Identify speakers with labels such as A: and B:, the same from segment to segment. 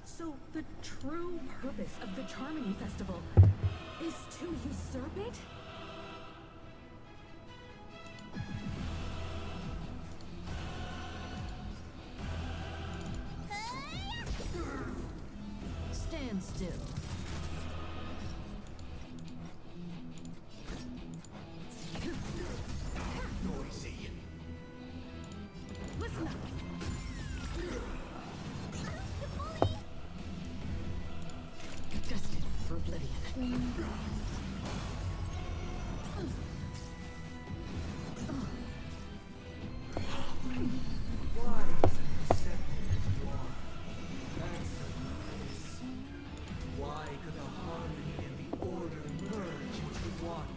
A: So the true purpose of the Charmony Festival is to usurp it?
B: Stand still.
C: Noisy.
A: Listen up.
B: Destined for oblivion.
C: Why is it accepted as you are? Answer me this. Why could the harmony and the order merge into one?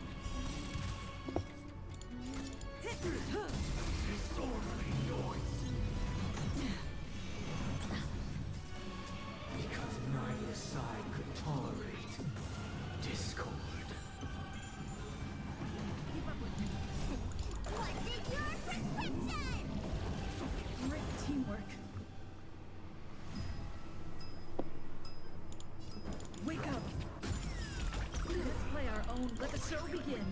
C: Disorderly noise. Because neither side could tolerate discord.
D: What's in your prescription?
A: Great teamwork. Wake up. Let's play our own. Let the show begin.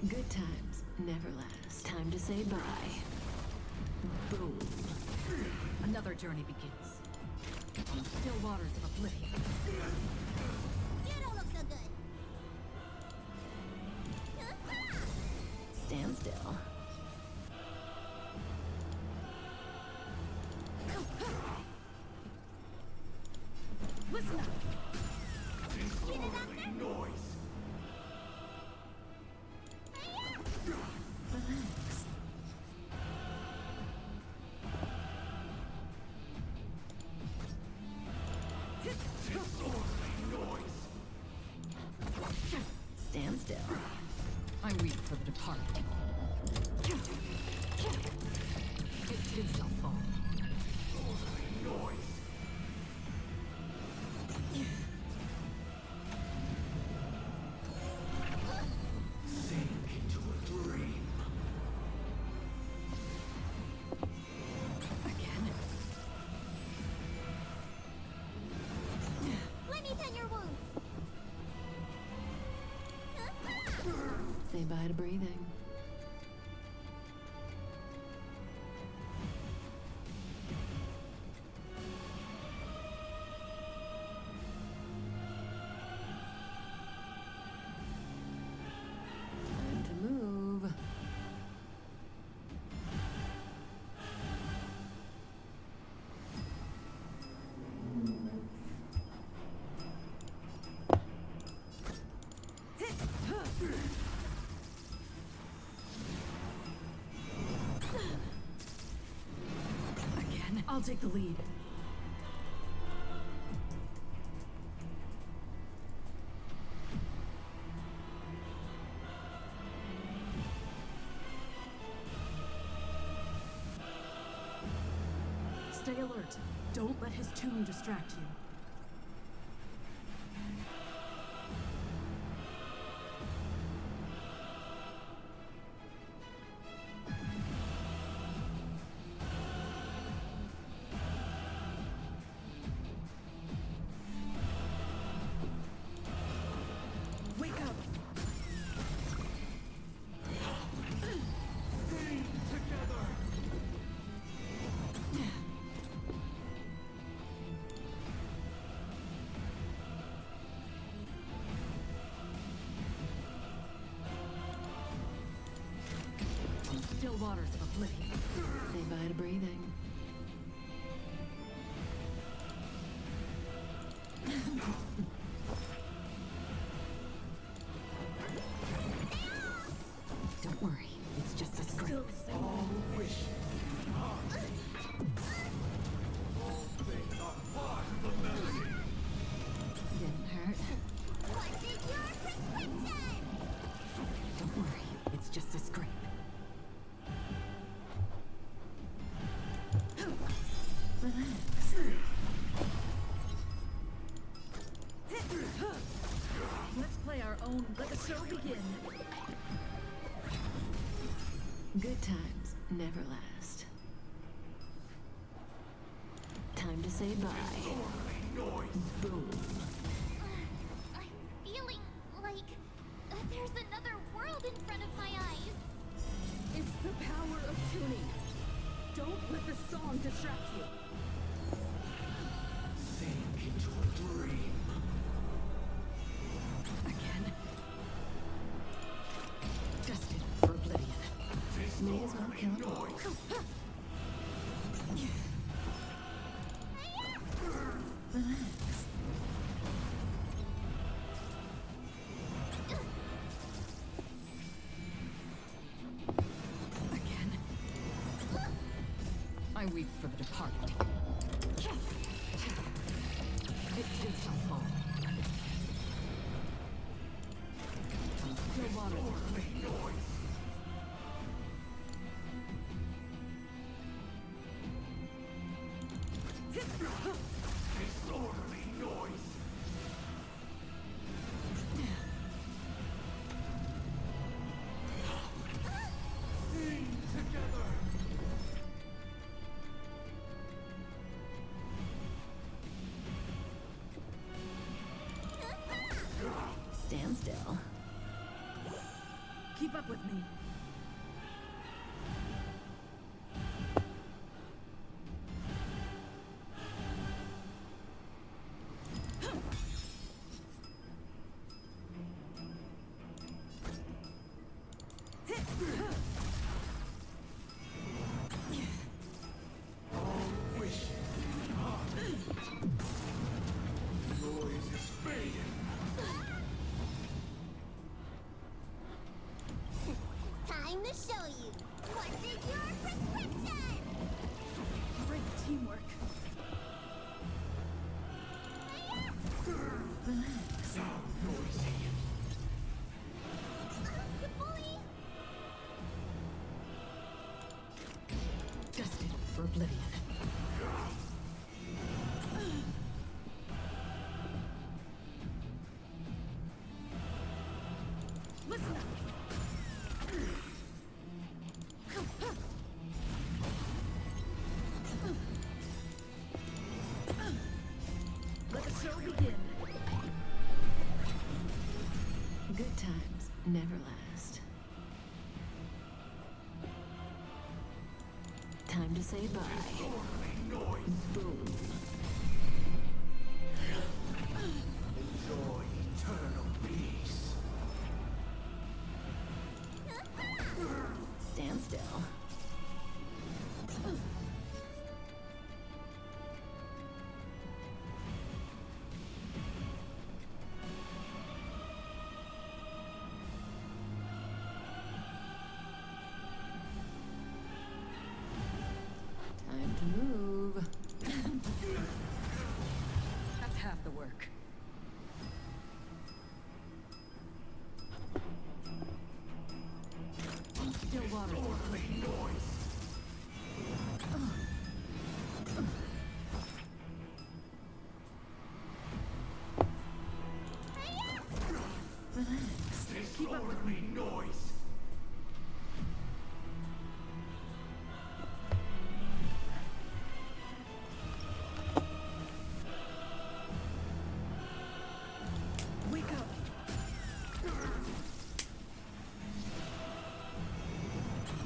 B: Good times never last. Time to say bye. Boom.
A: Another journey begins. On still waters of oblivion.
D: You don't look so good.
B: Stand still.
A: Listen up.
C: Disorderly noise.
B: Relax.
C: Disorderly noise.
B: Stand still.
A: I weep for the departed. It too shall fall.
C: Disorderly noise. Sink into a dream.
B: Again.
D: Let me tend your wounds.
B: Say bye to breathing. Time to move.
A: Again, I'll take the lead. Stay alert. Don't let his tune distract you. Wake up!
C: Sing together.
A: On still waters of oblivion.
B: Say bye to breathing. Don't worry, it's just a script.
A: Still sing.
C: All wishes are all things are part of the melody.
B: Didn't hurt.
D: What's in your prescription?
B: Don't worry, it's just a scrape.
A: own. Let the show begin.
B: Good times never last. Time to say bye. Boom.
D: I'm feeling like there's another world in front of my eyes.
A: It's the power of tuning. Don't let the song distract you.
C: Sink into a dream.
A: Again. Destined for oblivion.
B: May as well kill him all. Relax.
A: Again. I weep for the departed. Victory shall fall. Still water.
C: Disorderly noise. Sing together.
B: Stand still.
A: Keep up with me.
C: All wishes noise is fading.
D: Time to show you. What's in your prescription?
A: Great teamwork.
C: Sound noisy.
D: The bully.
A: Destined for oblivion. Listen up. Let the show begin.
B: Good times never last. Time to say bye. Boom.
C: Enjoy eternal peace.
B: Stand still. Time to move.
A: That's half the work. Still water.
B: Relax.
C: Disorderly noise.
A: Wake up.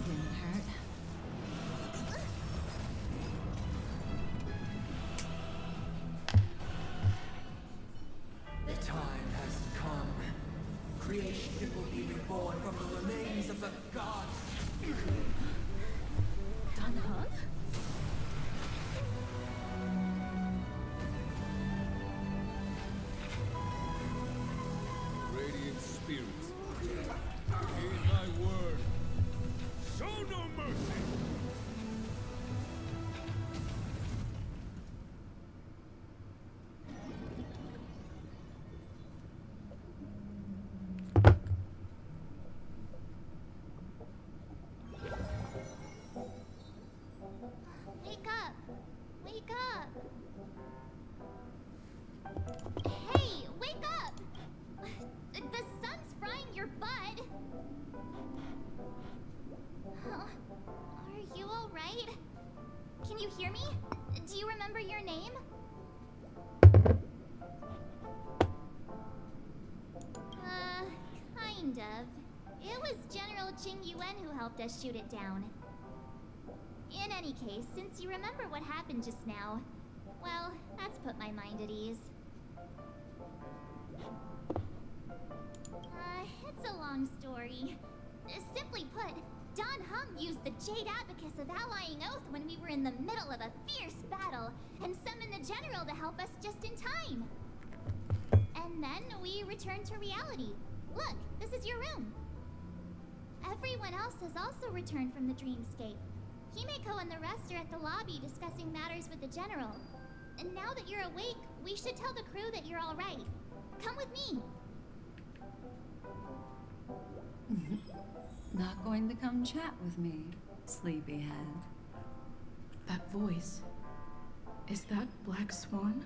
B: Didn't hurt.
C: The time has come. Creation will be reborn from the remains of the gods.
A: Done, huh?
E: Radiant spirits, heed my word. Show no mercy!
D: right? Can you hear me? Do you remember your name? Kind of. It was General Jing Yuan who helped us shoot it down. In any case, since you remember what happened just now, well, that's put my mind at ease. It's a long story. Simply put, Don Hung used the Jade Abacus of Allying Oath when we were in the middle of a fierce battle, and summoned the General to help us just in time. And then we returned to reality. Look, this is your room. Everyone else has also returned from the dreamscape. Himeko and the rest are at the lobby discussing matters with the General. And now that you're awake, we should tell the crew that you're all right. Come with me.
F: Not going to come chat with me, sleepyhead.
G: That voice. Is that Black Swan?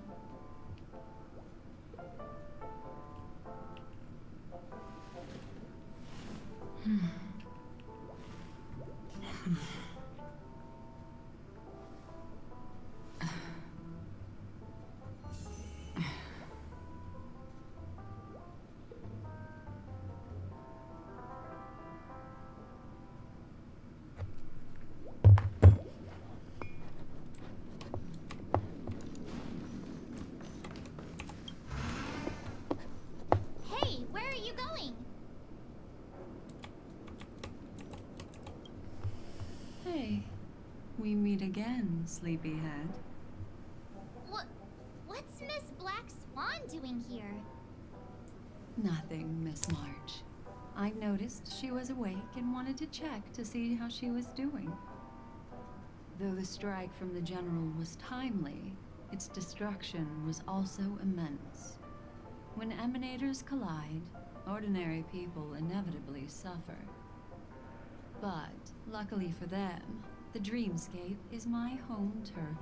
D: Hey, where are you going?
F: Hey, we meet again, sleepyhead.
D: What's Miss Black Swan doing here?
F: Nothing, Miss March. I noticed she was awake and wanted to check to see how she was doing. Though the strike from the General was timely, its destruction was also immense. When emanators collide, ordinary people inevitably suffer. But, luckily for them, the dreamscape is my home turf.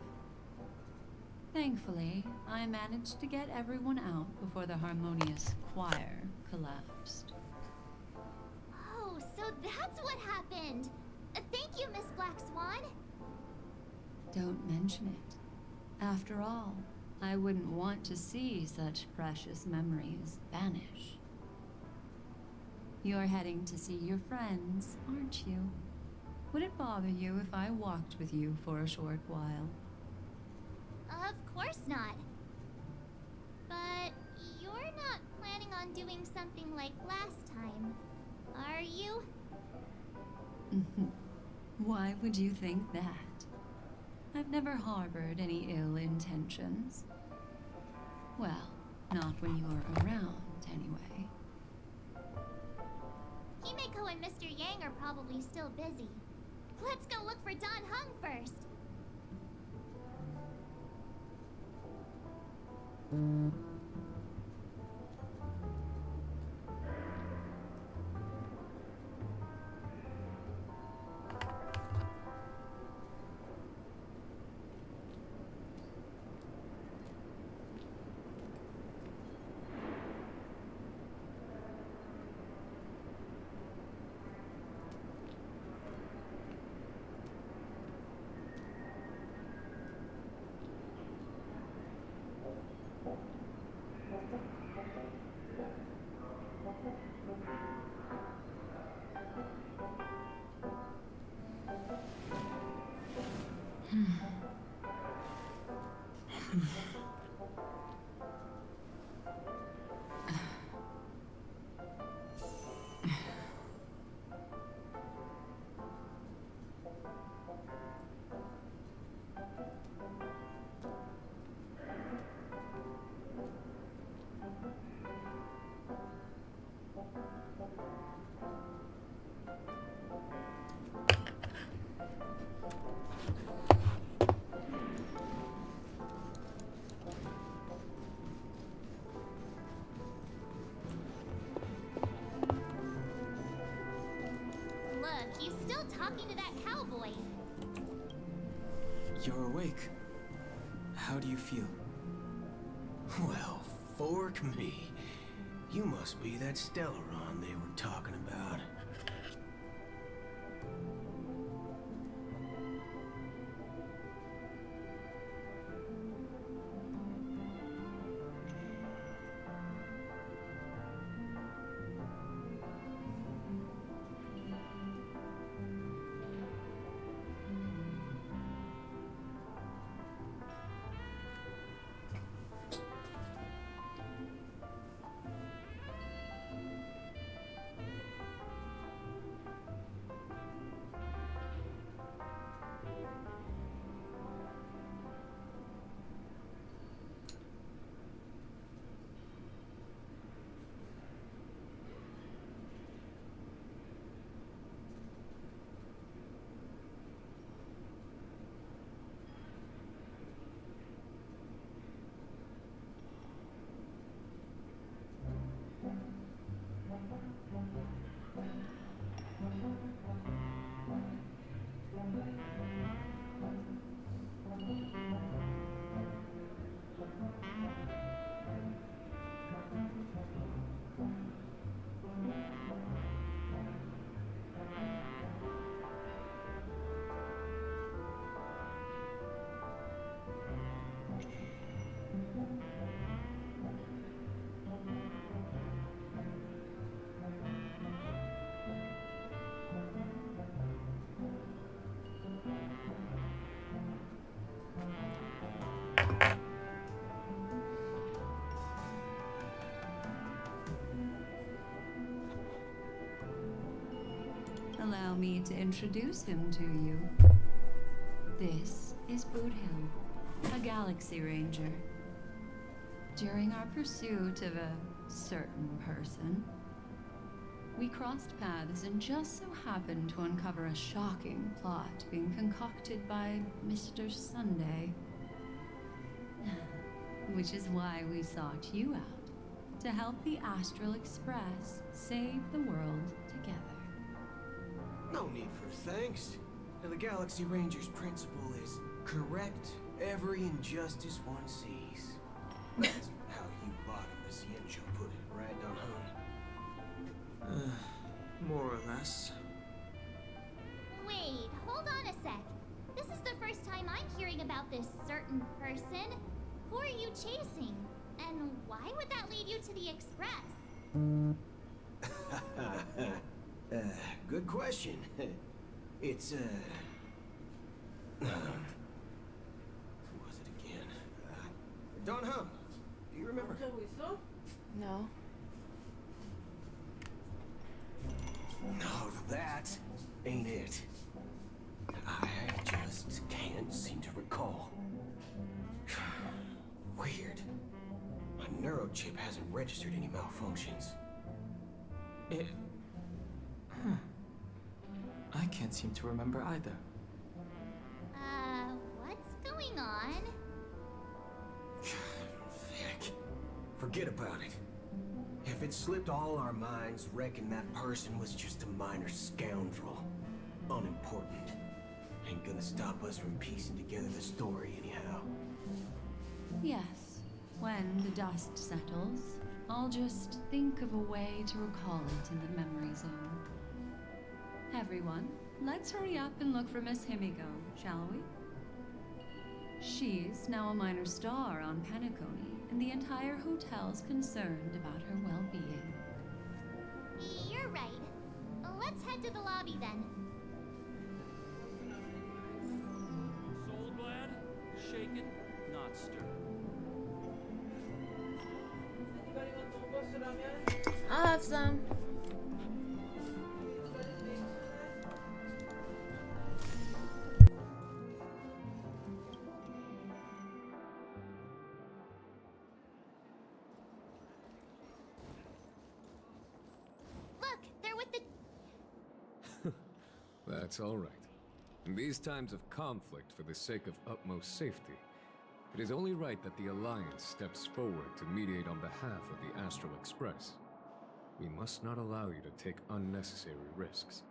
F: Thankfully, I managed to get everyone out before the harmonious choir collapsed.
D: Oh, so that's what happened. Thank you, Miss Black Swan.
F: Don't mention it. After all, I wouldn't want to see such precious memories vanish. You're heading to see your friends, aren't you? Would it bother you if I walked with you for a short while?
D: Of course not. But you're not planning on doing something like last time, are you?
F: Why would you think that? I've never harbored any ill intentions. Well, not when you're around, anyway.
D: Himeko and Mr. Yang are probably still busy. Let's go look for Don Hung first. Look, you still talking to that cowboy.
C: You're awake. How do you feel?
H: Well, fork me. You must be that Stellaron they were talking about.
F: Allow me to introduce him to you. This is Boothill, a Galaxy Ranger. During our pursuit of a certain person, we crossed paths and just so happened to uncover a shocking plot being concocted by Mr. Sunday. Which is why we sought you out, to help the Astral Express save the world together.
H: No need for thanks. The Galaxy Ranger's principle is correct every injustice one sees. That's how you lot in the Ciencio put it, right, Don Hun?
C: More or less.
D: Wait, hold on a sec. This is the first time I'm hearing about this certain person. Who are you chasing? And why would that lead you to the Express?
H: Good question. It's, who was it again? Don Hum, do you remember?
G: No.
H: No, that ain't it. I just can't seem to recall. Weird. My neurochip hasn't registered any malfunctions.
C: I can't seem to remember either.
D: What's going on?
H: Heck. Forget about it. If it slipped all our minds, reckon that person was just a minor scoundrel. Unimportant. Ain't gonna stop us from piecing together the story anyhow.
F: Yes, when the dust settles, I'll just think of a way to recall it in the memory zone. Everyone, let's hurry up and look for Miss Himiko, shall we? She's now a minor star on Penacony, and the entire hotel's concerned about her well-being.
D: You're right. Let's head to the lobby then.
E: Soul glad, shaken, not stirred.
G: I'll have some.
D: Look, they're with the...
I: That's all right. In these times of conflict for the sake of utmost safety, it is only right that the Alliance steps forward to mediate on behalf of the Astral Express. We must not allow you to take unnecessary risks.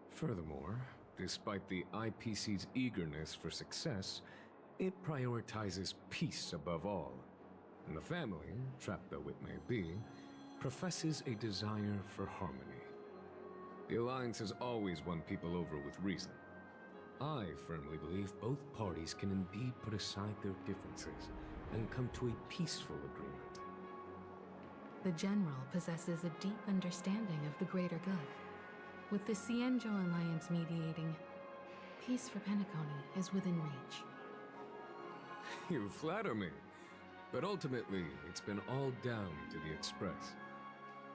I: Furthermore, despite the IPC's eagerness for success, it prioritizes peace above all. And the family, trapped though it may be, professes a desire for harmony. The Alliance has always won people over with reason. I firmly believe both parties can indeed put aside their differences and come to a peaceful agreement.
J: The General possesses a deep understanding of the greater good. With the Cienjo Alliance mediating, peace for Penacony is within reach.
I: You flatter me. But ultimately, it's been all down to the Express.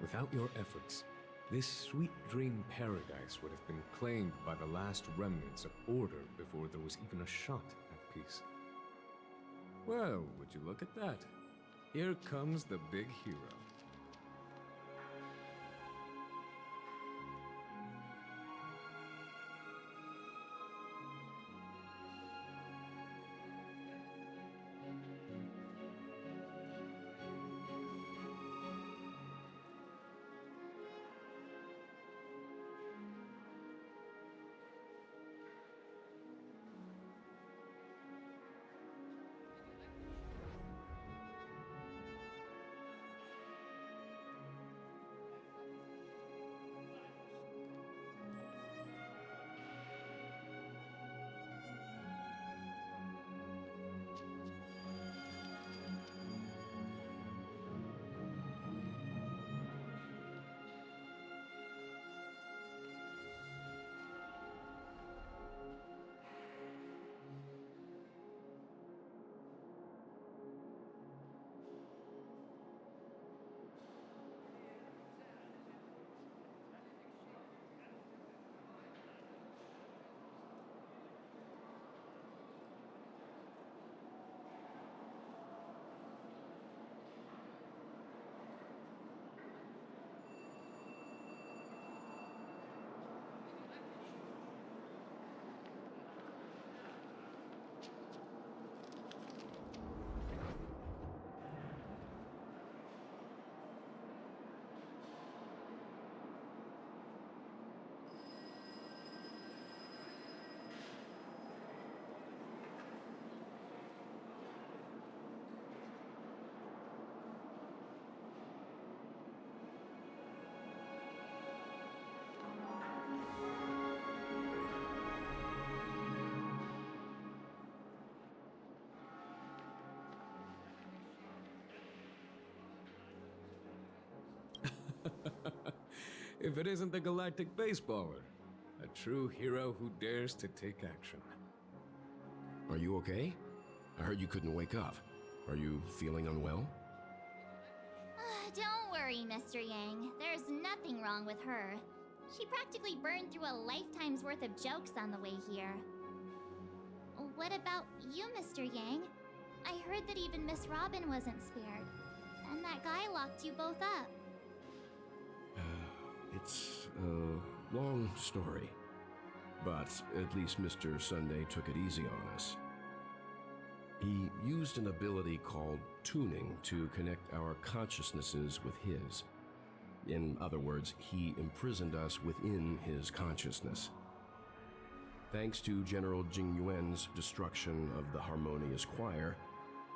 I: Without your efforts, this sweet dream paradise would have been claimed by the last remnants of order before there was even a shot at peace. Well, would you look at that? Here comes the big hero. If it isn't the galactic baseballer, a true hero who dares to take action.
K: Are you okay? I heard you couldn't wake up. Are you feeling unwell?
D: Don't worry, Mr. Yang. There's nothing wrong with her. She practically burned through a lifetime's worth of jokes on the way here. What about you, Mr. Yang? I heard that even Miss Robin wasn't spared. And that guy locked you both up.
K: It's a long story. But at least Mr. Sunday took it easy on us. He used an ability called tuning to connect our consciousnesses with his. In other words, he imprisoned us within his consciousness. Thanks to General Jing Yuan's destruction of the Harmonious Choir,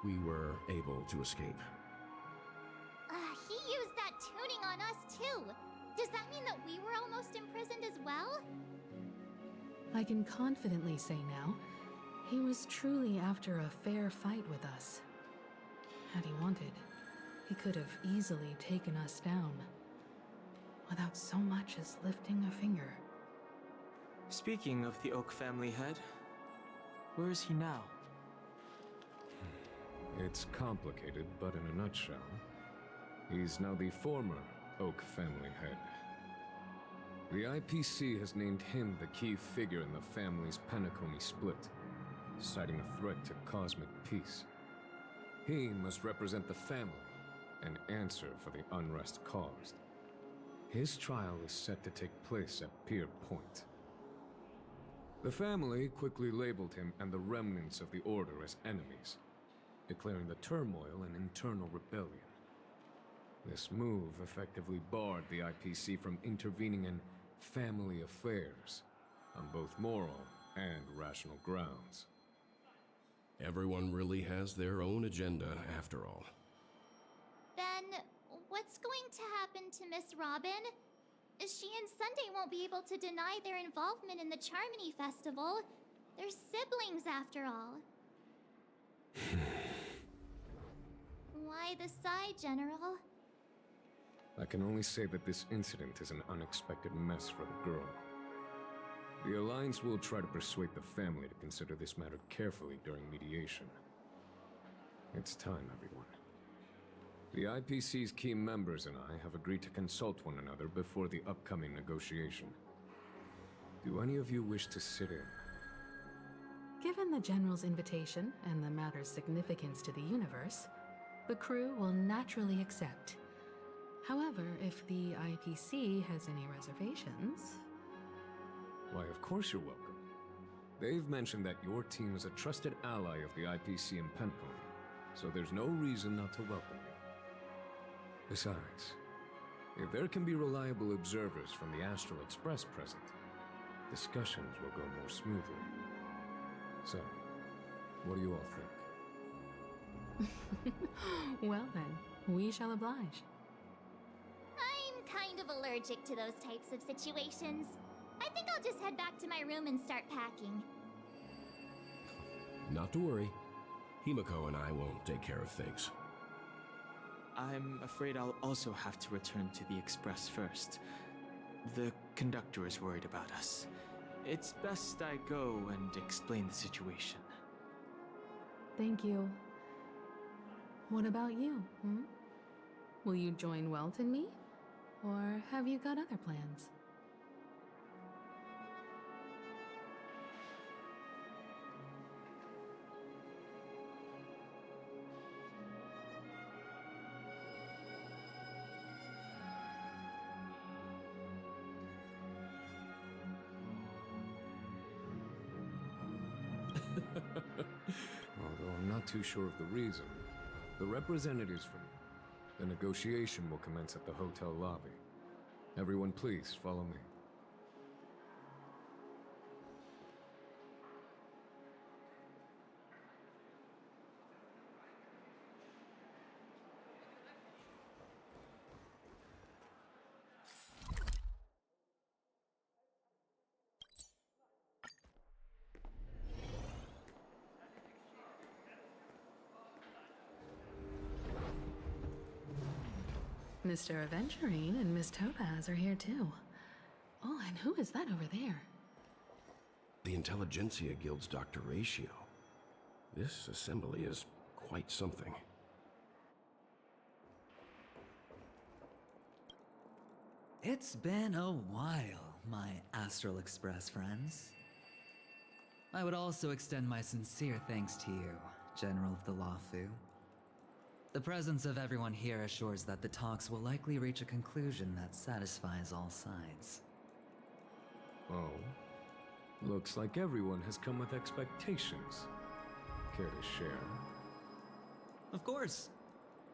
K: we were able to escape.
D: He used that tuning on us too. Does that mean that we were almost imprisoned as well?
J: I can confidently say now, he was truly after a fair fight with us. Had he wanted, he could have easily taken us down, without so much as lifting a finger.
C: Speaking of the Oak family head, where is he now?
I: It's complicated, but in a nutshell, he's now the former Oak family head. The IPC has named him the key figure in the family's Penacony split, citing a threat to cosmic peace. He must represent the family and answer for the unrest caused. His trial is set to take place at Pier Point. The family quickly labeled him and the remnants of the Order as enemies, declaring the turmoil an internal rebellion. This move effectively barred the IPC from intervening in family affairs on both moral and rational grounds.
K: Everyone really has their own agenda, after all.
D: Then, what's going to happen to Miss Robin? She and Sunday won't be able to deny their involvement in the Charmony Festival. They're siblings, after all. Why the sigh, General?
I: I can only say that this incident is an unexpected mess for the girl. The Alliance will try to persuade the family to consider this matter carefully during mediation. It's time, everyone. The IPC's key members and I have agreed to consult one another before the upcoming negotiation. Do any of you wish to sit in?
J: Given the General's invitation and the matter's significance to the universe, the crew will naturally accept. However, if the IPC has any reservations...
I: Why, of course you're welcome. They've mentioned that your team is a trusted ally of the IPC in Penacony, so there's no reason not to welcome you. Besides, if there can be reliable observers from the Astral Express present, discussions will go more smoothly. So, what do you all think?
J: Well then, we shall oblige.
D: I'm kind of allergic to those types of situations. I think I'll just head back to my room and start packing.
K: Not to worry. Himiko and I will take care of things.
C: I'm afraid I'll also have to return to the Express first. The conductor is worried about us. It's best I go and explain the situation.
J: Thank you. What about you, hmm? Will you join Welt and me? Or have you got other plans?
I: Although I'm not too sure of the reason, the representatives from the negotiation will commence at the hotel lobby. Everyone please follow me.
J: Mr. Aventurine and Miss Topaz are here too. Oh, and who is that over there?
K: The Intelligentsia Guild's Dr. Ratio. This assembly is quite something.
L: It's been a while, my Astral Express friends. I would also extend my sincere thanks to you, General of the Luofu. The presence of everyone here assures that the talks will likely reach a conclusion that satisfies all sides.
I: Oh. Looks like everyone has come with expectations. Care to share?
L: Of course.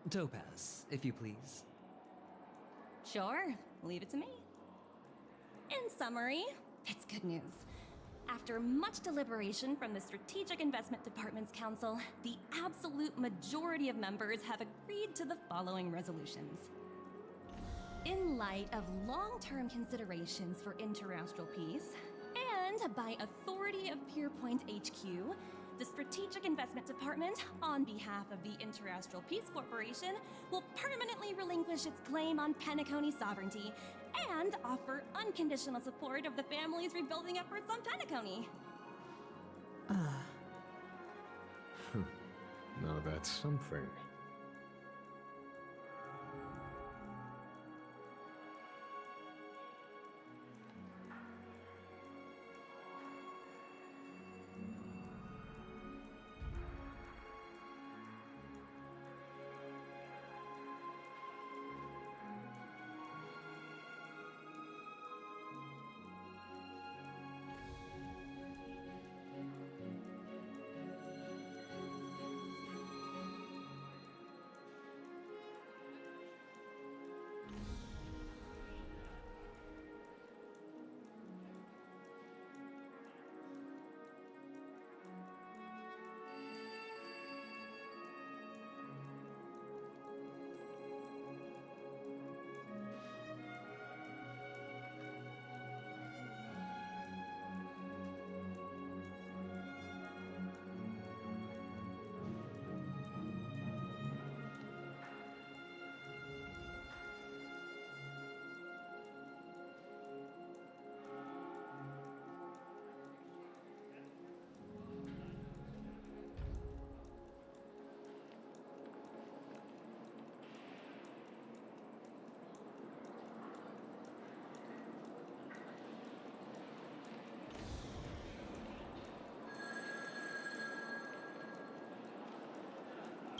L: Topaz, if you please.
M: Sure, leave it to me. In summary, it's good news. After much deliberation from the Strategic Investment Department's Council, the absolute majority of members have agreed to the following resolutions. In light of long-term considerations for interastral peace, and by authority of Pierpoint HQ, the Strategic Investment Department, on behalf of the Interastral Peace Corporation, will permanently relinquish its claim on Penacony sovereignty and offer unconditional support of the family's rebuilding efforts on Penacony.
I: Now that's something.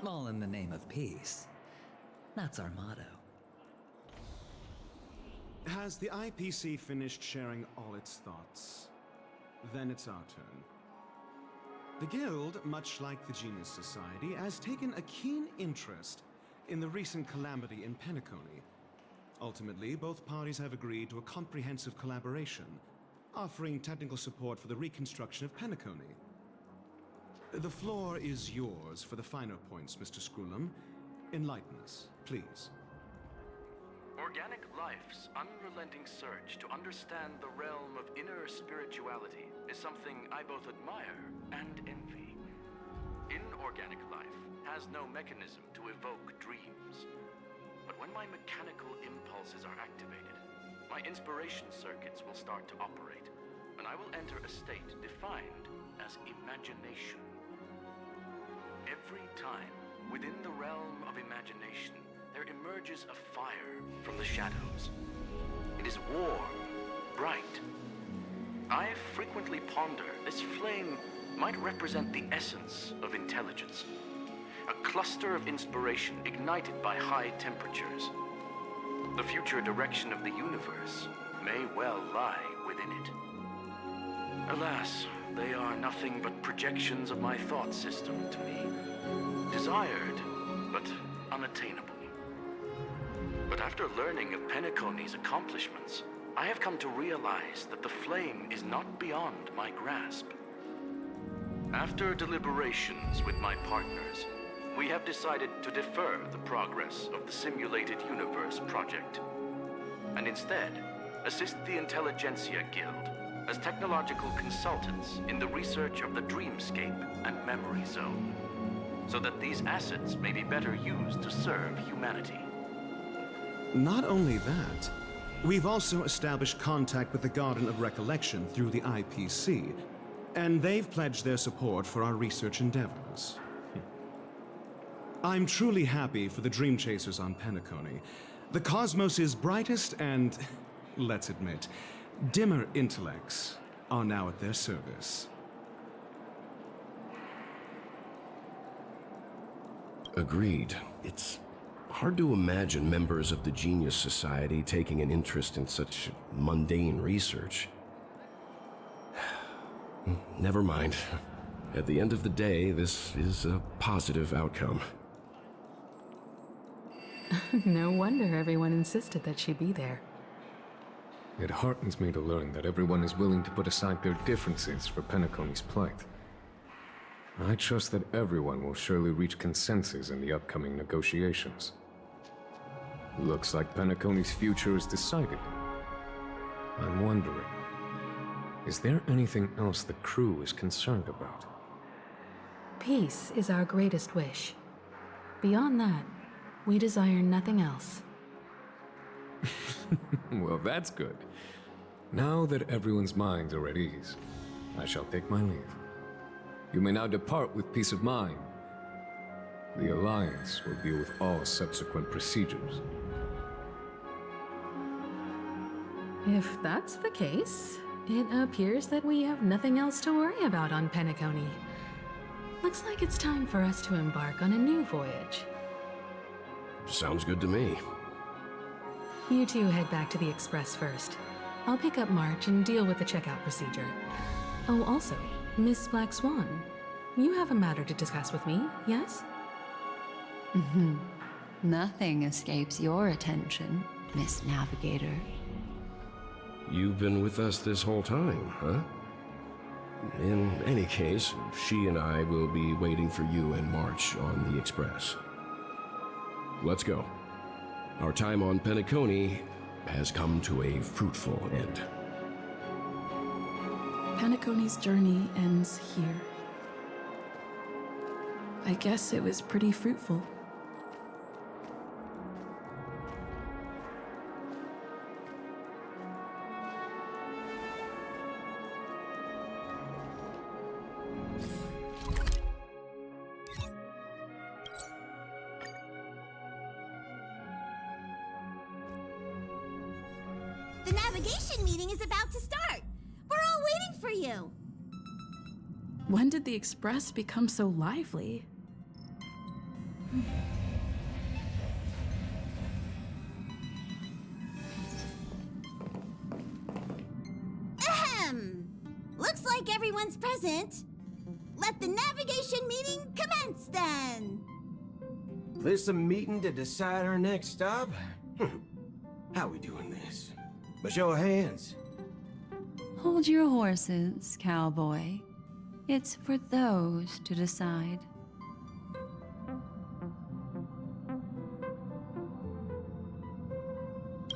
L: All in the name of peace. That's our motto.
N: Has the IPC finished sharing all its thoughts? Then it's our turn. The Guild, much like the Genius Society, has taken a keen interest in the recent calamity in Penacony. Ultimately, both parties have agreed to a comprehensive collaboration, offering technical support for the reconstruction of Penacony. The floor is yours for the finer points, Mr. Screwlum. Enlighten us, please.
O: Organic life's unrelenting search to understand the realm of inner spirituality is something I both admire and envy. Inorganic life has no mechanism to evoke dreams. But when my mechanical impulses are activated, my inspiration circuits will start to operate, and I will enter a state defined as imagination. Every time, within the realm of imagination, there emerges a fire from the shadows. It is warm, bright. I frequently ponder this flame might represent the essence of intelligence. A cluster of inspiration ignited by high temperatures. The future direction of the universe may well lie within it. Alas, they are nothing but projections of my thought system to me. Desired, but unattainable. But after learning of Penacony's accomplishments, I have come to realize that the flame is not beyond my grasp. After deliberations with my partners, we have decided to defer the progress of the Simulated Universe project, and instead assist the Intelligentsia Guild as technological consultants in the research of the Dreamscape and Memory Zone, so that these assets may be better used to serve humanity.
N: Not only that, we've also established contact with the Garden of Recollection through the IPC, and they've pledged their support for our research endeavors. I'm truly happy for the Dream Chasers on Penacony. The cosmos' brightest and, let's admit, dimmer intellects are now at their service.
K: Agreed. It's hard to imagine members of the Genius Society taking an interest in such mundane research. Never mind. At the end of the day, this is a positive outcome.
J: No wonder everyone insisted that she be there.
I: It heartens me to learn that everyone is willing to put aside their differences for Penacony's plight. I trust that everyone will surely reach consensus in the upcoming negotiations. Looks like Penacony's future is decided. I'm wondering, is there anything else the crew is concerned about?
J: Peace is our greatest wish. Beyond that, we desire nothing else.
I: Well, that's good. Now that everyone's minds are at ease, I shall take my leave. You may now depart with peace of mind. The Alliance will deal with all subsequent procedures.
J: If that's the case, it appears that we have nothing else to worry about on Penacony. Looks like it's time for us to embark on a new voyage.
K: Sounds good to me.
J: You two head back to the Express first. I'll pick up March and deal with the checkout procedure. Oh, also, Miss Black Swan, you have a matter to discuss with me, yes?
F: Nothing escapes your attention, Miss Navigator.
K: You've been with us this whole time, huh? In any case, she and I will be waiting for you in March on the Express. Let's go. Our time on Penacony has come to a fruitful end.
P: Penacony's journey ends here. I guess it was pretty fruitful.
Q: The navigation meeting is about to start. We're all waiting for you.
P: When did the Express become so lively?
Q: Ahem! Looks like everyone's present. Let the navigation meeting commence then.
H: This a meeting to decide our next stop? How we doing this? A show of hands.
F: Hold your horses, cowboy. It's for those to decide.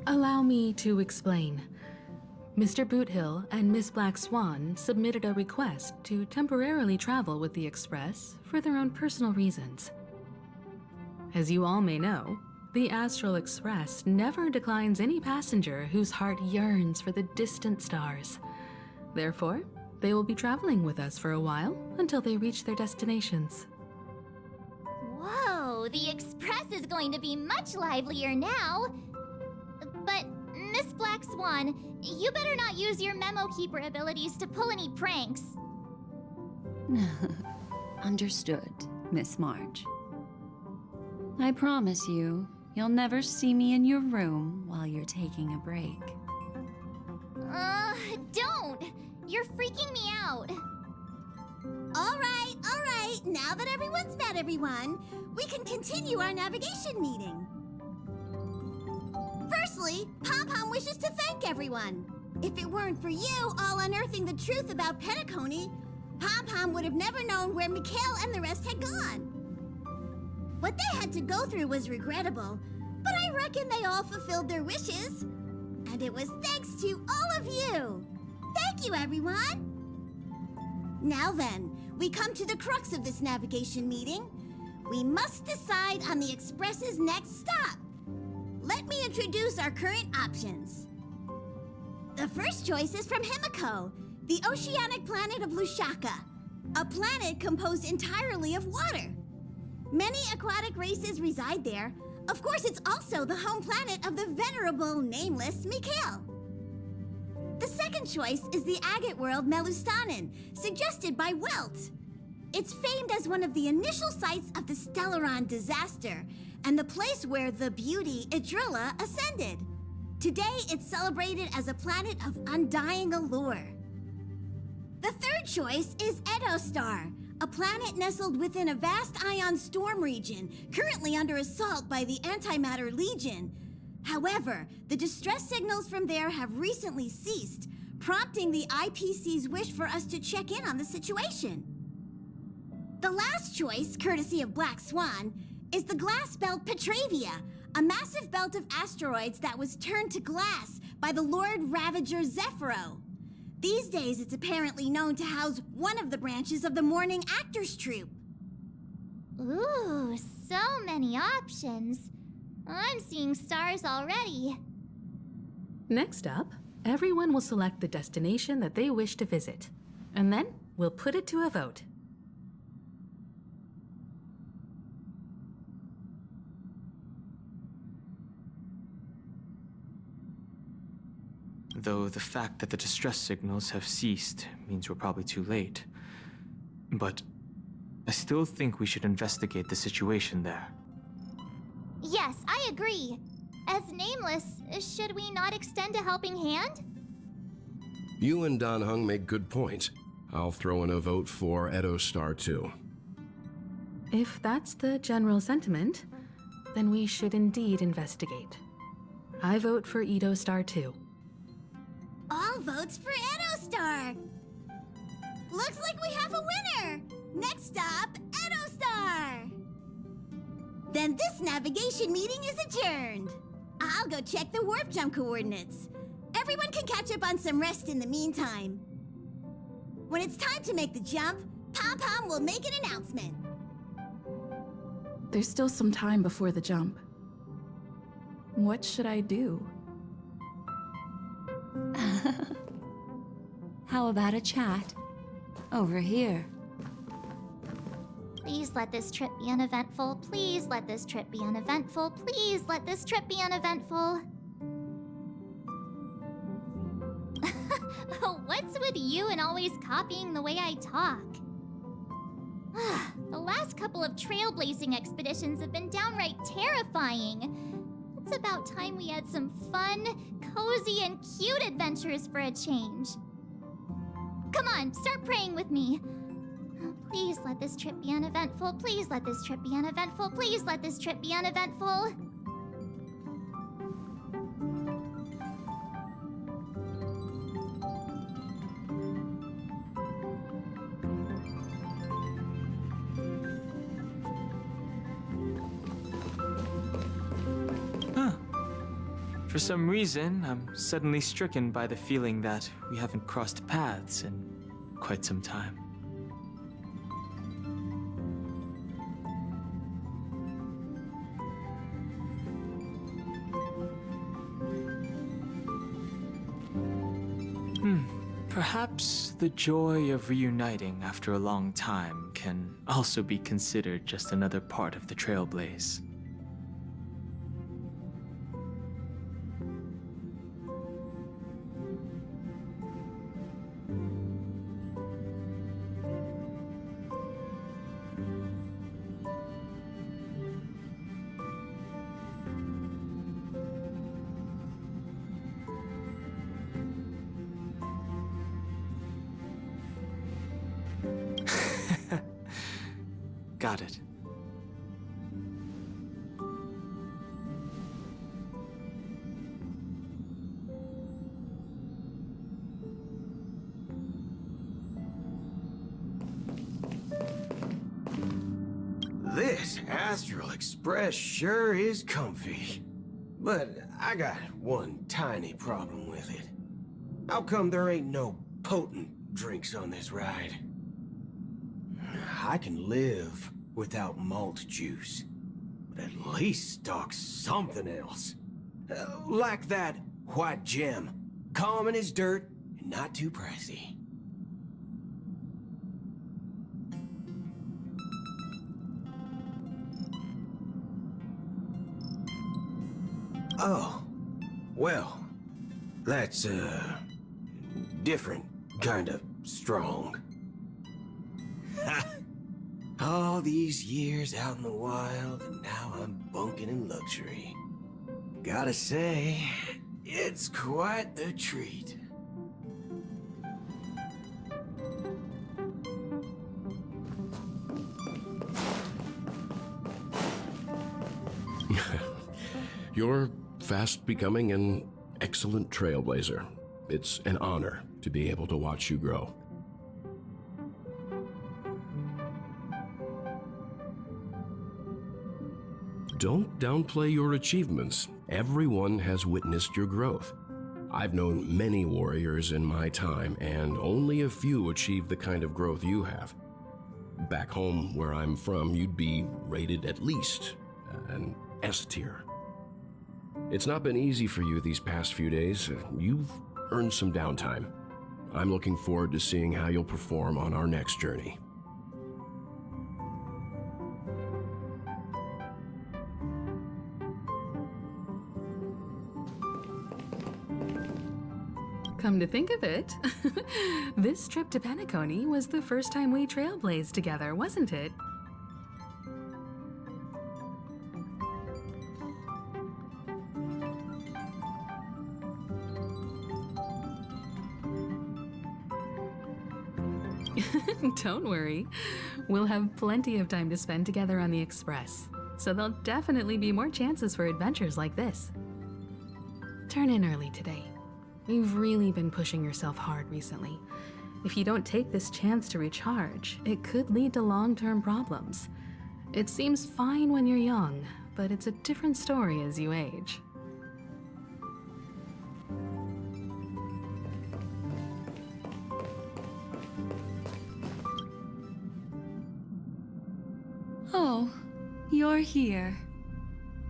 J: Allow me to explain. Mr. Boothill and Miss Black Swan submitted a request to temporarily travel with the Express for their own personal reasons. As you all may know, the Astral Express never declines any passenger whose heart yearns for the distant stars. Therefore, they will be traveling with us for a while until they reach their destinations.
D: Whoa, the Express is going to be much livelier now. But, Miss Black Swan, you better not use your memo keeper abilities to pull any pranks.
F: Understood, Miss March. I promise you, you'll never see me in your room while you're taking a break.
D: Don't! You're freaking me out.
Q: All right. Now that everyone's met everyone, we can continue our navigation meeting. Firstly, Pom-Pom wishes to thank everyone. If it weren't for you all unearthing the truth about Penacony, Pom-Pom would have never known where Mikhail and the rest had gone. What they had to go through was regrettable, but I reckon they all fulfilled their wishes. And it was thanks to all of you. Thank you, everyone. Now then, we come to the crux of this navigation meeting. We must decide on the Express's next stop. let me introduce our current options. The first choice is from Himiko, the oceanic planet of Lushaka, a planet composed entirely of water. Many aquatic races reside there. Of course, it's also the home planet of the venerable, nameless Mikhail. The second choice is the agate world Melustanen, suggested by Welt. It's famed as one of the initial sites of the Stellaron disaster, and the place where the beauty Idrilla ascended. Today, it's celebrated as a planet of undying allure. The third choice is Edostar, a planet nestled within a vast ion storm region, currently under assault by the Antimatter Legion. However, the distress signals from there have recently ceased, prompting the IPC's wish for us to check in on the situation. The last choice, courtesy of Black Swan, is the glass belt Petravia, a massive belt of asteroids that was turned to glass by the Lord Ravager Zephyro. These days, it's apparently known to house one of the branches of the Morning Actors Troupe.
D: Ooh, so many options. I'm seeing stars already.
J: Next up, everyone will select the destination that they wish to visit, and then we'll put it to a vote.
C: Though the fact that the distress signals have ceased means we're probably too late. But I still think we should investigate the situation there.
D: Yes, I agree. As Nameless, should we not extend a helping hand?
K: You and Dan Heng make good points. I'll throw in a vote for Edostar too.
J: If that's the general sentiment, then we should indeed investigate. I vote for Edostar too.
Q: All votes for Edostar! Looks like we have a winner! Next stop, Edostar! Then this navigation meeting is adjourned. I'll go check the warp jump coordinates. Everyone can catch up on some rest in the meantime. When it's time to make the jump, Pom-Pom will make an announcement.
P: There's still some time before the jump. What should I do?
F: How about a chat? Over here.
D: Please let this trip be uneventful. Please let this trip be uneventful. Please let this trip be uneventful. What's with you and always copying the way I talk? The last couple of trailblazing expeditions have been downright terrifying. It's about time we had some fun, cozy, and cute adventures for a change. Come on, start praying with me. Please let this trip be uneventful. Please let this trip be uneventful. Please let this trip be uneventful.
C: For some reason, I'm suddenly stricken by the feeling that we haven't crossed paths in quite some time. Perhaps the joy of reuniting after a long time can also be considered just another part of the trailblaze. Got it.
H: This Astral Express sure is comfy. But I got one tiny problem with it. How come there ain't no potent drinks on this ride? I can live without malt juice, but at least stock something else. Like that white gem. Common as dirt and not too pricey. Oh, well, that's, different kind of strong. Ha! All these years out in the wild, and now I'm bunking in luxury. Gotta say, it's quite the treat.
K: You're fast becoming an excellent trailblazer. It's an honor to be able to watch you grow. Don't downplay your achievements. Everyone has witnessed your growth. I've known many warriors in my time, and only a few achieve the kind of growth you have. Back home, where I'm from, you'd be rated at least an S tier. It's not been easy for you these past few days. You've earned some downtime. I'm looking forward to seeing how you'll perform on our next journey.
J: Come to think of it, this trip to Penacony was the first time we trailblazed together, wasn't it? Don't worry. We'll have plenty of time to spend together on the Express, so there'll definitely be more chances for adventures like this. Turn in early today. You've really been pushing yourself hard recently. If you don't take this chance to recharge, it could lead to long-term problems. It seems fine when you're young, but it's a different story as you age.
F: Oh, you're here.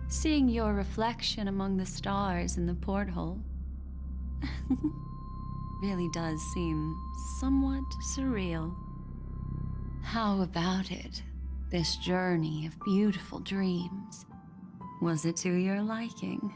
F: Seeing your reflection among the stars in the porthole really does seem somewhat surreal. How about it, this journey of beautiful dreams? Was it to your liking?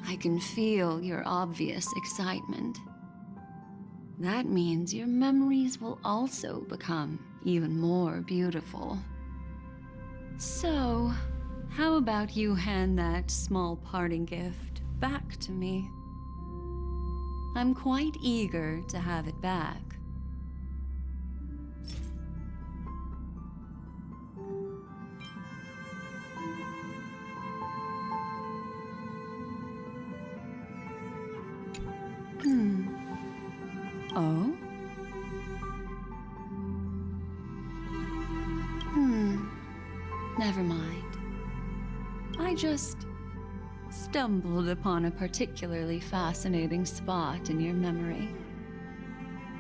F: I can feel your obvious excitement. That means your memories will also become even more beautiful. So, how about you hand that small parting gift back to me? I'm quite eager to have it back. Oh? Never mind. I just stumbled upon a particularly fascinating spot in your memory.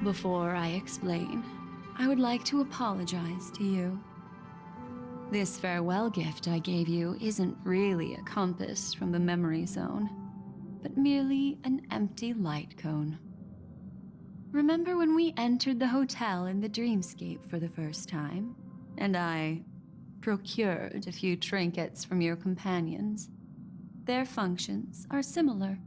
F: Before I explain, I would like to apologize to you. This farewell gift I gave you isn't really a compass from the memory zone, but merely an empty light cone. Remember when we entered the hotel in the dreamscape for the first time, and I procured a few trinkets from your companions? Their functions are similar.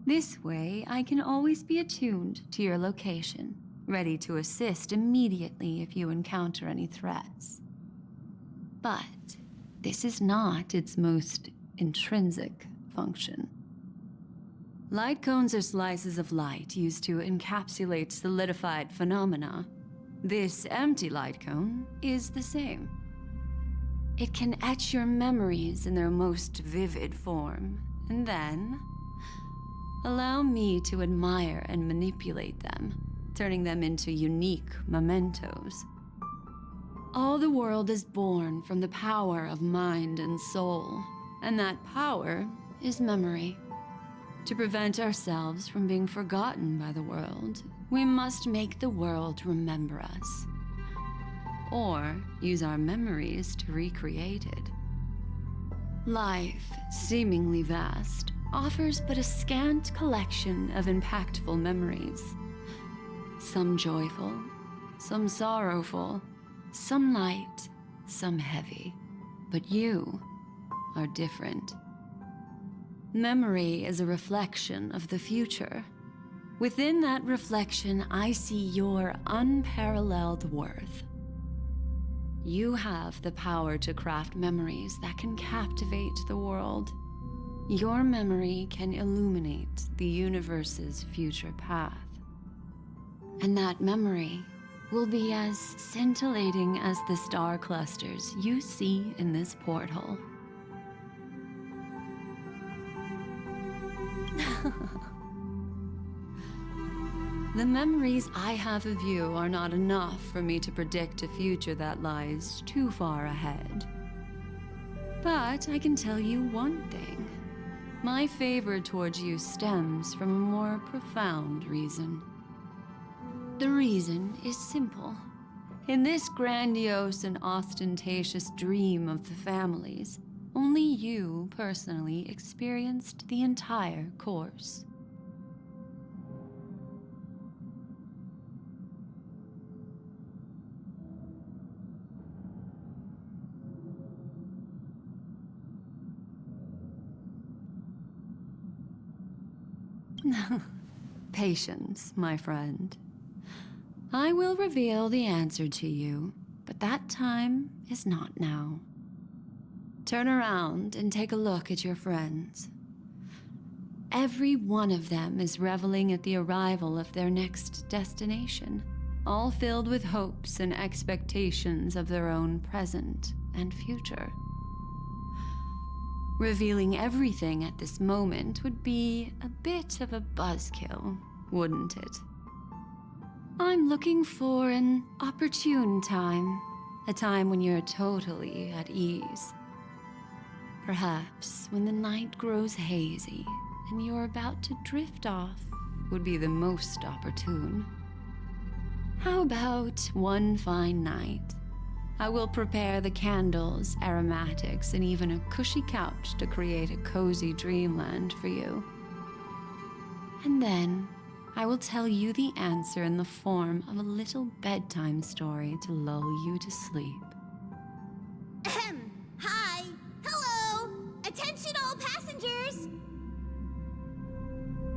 F: This way, I can always be attuned to your location, ready to assist immediately if you encounter any threats. But this is not its most intrinsic function. Light cones are slices of light used to encapsulate solidified phenomena. This empty light cone is the same. It can etch your memories in their most vivid form, and then Allow me to admire and manipulate them, turning them into unique mementos. All the world is born from the power of mind and soul, and that power is memory. To prevent ourselves from being forgotten by the world, we must make the world remember us, or use our memories to recreate it. Life, seemingly vast, offers but a scant collection of impactful memories. Some joyful, some sorrowful, some light, some heavy. But you are different. Memory is a reflection of the future. Within that reflection, I see your unparalleled worth. You have the power to craft memories that can captivate the world. Your memory can illuminate the universe's future path. And that memory will be as scintillating as the star clusters you see in this porthole. The memories I have of you are not enough for me to predict a future that lies too far ahead. But I can tell you one thing. My favor towards you stems from a more profound reason. The reason is simple. In this grandiose and ostentatious dream of the families, only you personally experienced the entire course. Patience, my friend. I will reveal the answer to you, but that time is not now. Turn around and take a look at your friends. Every one of them is reveling at the arrival of their next destination, all filled with hopes and expectations of their own present and future. Revealing everything at this moment would be a bit of a buzzkill, wouldn't it? I'm looking for an opportune time, a time when you're totally at ease. Perhaps when the night grows hazy and you're about to drift off would be the most opportune. How about one fine night? I will prepare the candles, aromatics, and even a cushy couch to create a cozy dreamland for you. And then I will tell you the answer in the form of a little bedtime story to lull you to sleep.
Q: Ahem. Hi. Hello. Attention all passengers.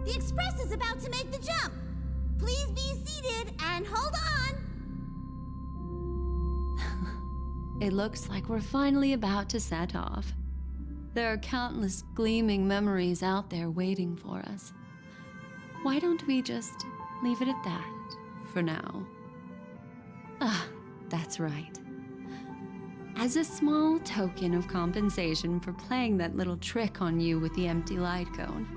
Q: The express is about to make the jump. Please be seated and hold on.
F: It looks like we're finally about to set off. There are countless gleaming memories out there waiting for us. Why don't we just leave it at that for now? Ah, that's right. As a small token of compensation for playing that little trick on you with the empty light cone,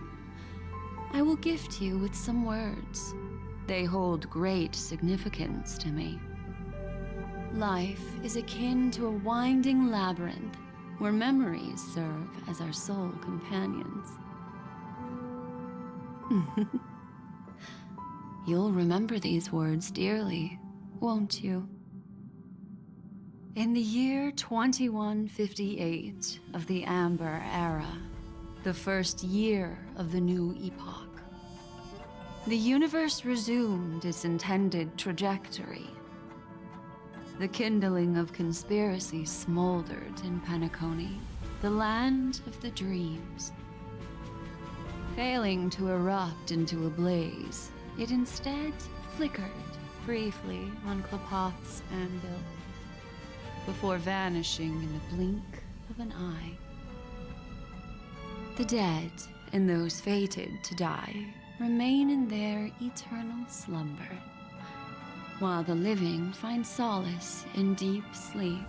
F: I will gift you with some words. They hold great significance to me. Life is akin to a winding labyrinth where memories serve as our sole companions. You'll remember these words dearly, won't you? In the year 2158 of the Amber Era, the first year of the new epoch, the universe resumed its intended trajectory. The kindling of conspiracy smoldered in Penacony, the land of the dreams. Failing to erupt into a blaze, it instead flickered briefly on Klapoth's anvil, before vanishing in the blink of an eye. The dead and those fated to die remain in their eternal slumber, while the living find solace in deep sleep.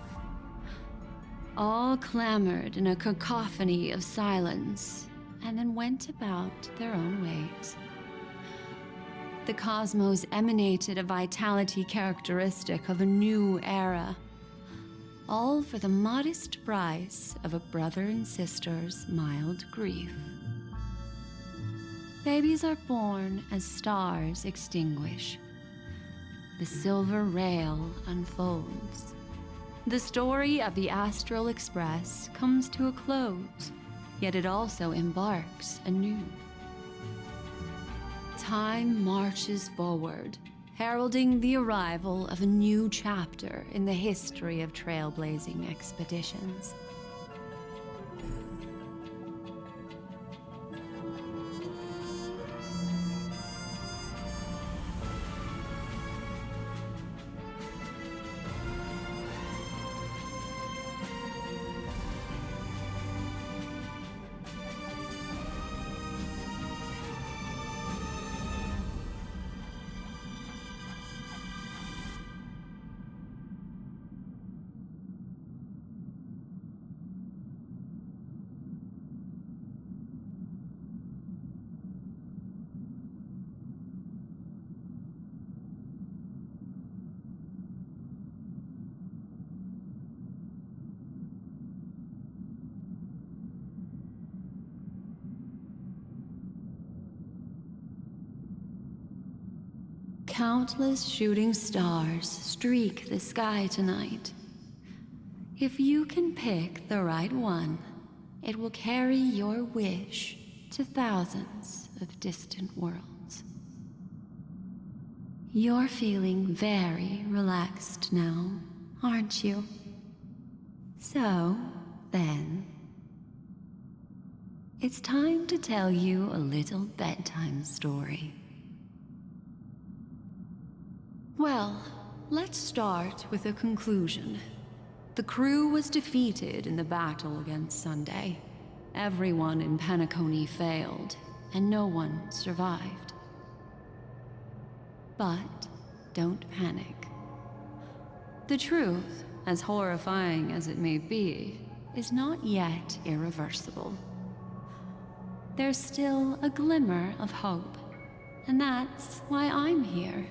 F: All clamored in a cacophony of silence and then went about their own ways. The cosmos emanated a vitality characteristic of a new era, all for the modest price of a brother and sister's mild grief. Babies are born as stars extinguish. The silver rail unfolds. The story of the Astral Express comes to a close, yet it also embarks anew. Time marches forward, heralding the arrival of a new chapter in the history of trailblazing expeditions. Countless shooting stars streak the sky tonight. If you can pick the right one, it will carry your wish to thousands of distant worlds. You're feeling very relaxed now, aren't you? So, then, it's time to tell you a little bedtime story. Well, let's start with a conclusion. The crew was defeated in the battle against Sunday. Everyone in Penacony failed, and no one survived. But don't panic. The truth, as horrifying as it may be, is not yet irreversible. There's still a glimmer of hope, and that's why I'm here.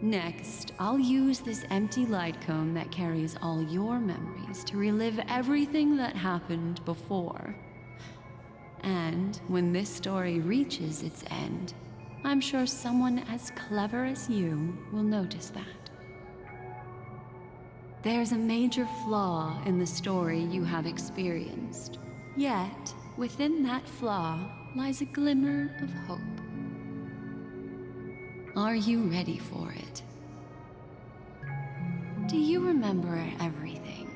F: Next, I'll use this empty light cone that carries all your memories to relive everything that happened before. And when this story reaches its end, I'm sure someone as clever as you will notice that. There's a major flaw in the story you have experienced, yet within that flaw lies a glimmer of hope. Are you ready for it? Do you remember everything?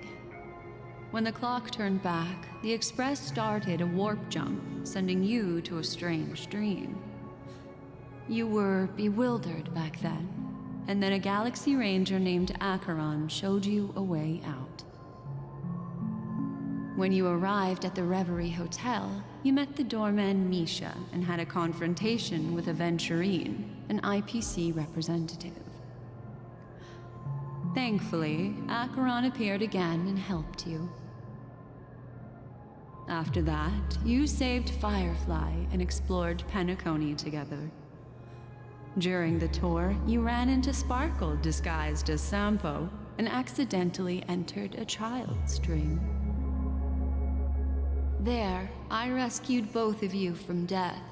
F: When the clock turned back, the Express started a warp jump, sending you to a strange dream. You were bewildered back then, and then a Galaxy Ranger named Acheron showed you a way out. When you arrived at the Reverie Hotel, you met the doorman Misha and had a confrontation with Aventurine, an IPC representative. Thankfully, Acheron appeared again and helped you. After that, you saved Firefly and explored Penacony together. During the tour, you ran into Sparkle disguised as Sampo and accidentally entered a child's dream. There, I rescued both of you from death,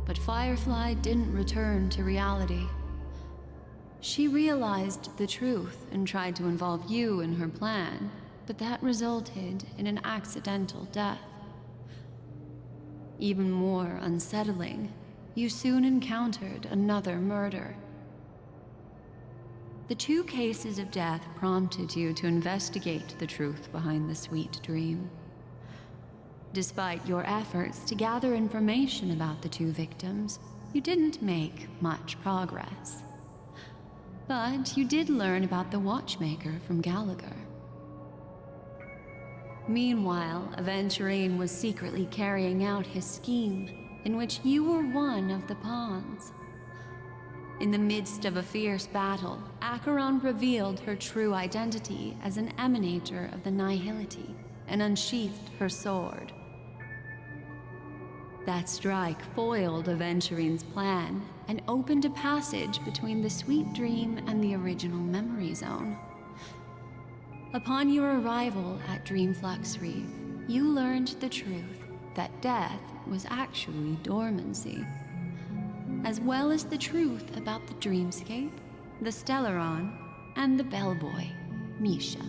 F: but Firefly didn't return to reality. She realized the truth and tried to involve you in her plan, but that resulted in an accidental death. Even more unsettling, you soon encountered another murder. The 2 cases of death prompted you to investigate the truth behind the sweet dream. Despite your efforts to gather information about the 2 victims, you didn't make much progress. But you did learn about the Watchmaker from Gallagher. Meanwhile, Aventurine was secretly carrying out his scheme, in which you were one of the pawns. In the midst of a fierce battle, Acheron revealed her true identity as an emanator of the Nihility and unsheathed her sword. That strike foiled Aventurine's plan and opened a passage between the Sweet Dream and the original Memory Zone. Upon your arrival at Dreamflux Reef, you learned the truth that death was actually dormancy, as well as the truth about the dreamscape, the Stellaron, and the bellboy, Misha.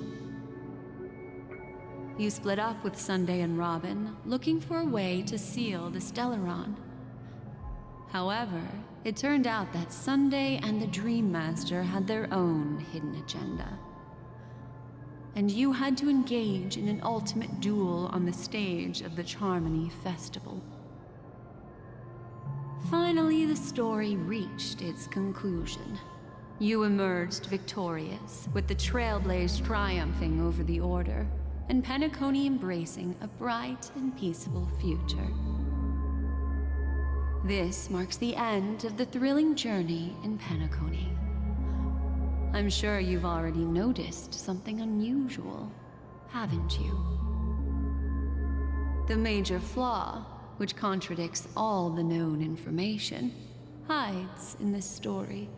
F: You split up with Sunday and Robin, looking for a way to seal the Stellaron. However, it turned out that Sunday and the Dream Master had their own hidden agenda. And you had to engage in an ultimate duel on the stage of the Charmony Festival. Finally, the story reached its conclusion. You emerged victorious, with the Trailblaze triumphing over the Order, and Penacony embracing a bright and peaceful future. This marks the end of the thrilling journey in Penacony. I'm sure you've already noticed something unusual, haven't you? The major flaw, which contradicts all the known information, hides in this story.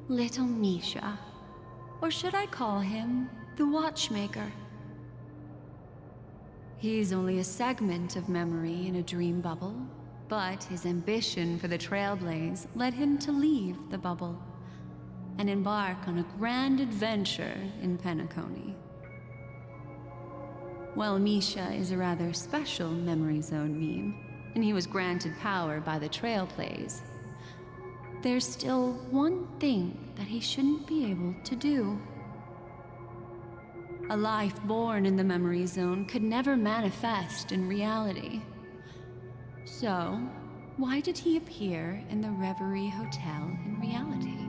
F: Little Misha. Or should I call him the Watchmaker? He's only a segment of memory in a dream bubble, but his ambition for the Trailblaze led him to leave the bubble and embark on a grand adventure in Penacony. While Misha is a rather special Memory Zone meme, and he was granted power by the Trailblaze, there's still one thing that he shouldn't be able to do. A life born in the Memory Zone could never manifest in reality. So, why did he appear in the Reverie Hotel in reality?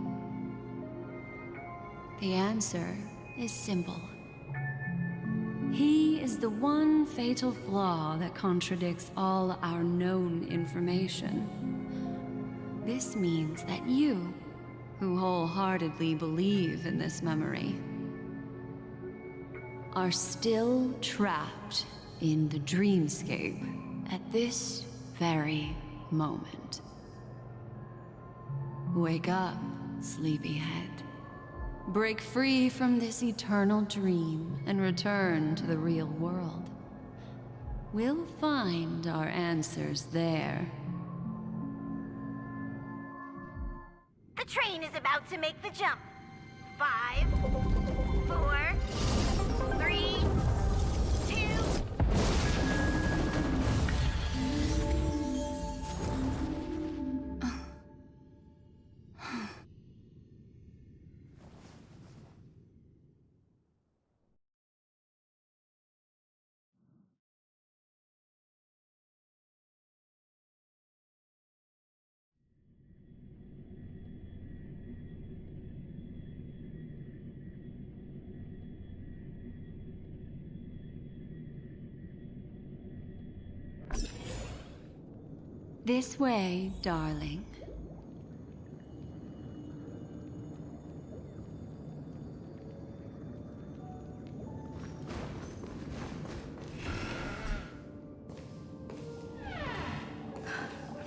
F: The answer is simple. He is the one fatal flaw that contradicts all our known information. This means that you, who wholeheartedly believe in this memory, are still trapped in the dreamscape at this very moment. Wake up, sleepyhead. Break free from this eternal dream and return to the real world. We'll find our answers there.
Q: The train is about to make the jump. 5, 4, 3, 2...
F: This way, darling.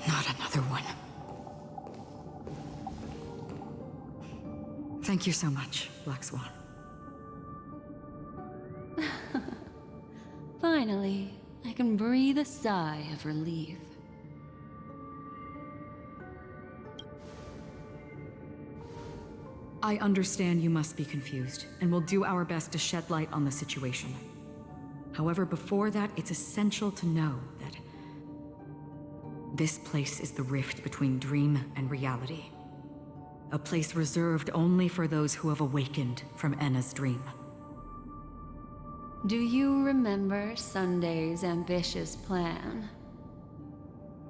R: Not another one. Thank you so much, Black Swan.
F: Finally, I can breathe a sigh of relief.
R: I understand you must be confused, and we'll do our best to shed light on the situation. However, before that, it's essential to know that this place is the rift between dream and reality. A place reserved only for those who have awakened from Enna's dream.
F: Do you remember Sunday's ambitious plan?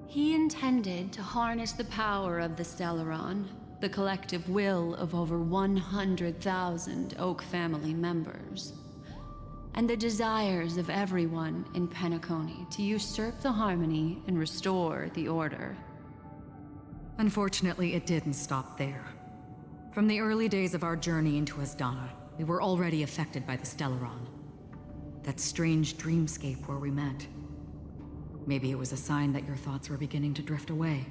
F: He intended to harness the power of the Stellaron, the collective will of over 100,000 Oak family members, and the desires of everyone in Penacony to usurp the harmony and restore the order.
R: Unfortunately, it didn't stop there. From the early days of our journey into Asdana, we were already affected by the Stellaron. That strange dreamscape where we met. Maybe it was a sign that your thoughts were beginning to drift away.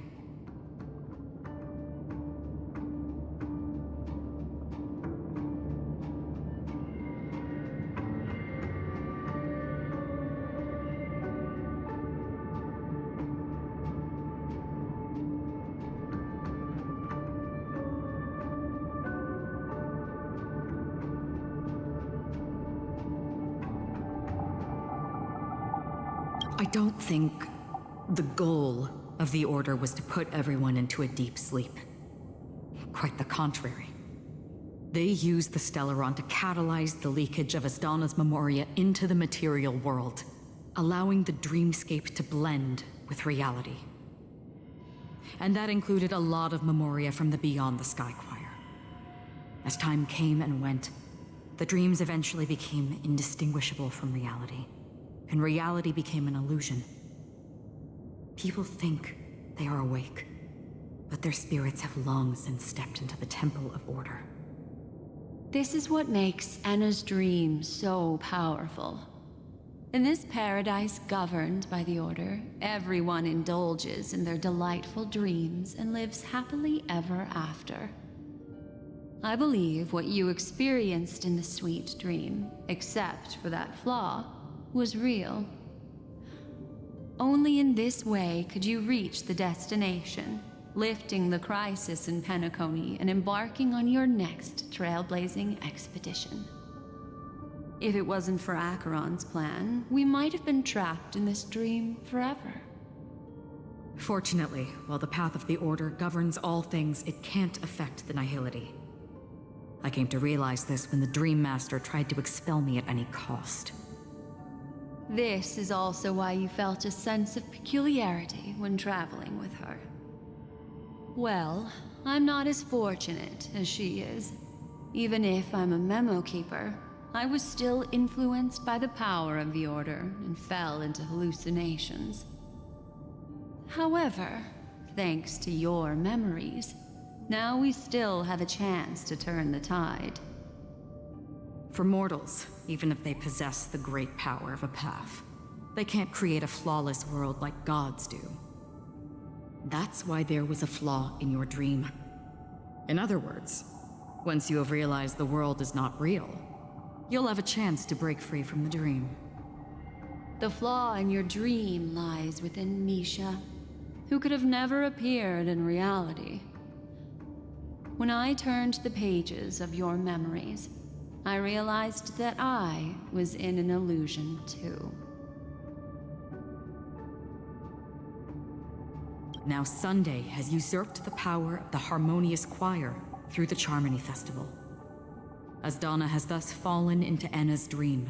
R: I don't think the goal of the Order was to put everyone into a deep sleep. Quite the contrary. They used the Stellaron to catalyze the leakage of Asdana's memoria into the material world, allowing the dreamscape to blend with reality. And that included a lot of memoria from the Beyond the Sky Choir. As time came and went, the dreams eventually became indistinguishable from reality. And reality became an illusion. People think they are awake, but their spirits have long since stepped into the Temple of Order.
F: This is what makes Anna's dream so powerful. In this paradise governed by the Order, everyone indulges in their delightful dreams and lives happily ever after. I believe what you experienced in the sweet dream, except for that flaw, was real. Only in this way could you reach the destination, lifting the crisis in Penacony and embarking on your next trailblazing expedition. If it wasn't for Acheron's plan, we might have been trapped in this dream forever.
R: Fortunately, while the path of the Order governs all things, it can't affect the Nihility. I came to realize this when the Dream Master tried to expel me at any cost.
F: This is also why you felt a sense of peculiarity when traveling with her. Well, I'm not as fortunate as she is. Even if I'm a memo keeper, I was still influenced by the power of the Order and fell into hallucinations. However, thanks to your memories, now we still have a chance to turn the tide.
R: For mortals, even if they possess the great power of a path, they can't create a flawless world like gods do. That's why there was a flaw in your dream. In other words, once you have realized the world is not real, you'll have a chance to break free from the dream.
F: The flaw in your dream lies within Misha, who could have never appeared in reality. When I turned the pages of your memories, I realized that I was in an illusion too.
R: Now Sunday has usurped the power of the Harmonious Choir through the Charmony Festival. Asdana has thus fallen into Enna's dream,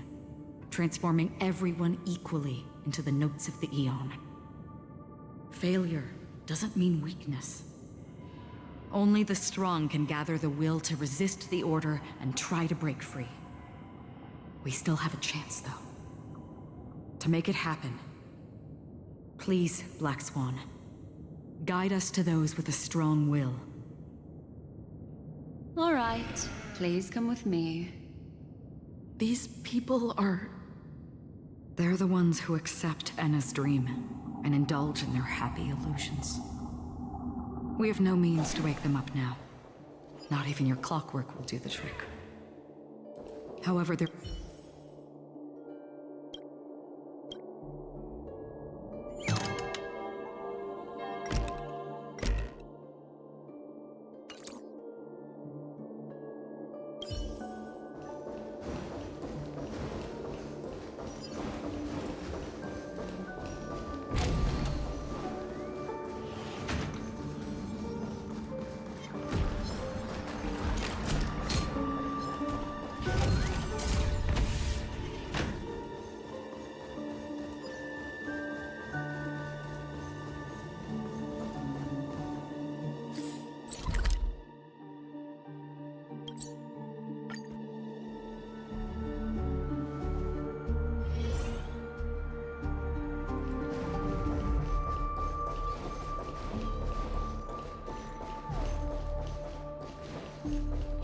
R: transforming everyone equally into the notes of the Aeon. Failure doesn't mean weakness. Only the strong can gather the will to resist the Order and try to break free. We still have a chance, though. To make it happen, please, Black Swan, guide us to those with a strong will.
F: All right, please come with me.
R: These people are... They're the ones who accept Enna's dream and indulge in their happy illusions. We have no means to wake them up now. Not even your clockwork will do the trick. However, there...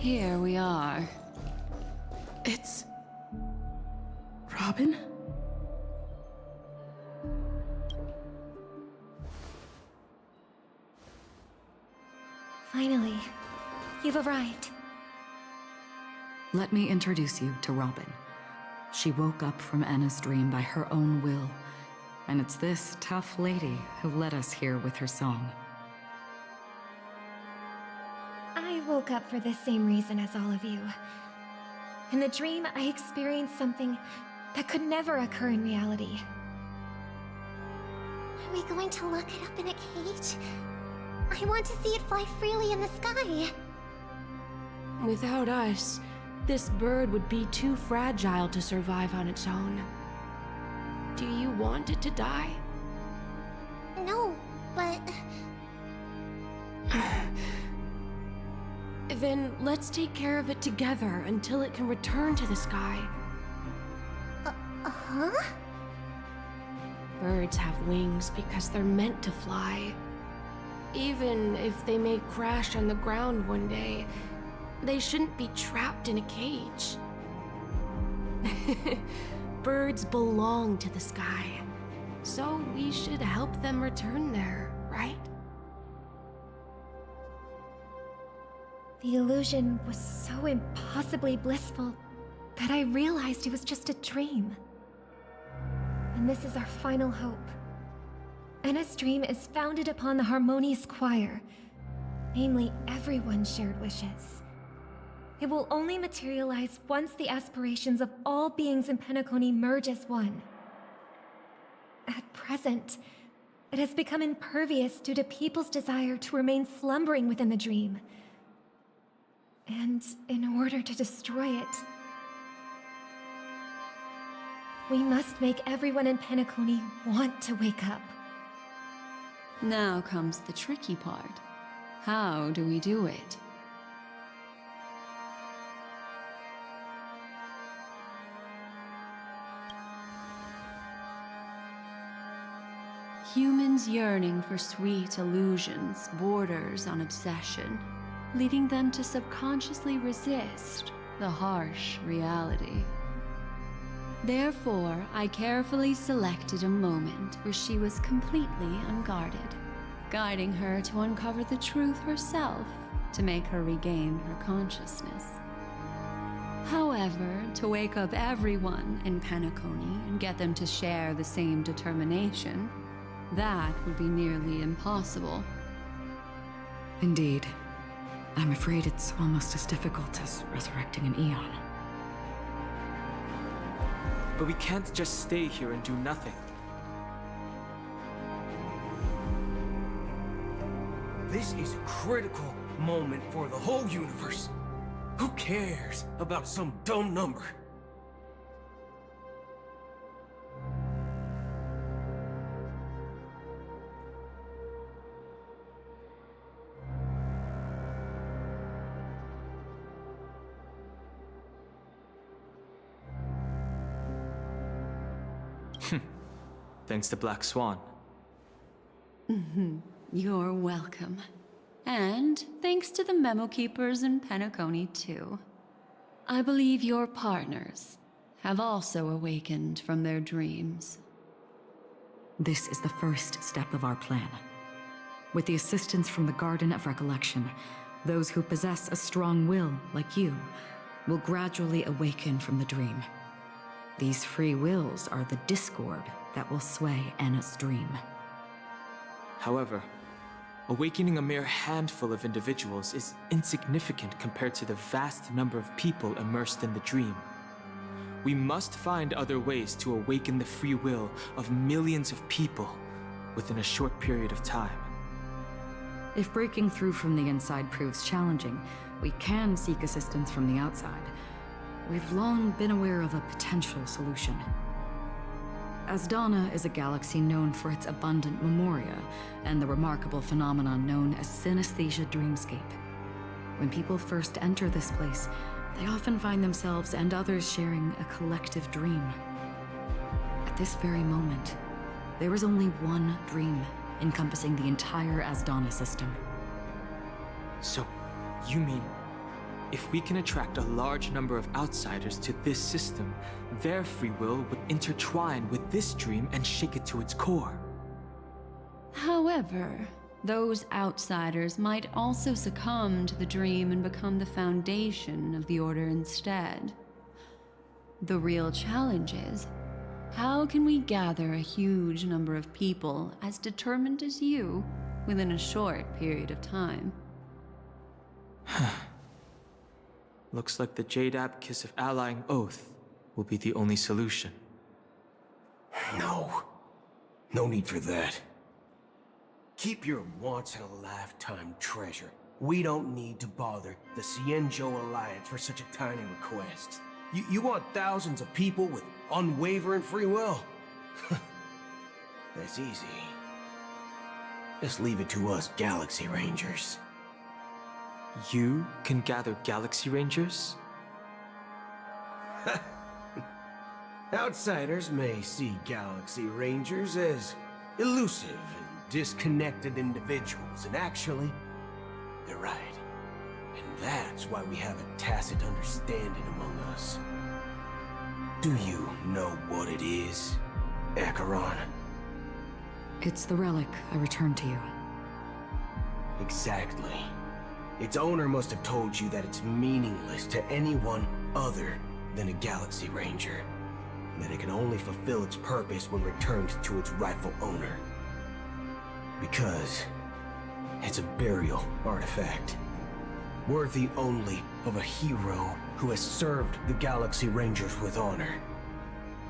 B: Here we are.
P: It's... Robin?
S: Finally, you've arrived.
R: Let me introduce you to Robin. She woke up from Anna's dream by her own will, and it's this tough lady who led us here with her song.
S: I woke up for the same reason as all of you. In the dream, I experienced something that could never occur in reality.
D: Are we going to lock it up in a cage? I want to see it fly freely in the sky.
T: Without us, this bird would be too fragile to survive on its own. Do you want it to die?
D: No, but...
T: Then let's take care of it together until it can return to the sky.
D: Huh?
T: Birds have wings because they're meant to fly. Even if they may crash on the ground one day, they shouldn't be trapped in a cage. Birds belong to the sky, so we should help them return there, right?
S: The illusion was so impossibly blissful that I realized it was just a dream. And this is our final hope. Anna's dream is founded upon the harmonious choir, namely everyone's shared wishes. It will only materialize once the aspirations of all beings in Penacony merge as one. At present, it has become impervious due to people's desire to remain slumbering within the dream. And in order to destroy it, we must make everyone in Penacony want to wake up.
B: Now comes the tricky part. How do we do it? Humans yearning for sweet illusions borders on obsession, leading them to subconsciously resist the harsh reality. Therefore, I carefully selected a moment where she was completely unguarded, guiding her to uncover the truth herself to make her regain her consciousness. However, to wake up everyone in Penacony and get them to share the same determination, that would be nearly impossible.
R: Indeed. I'm afraid it's almost as difficult as resurrecting an Eon.
C: But we can't just stay here and do nothing.
H: This is a critical moment for the whole universe. Who cares about some dumb number?
C: Thanks to Black Swan.
B: You're welcome. And thanks to the Memo Keepers in Penacony, too. I believe your partners have also awakened from their dreams.
R: This is the first step of our plan. With the assistance from the Garden of Recollection, those who possess a strong will, like you, will gradually awaken from the dream. These free wills are the discord that will sway Anna's dream.
C: However, awakening a mere handful of individuals is insignificant compared to the vast number of people immersed in the dream. We must find other ways to awaken the free will of millions of people within a short period of time.
R: If breaking through from the inside proves challenging, we can seek assistance from the outside. We've long been aware of a potential solution. Asdana is a galaxy known for its abundant memoria and the remarkable phenomenon known as synesthesia dreamscape. When people first enter this place, they often find themselves and others sharing a collective dream. At this very moment, there is only one dream encompassing the entire Asdana system.
C: So, you mean If we can attract a large number of outsiders to this system, their free will would intertwine with this dream and shake it to its core.
B: However, those outsiders might also succumb to the dream and become the foundation of the Order instead. The real challenge is, how can we gather a huge number of people as determined as you within a short period of time?
C: Looks like the Jade Abacus of Allying Oath will be the only solution.
H: No. No need for that. Keep your once-in-a-lifetime treasure. We don't need to bother the Cienjo Alliance for such a tiny request. You want thousands of people with unwavering free will? That's easy. Just leave it to us Galaxy Rangers.
C: You can gather Galaxy Rangers?
H: Outsiders may see Galaxy Rangers as elusive and disconnected individuals, and actually, they're right. And that's why we have a tacit understanding among us. Do you know what it is, Acheron?
R: It's the relic I returned to you.
H: Exactly. Its owner must have told you that it's meaningless to anyone other than a Galaxy Ranger, and that it can only fulfill its purpose when returned to its rightful owner. Because it's a burial artifact, worthy only of a hero who has served the Galaxy Rangers with honor.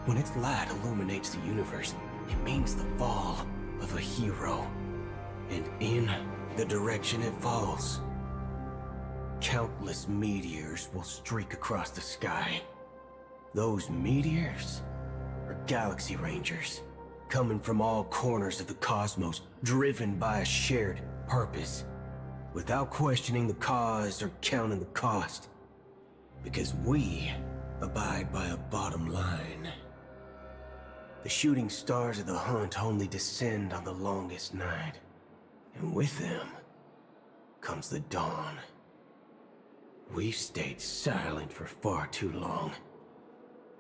H: When its light illuminates the universe, it means the fall of a hero. And in the direction it falls, countless meteors will streak across the sky. Those meteors are Galaxy Rangers, coming from all corners of the cosmos, driven by a shared purpose, without questioning the cause or counting the cost. Because we abide by a bottom line. The shooting stars of the hunt only descend on the longest night, and with them comes the dawn. We've stayed silent for far too long.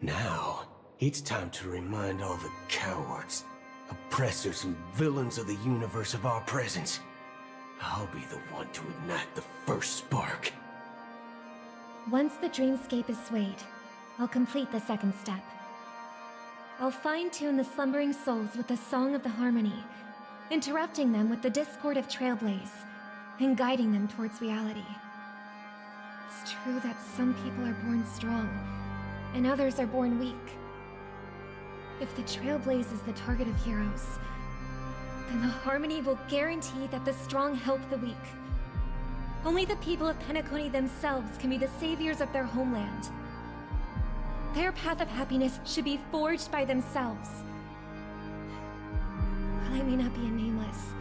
H: Now, it's time to remind all the cowards, oppressors, and villains of the universe of our presence. I'll be the one to ignite the first spark.
S: Once the dreamscape is swayed, I'll complete the second step. I'll fine-tune the slumbering souls with the Song of the Harmony, interrupting them with the discord of Trailblaze, and guiding them towards reality. It's true that some people are born strong, and others are born weak. If the Trailblaze is the target of heroes, then the Harmony will guarantee that the strong help the weak. Only the people of Penacony themselves can be the saviors of their homeland. Their path of happiness should be forged by themselves. While I may not be a nameless,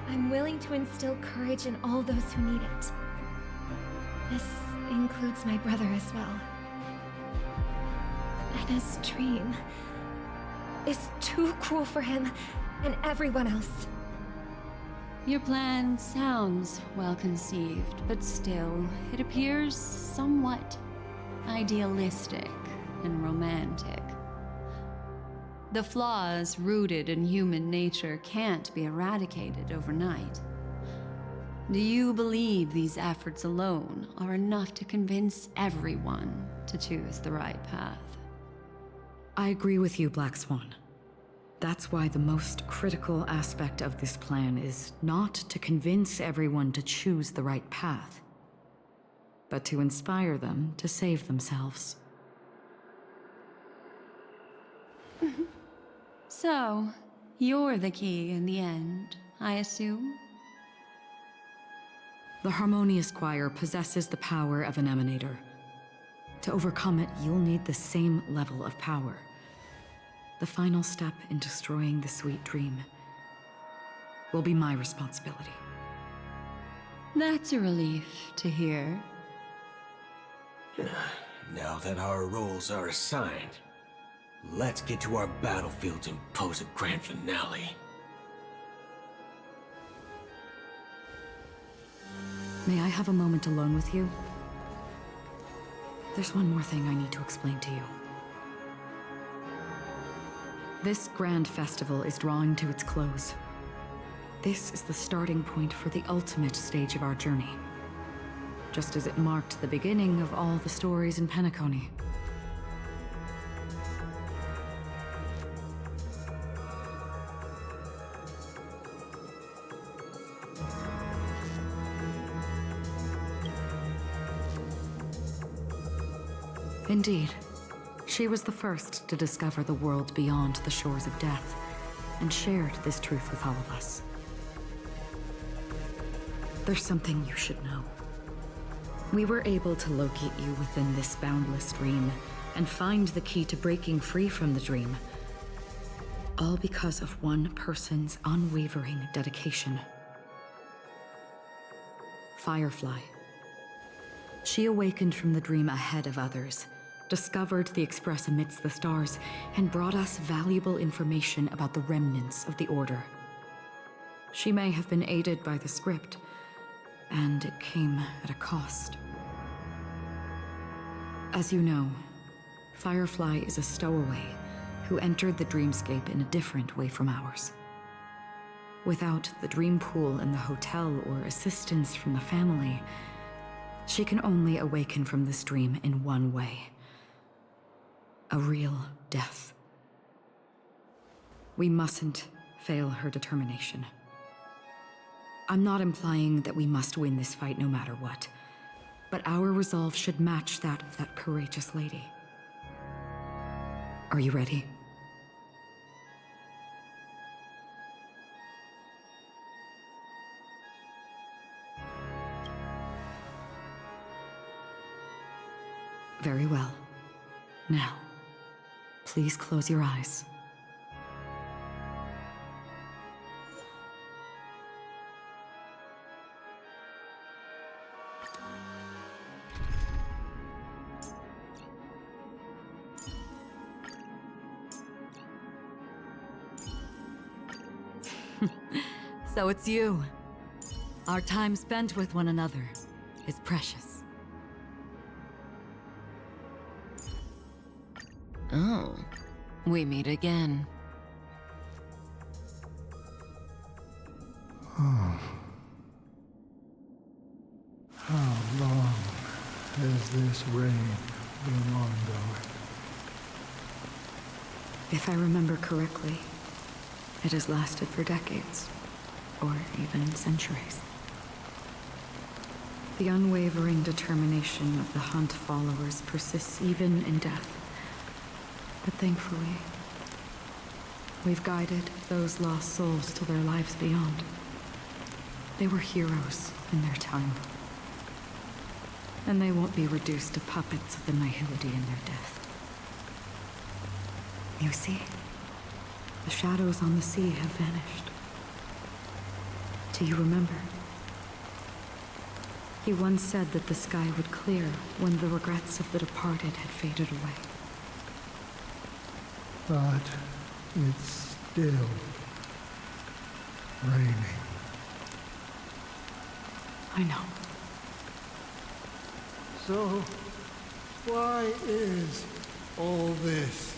S: I'm willing to instill courage in all those who need it. This includes my brother as well. Anna's dream is too cruel for him and everyone else.
B: Your plan sounds well conceived, but still, it appears somewhat idealistic and romantic. The flaws rooted in human nature can't be eradicated overnight. Do you believe these efforts alone are enough to convince everyone to choose the right path?
R: I agree with you, Black Swan. That's why the most critical aspect of this plan is not to convince everyone to choose the right path, but to inspire them to save themselves.
B: So, you're the key in the end, I assume?
R: The Harmonious Choir possesses the power of an emanator. To overcome it, you'll need the same level of power. The final step in destroying the sweet dream will be my responsibility.
B: That's a relief to hear.
H: Now that our roles are assigned, let's get to our battlefields and pose a grand finale.
R: May I have a moment alone with you? There's one more thing I need to explain to you. This grand festival is drawing to its close. This is the starting point for the ultimate stage of our journey. Just as it marked the beginning of all the stories in Penacony. Indeed. She was the first to discover the world beyond the shores of death, and shared this truth with all of us. There's something you should know. We were able to locate you within this boundless dream, and find the key to breaking free from the dream. All because of one person's unwavering dedication. Firefly. She awakened from the dream ahead of others, discovered the Express amidst the stars, and brought us valuable information about the remnants of the Order. She may have been aided by the script, and it came at a cost. As you know, Firefly is a stowaway who entered the dreamscape in a different way from ours. Without the dream pool in the hotel or assistance from the family, she can only awaken from this dream in one way. A real death. We mustn't fail her determination. I'm not implying that we must win this fight no matter what, but our resolve should match that of that courageous lady. Are you ready? Very well. Now, please close your eyes. So it's you. Our time spent with one another is precious.
B: Oh, we meet again.
U: Oh. How long has this rain been ongoing?
R: If I remember correctly, it has lasted for decades, or even centuries. The unwavering determination of the Hunt followers persists even in death. But thankfully, we've guided those lost souls to their lives beyond. They were heroes in their time. And they won't be reduced to puppets of the Nihility in their death. You see, the shadows on the sea have vanished. Do you remember? He once said that the sky would clear when the regrets of the departed had faded away.
U: But it's still raining.
R: I know.
U: So, why is all this?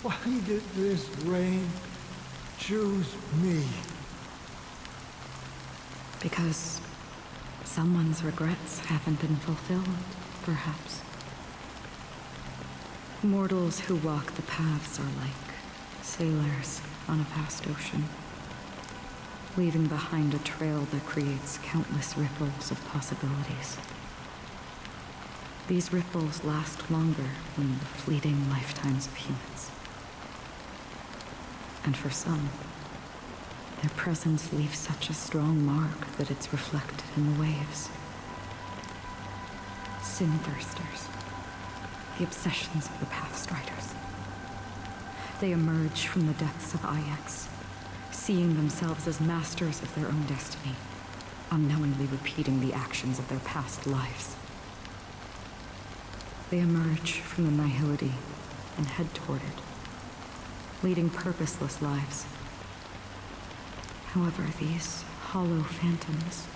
U: Why did this rain choose me?
R: Because someone's regrets haven't been fulfilled, perhaps. Mortals who walk the paths are like sailors on a vast ocean, leaving behind a trail that creates countless ripples of possibilities. These ripples last longer than the fleeting lifetimes of humans. And for some, their presence leaves such a strong mark that it's reflected in the waves. Sin-thirsters. The obsessions of the Pathstriders. They emerge from the depths of Ix, seeing themselves as masters of their own destiny, unknowingly repeating the actions of their past lives. They emerge from the Nihility and head toward it, leading purposeless lives. However, these hollow phantoms,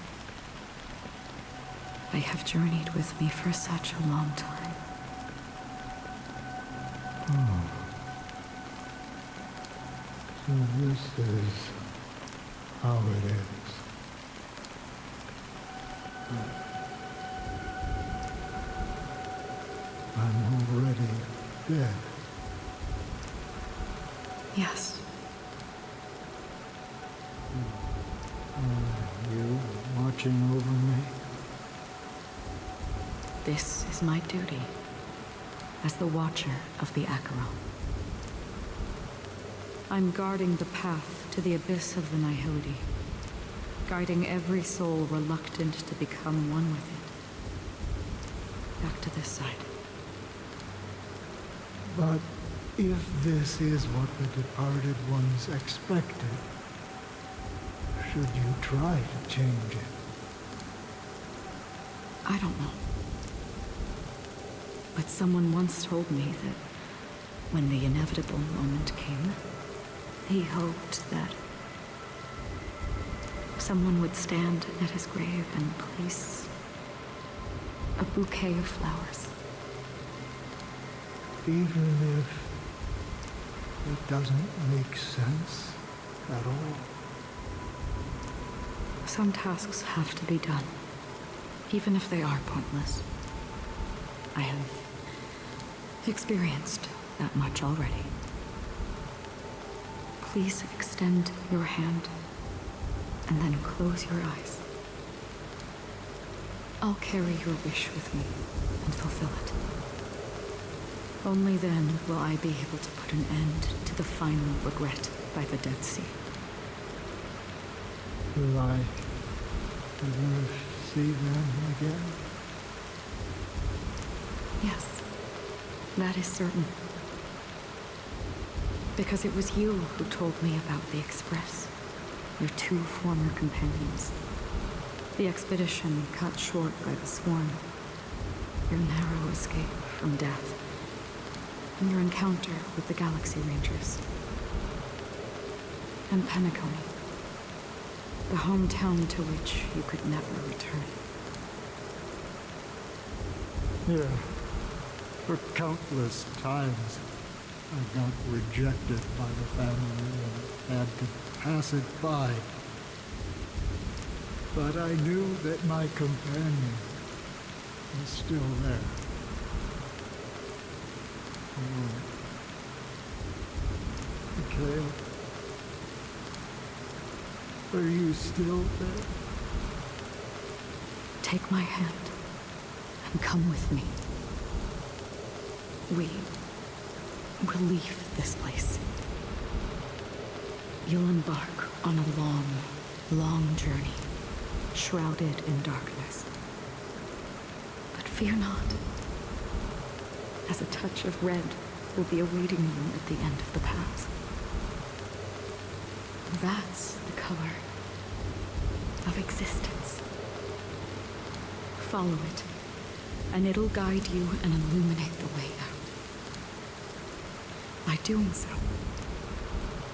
R: they have journeyed with me for such a long time.
U: Oh. So this is how it is. I'm already dead.
R: Yes.
U: Are you watching over me?
R: This is my duty as the Watcher of the Acheron. I'm guarding the path to the abyss of the Nihility, guiding every soul reluctant to become one with it. Back to this side.
U: But if this is what the departed ones expected, should you try to change it?
R: I don't know. But someone once told me that when the inevitable moment came, he hoped that someone would stand at his grave and place a bouquet of flowers.
U: Even if it doesn't make sense at all?
R: Some tasks have to be done, even if they are pointless. I have experienced that much already. Please extend your hand and then close your eyes. I'll carry your wish with me and fulfill it. Only then will I be able to put an end to the final regret by the Dead Sea.
U: Will I ever see them again?
R: Yes, that is certain. Because it was you who told me about the Express, your two former companions. The expedition cut short by the Swarm, your narrow escape from death, and your encounter with the Galaxy Rangers. And Penacony, the hometown to which you could never return.
U: Yeah. For countless times, I got rejected by the family and had to pass it by. But I knew that my companion was still there. Mikhail, are you still there?
R: Take my hand and come with me. We will leave this place. You'll embark on a long, long journey, shrouded in darkness. But fear not, as a touch of red will be awaiting you at the end of the path. That's the color of existence. Follow it, and it'll guide you and illuminate the way out. By doing so,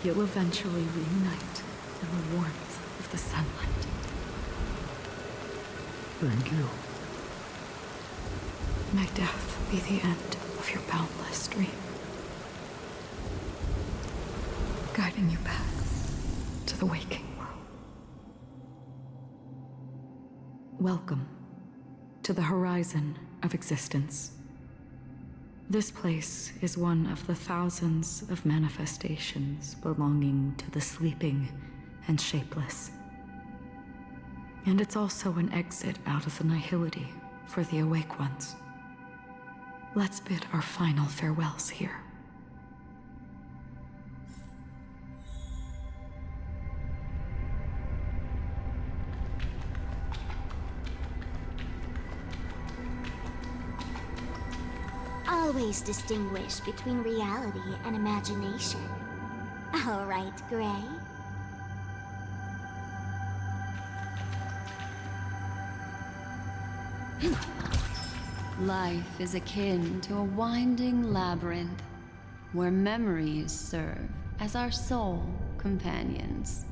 R: you'll eventually reunite in the warmth of the sunlight.
U: Thank you.
R: May death be the end of your boundless dream, guiding you back to the waking world. Welcome to the horizon of existence. This place is one of the thousands of manifestations belonging to the sleeping and shapeless. And it's also an exit out of the nihility for the awake ones. Let's bid our final farewells here.
D: Always distinguish between reality and imagination. All right, Gray?
B: Life is akin to a winding labyrinth, where memories serve as our sole companions.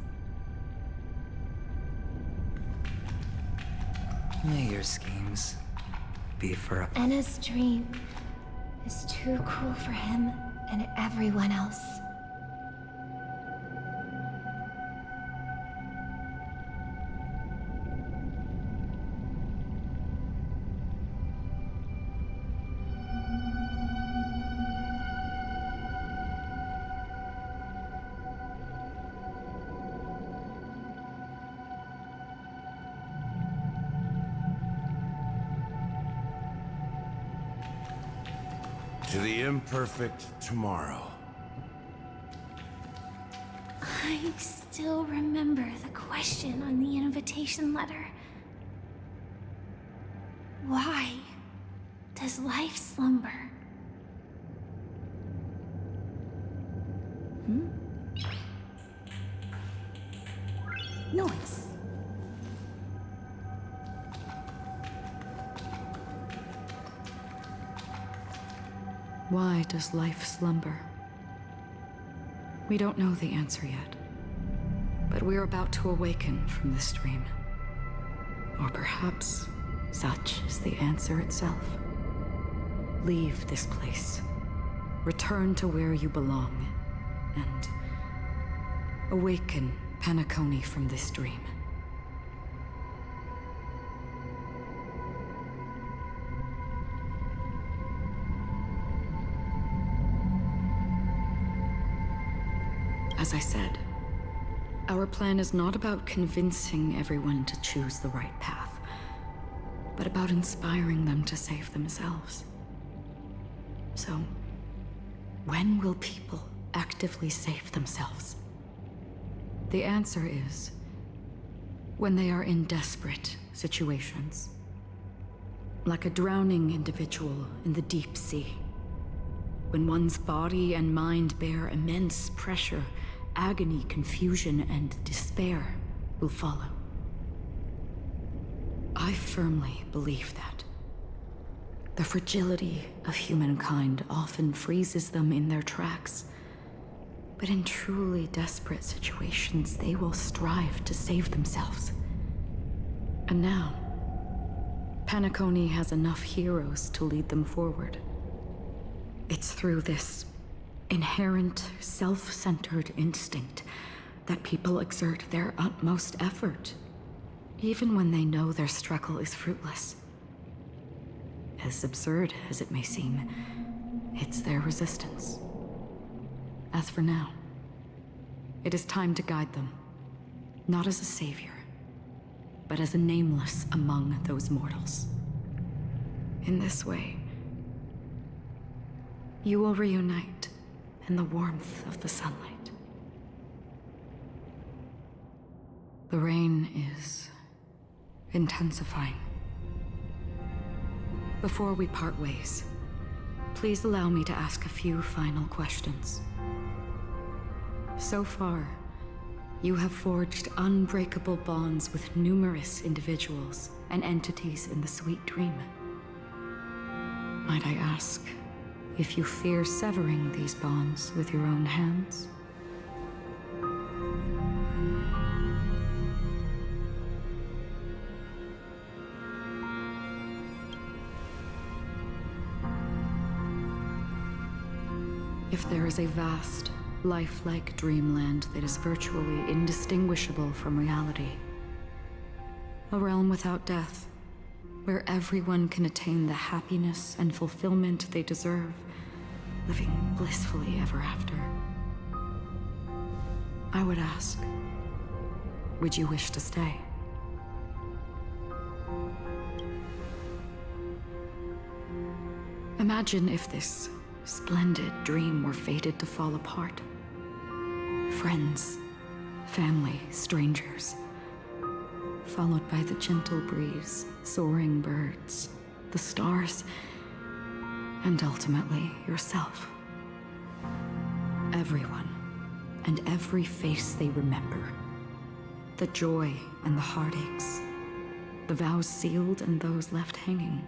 L: May your schemes be for a...
S: Anna's dream is too cruel for him and everyone else.
A: To the imperfect tomorrow.
D: I still remember the question on the invitation letter. Why does life slumber?
Q: Noise.
R: Why does life slumber? We don't know the answer yet, but we're about to awaken from this dream. Or perhaps such is the answer itself. Leave this place, return to where you belong, and awaken Penacony from this dream. As I said, our plan is not about convincing everyone to choose the right path, but about inspiring them to save themselves. So, when will people actively save themselves? The answer is when they are in desperate situations. Like a drowning individual in the deep sea. When one's body and mind bear immense pressure, agony, confusion, and despair will follow. I firmly believe that. The fragility of humankind often freezes them in their tracks. But in truly desperate situations, they will strive to save themselves. And now, Penacony has enough heroes to lead them forward. It's through this inherent, self-centered instinct that people exert their utmost effort, even when they know their struggle is fruitless. As absurd as it may seem, it's their resistance. As for now, it is time to guide them, not as a savior, but as a nameless among those mortals. In this way, you will reunite in the warmth of the sunlight. The rain is intensifying. Before we part ways, please allow me to ask a few final questions. So far, you have forged unbreakable bonds with numerous individuals and entities in the Sweet Dream. Might I ask if you fear severing these bonds with your own hands? If there is a vast, lifelike dreamland that is virtually indistinguishable from reality, a realm without death, where everyone can attain the happiness and fulfillment they deserve, living blissfully ever after, I would ask, would you wish to stay? Imagine if this splendid dream were fated to fall apart. Friends, family, strangers, followed by the gentle breeze, soaring birds, the stars, and ultimately yourself. Everyone, and every face they remember. The joy and the heartaches, the vows sealed and those left hanging.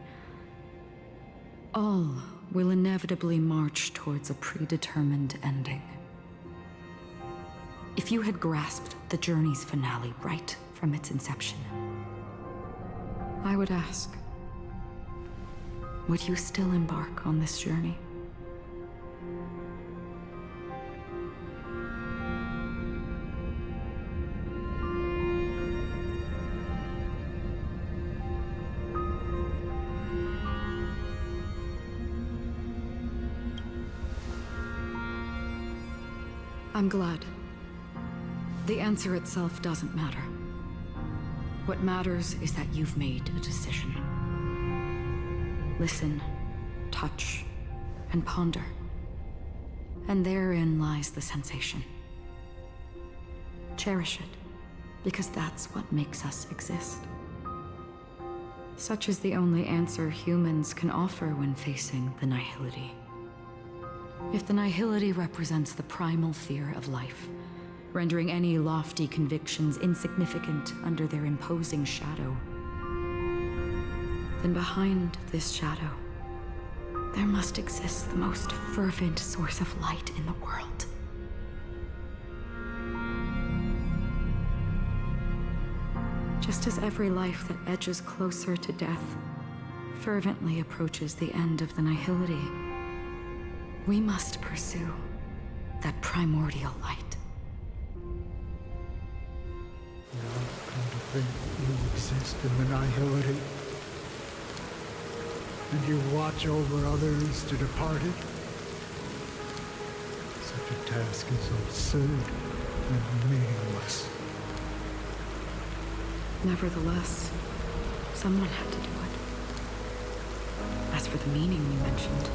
R: All will inevitably march towards a predetermined ending. If you had grasped the journey's finale right from its inception, I would ask, would you still embark on this journey? I'm glad. The answer itself doesn't matter. What matters is that you've made a decision. Listen, touch, and ponder. And therein lies the sensation. Cherish it, because that's what makes us exist. Such is the only answer humans can offer when facing the nihility. If the nihility represents the primal fear of life, rendering any lofty convictions insignificant under their imposing shadow, then behind this shadow, there must exist the most fervent source of light in the world. Just as every life that edges closer to death fervently approaches the end of the nihility, we must pursue that primordial light.
U: Now come to think you exist in the nihility, and you watch over others to depart it. Such a task is absurd and meaningless.
R: Nevertheless, someone had to do it. As for the meaning you mentioned,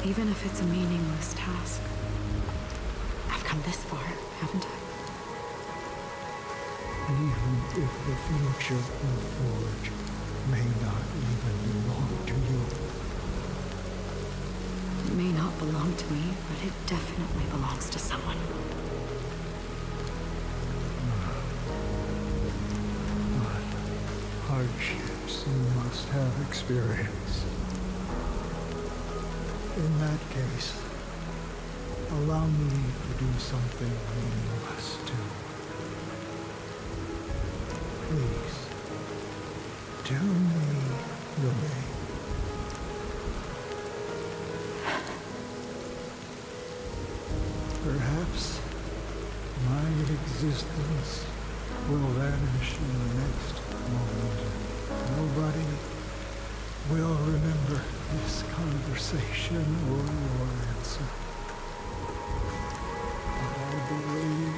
R: even if it's a meaningless task, I've come this far, haven't I?
U: Even if the future you forge may not even belong to you.
R: It may not belong to me, but it definitely belongs to someone.
U: What hardships you must have experienced. In that case, allow me to do something meaningless too. Please, tell me your name. Perhaps my existence will vanish in the next moment. Nobody will remember this conversation or your answer. But I believe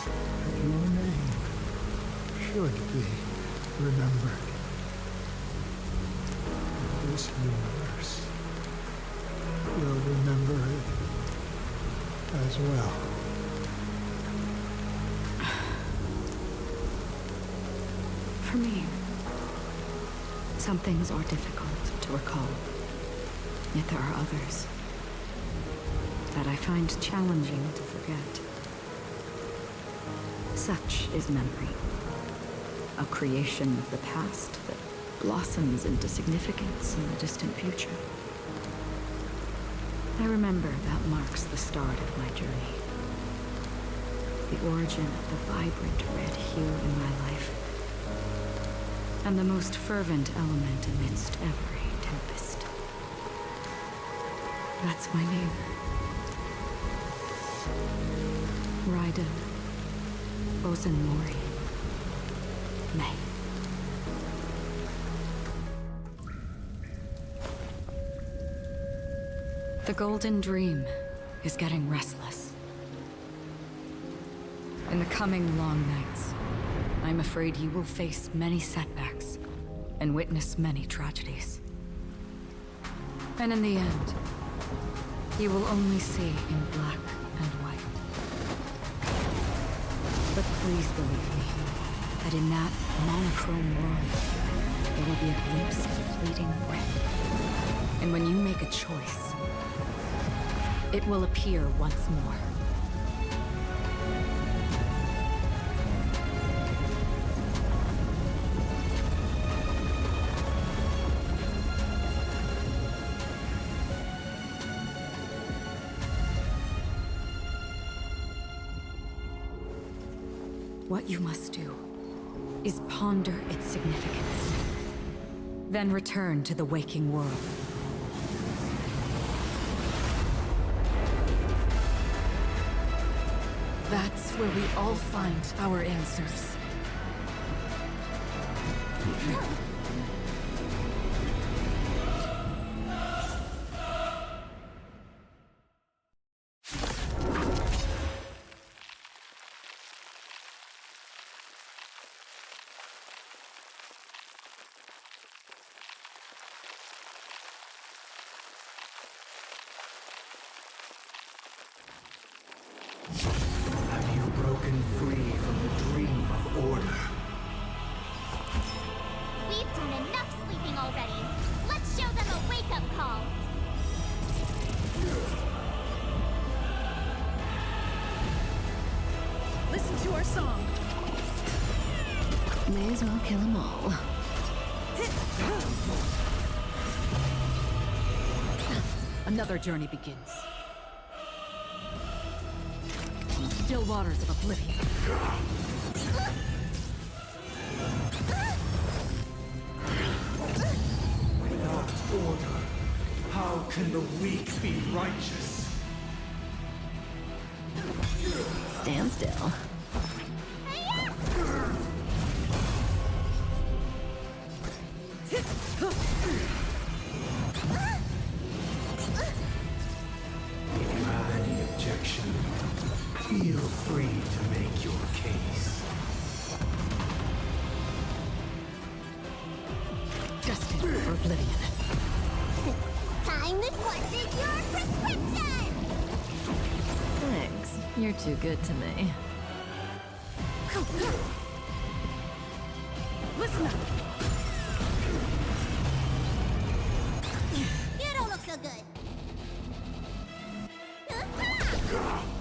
U: that your name should be remembered. This universe will remember it as well.
R: For me, some things are difficult to recall, yet there are others that I find challenging to forget. Such is memory, a creation of the past that blossoms into significance in the distant future. I remember that marks the start of my journey, the origin of the vibrant red hue in my life, and the most fervent element amidst every tempest. That's my name. Raiden Ozenmori May. The Golden Dream is getting restless. In the coming long nights, I'm afraid you will face many setbacks and witness many tragedies. And in the end, you will only see in black and white. But please believe me, that in that monochrome world, there will be a glimpse of fleeting red. And when you make a choice, it will appear once more. What you must do is ponder its significance. Then return to the waking world.
P: That's where we all find our answers.
E: Have you broken free from the dream of order?
D: We've done enough sleeping already. Let's show them a wake-up call.
P: Listen to our song.
B: May as well kill them all.
R: Another journey begins. Still waters of oblivion.
E: Without order, how can the weak be righteous?
B: Stand still.
E: If you have any objection, feel free to make your case.
R: Destined for oblivion.
D: Time to put in your prescription!
B: Thanks. You're too good to me.
P: Listen up.
D: You don't look so good.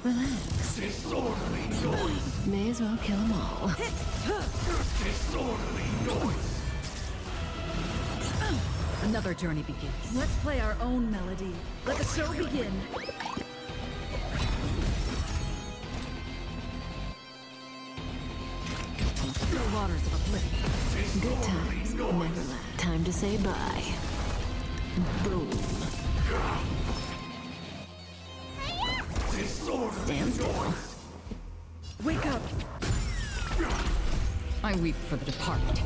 B: Relax.
E: Disorderly noise!
B: May as well kill them all.
E: Disorderly noise!
R: Another journey begins.
P: Let's play our own melody. Let the show begin.
R: Still waters of oblivion.
B: Good times. Never last. Time to say bye. Boom. Stand still.
P: Wake up.
R: I weep for the departed.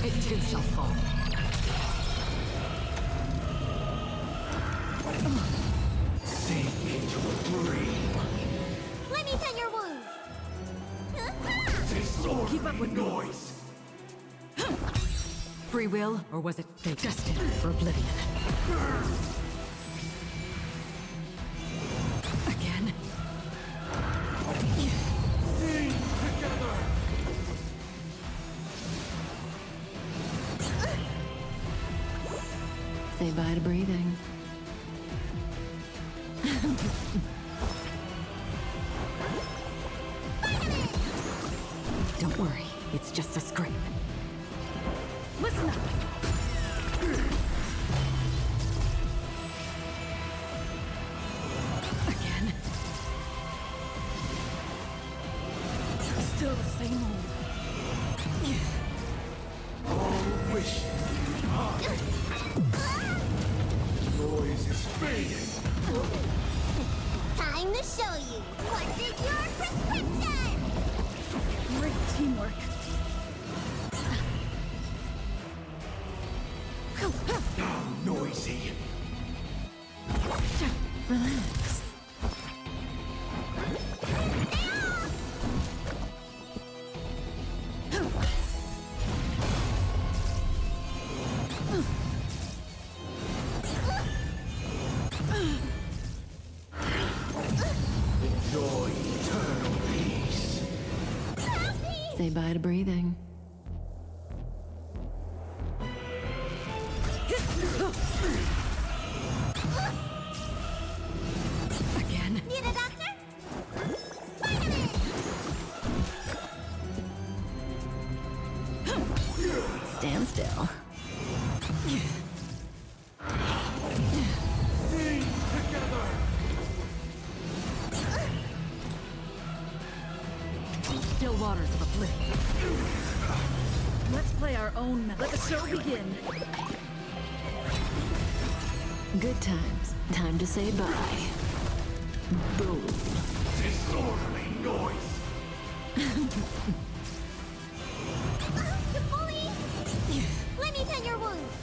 R: It too shall fall.
E: Sink into a dream.
D: Let me tend your wounds.
E: Disorderly
P: Keep up with me.
E: noise!
R: Free will, or was it fate? Destined for oblivion. Again?
E: Sing together!
B: Say bye to breathing.
R: Don't worry, it's just a scrape.
P: Listen up.
R: Again?
P: Still the same old.
E: All wishes noise is fading.
D: Time to show you what's in your prescription!
P: Great teamwork.
E: Now noisy.
B: Relax.
E: Enjoy eternal peace.
B: Say bye to breathing.
R: Again?
D: Need a doctor?
B: Stand still.
E: Sing together!
P: own. Let the show begin.
B: Good times. Time to say bye. Boom.
E: Disorderly noise!
Q: The bully! Let me tend your wounds.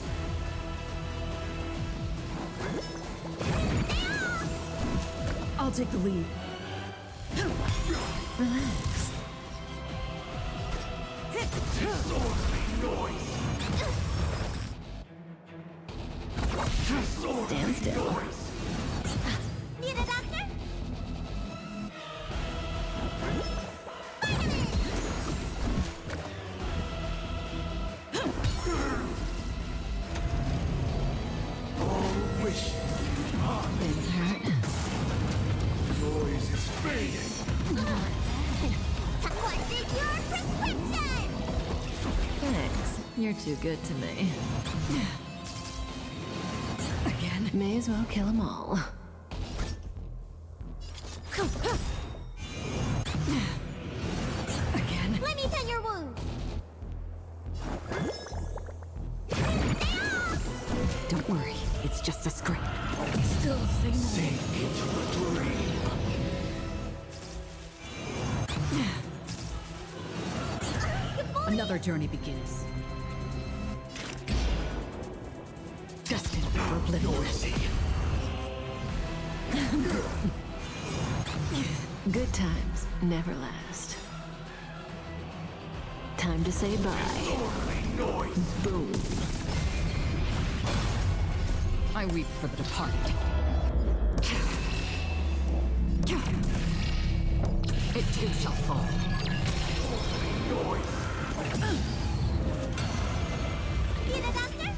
P: I'll take the lead.
B: Relax.
E: Disorderly noise!
B: Stand still.
Q: Need a doctor?
E: All wishes
B: Didn't hurt.
E: noise is fading!
Q: What's in your prescription?
B: Thanks. You're too good to me. Again? May as well kill them all. Again?
Q: Let me tend your wounds.
R: Don't worry, it's just a scrape.
P: Still the same.
E: Sink into a dream!
R: Another journey begins. Destined for oblivion.
B: Good times never last. Time to say bye. Boom.
R: I weep for the departed. It too shall fall.
Q: Need a doctor?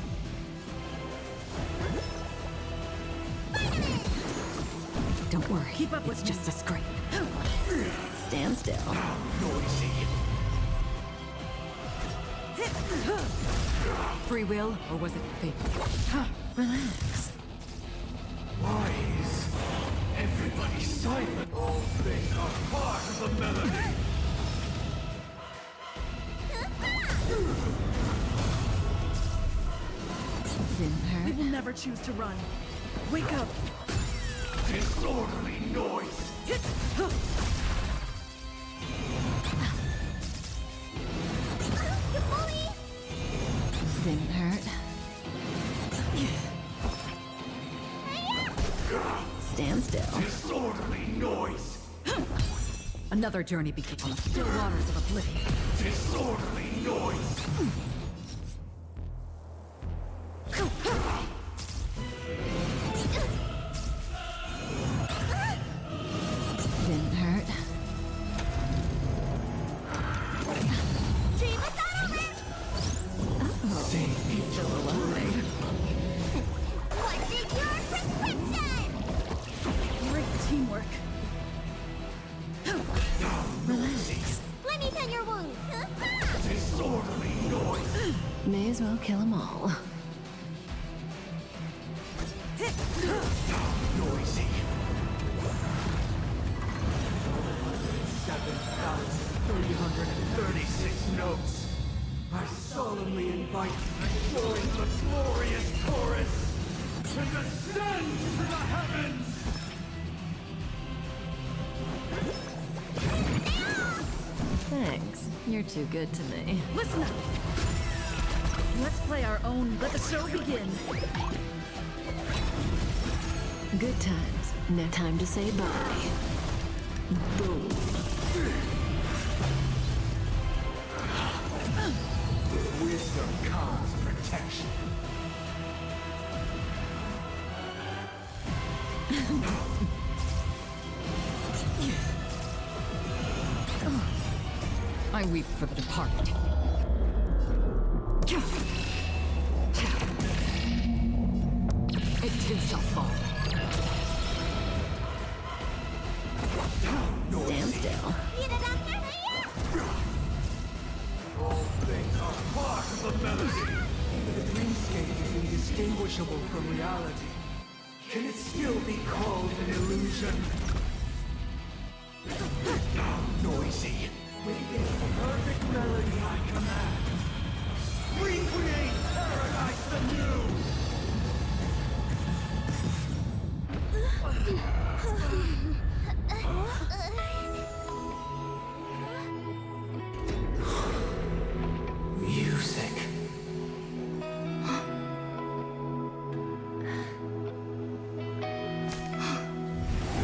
R: Don't worry, keep up. It's just a scrape.
B: Stand still.
E: Noisy!
R: Free will, or was it fate?
B: Relax.
E: Why is everybody silent? All things are part of the melody!
B: Didn't
P: We
B: hurt.
P: will never choose to run. Wake up.
E: Disorderly noise!
Q: The bully!
B: Didn't hurt. Stand still.
E: Disorderly noise!
R: Another journey begins on the still waters of oblivion.
E: Disorderly noise!
B: Didn't hurt.
Q: Dream is not over!
B: Oh, he's still alive.
Q: What's in your prescription?
P: Great teamwork.
B: Relax.
Q: Let me tend your wounds.
E: Disorderly noise!
B: May as well kill them all.
E: Noisy! 7,336 notes! I solemnly invite you to join the glorious chorus and ascend to the heavens!
B: Thanks. You're too good to me.
P: Listen up. Let's play our own. Let the show begin.
B: Good times. Now time to say bye. Boom.
E: With wisdom comes protection.
R: I weep for the departed. It too shall fall.
B: Stand still.
Q: Need a doctor?
E: All things are part of the melody. The dreamscape is indistinguishable from reality. Can it still be called an illusion? Noisy. With this perfect melody I command.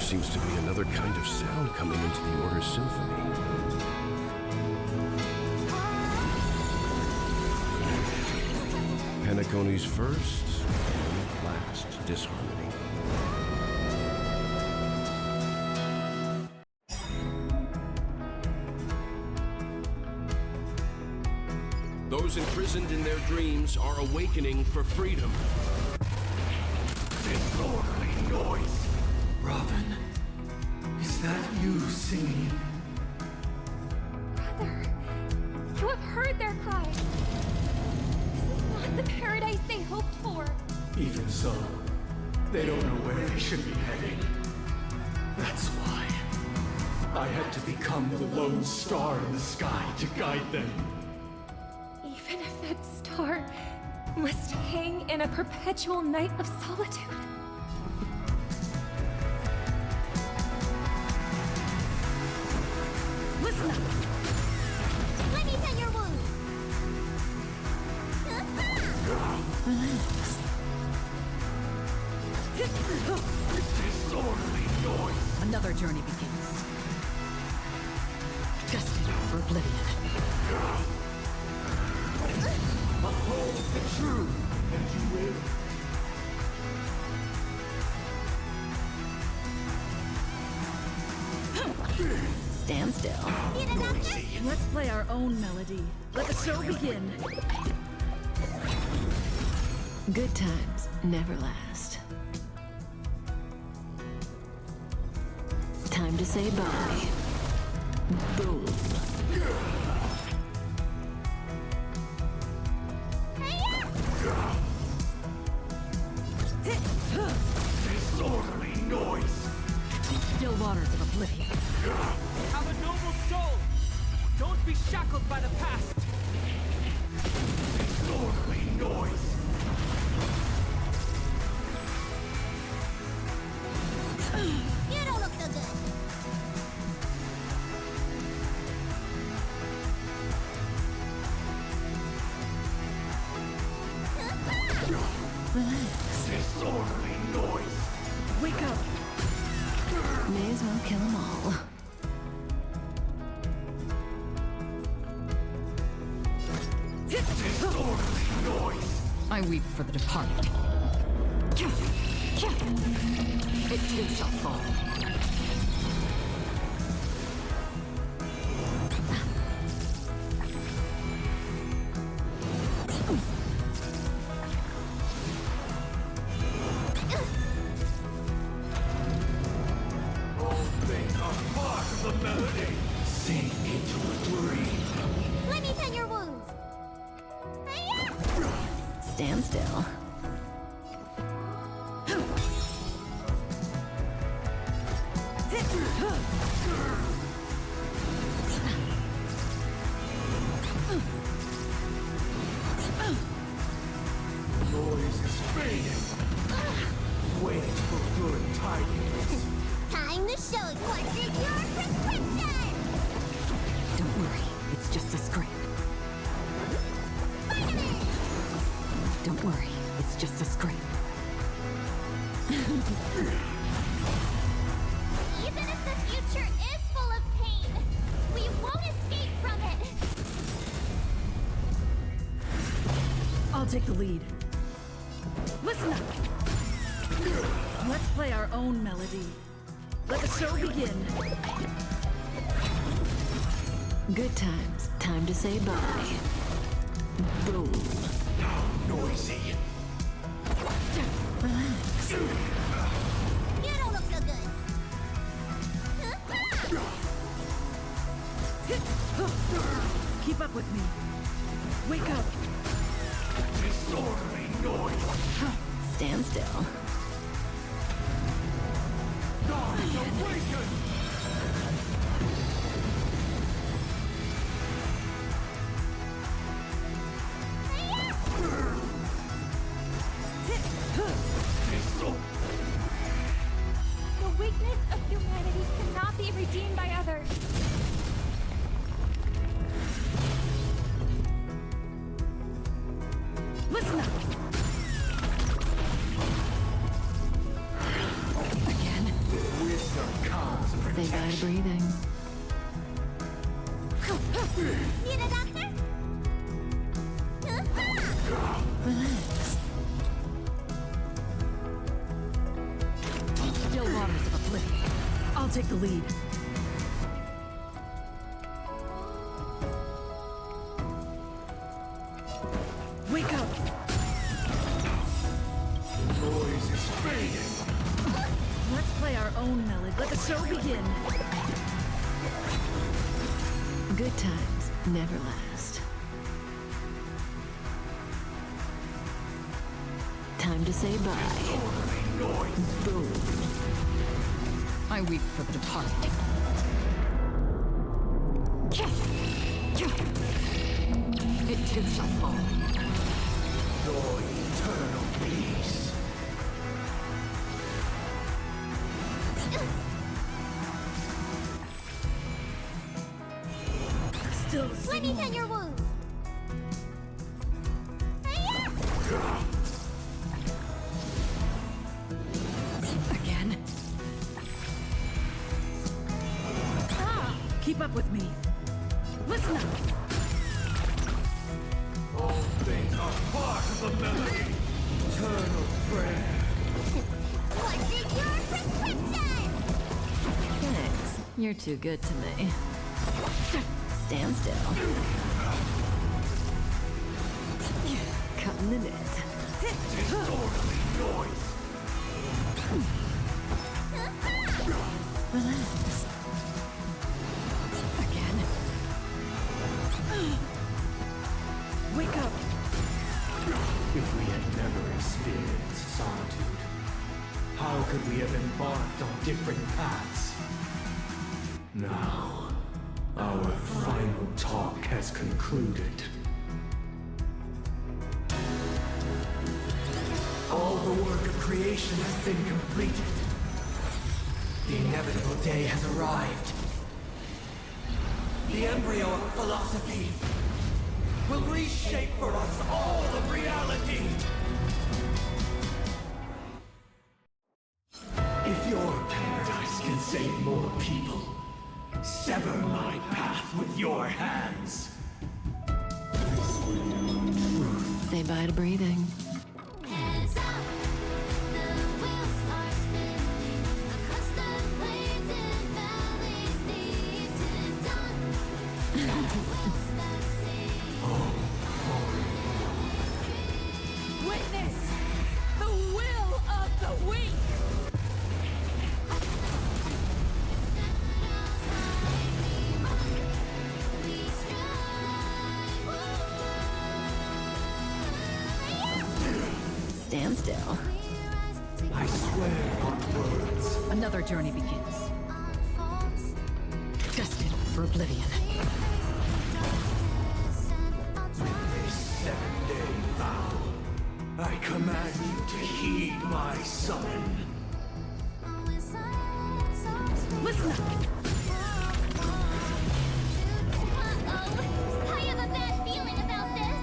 K: seems to be another kind of sound coming into the Order's symphony. Penacony's first and last disharmony. Those imprisoned in their dreams are awakening for freedom.
E: Disorderly noise! Robin, is that you singing?
D: Brother, you have heard their cries. This is not the paradise they hoped for.
E: Even so, they don't know where they should be heading. That's why I had to become the lone star in the sky to guide them.
S: Even if that star must hang in a perpetual night of solitude.
Q: Listen up! Let me tend your wounds!
E: Disorderly noise!
G: Another journey begins. Destined for oblivion.
E: Uphold the truth, and you will.
F: Stand still.
G: Let's play our own melody. Let the show begin.
F: Good times never last. Time to say bye. Boom.
E: Disorderly noise!
G: Still waters of oblivion.
C: Have a noble soul! Don't be shackled by the past!
E: Disorderly noise!
Q: You don't look so good.
F: Relax.
E: Disorderly noise!
G: Wake up!
F: May as well kill them all.
E: Disorderly noise!
G: I weep for the departed. It too shall fall.
E: All things are part of the melody. Sink into a dream.
Q: Let me tend your wounds.
F: Stand still.
E: Noise is fading. Wait for good tidings.
Q: Time to show you what's in your prescription!
G: Don't worry, it's just a scrape. Don't worry, it's just a scrape.
D: Even if the future is full of pain, we won't escape from it.
G: I'll take the lead. Listen up! Let's play our own melody. Let the show begin.
F: Good times. Time to say bye. Boom.
E: How noisy.
F: Relax.
Q: You don't look so good.
G: Keep up with me. Wake up.
E: Disorderly noise.
F: Stand still.
E: Gods awaken!
D: The weakness of humanity cannot be redeemed by others.
G: Listen up. Again.
E: Wisdom
B: bad breathing.
Q: Need a doctor?
B: Relax.
G: Still waters of oblivion. I'll take the lead. Wake up!
E: Noise is fading.
G: Let's play our own melody. Let the show begin.
B: Good times never last. Time to say bye. Boom.
G: I weep for the departed. It too shall fall.
E: Your eternal peace.
G: Still
Q: Let me tend your wounds.
G: again. Keep up with me. Listen up.
E: All things are part of the melody. Eternal prayer.
Q: What's in your prescription?
B: Thanks. You're too good to me. Stand still. Cutting the net.
E: Disorderly noise.
B: Relax.
G: Again. Wake up.
E: If we had never experienced solitude, how could we have embarked on different paths? Now, our final talk has concluded. All the work of creation has been completed. The inevitable day has arrived. The embryo of philosophy will reshape for us all of reality. If your paradise can save more people, sever my path with your hands.
B: Say bye to breathing.
D: Hands up, the wheels are spinning across the plains and valleys deep to dawn. Wheels that
G: Witness the will of the weak.
B: Stand still.
E: I swear on words.
G: Another journey begins. Destined for oblivion.
E: With this 7-day vow, I command you to heed my summon.
G: Listen up.
D: Uh-oh, I have a bad feeling about this.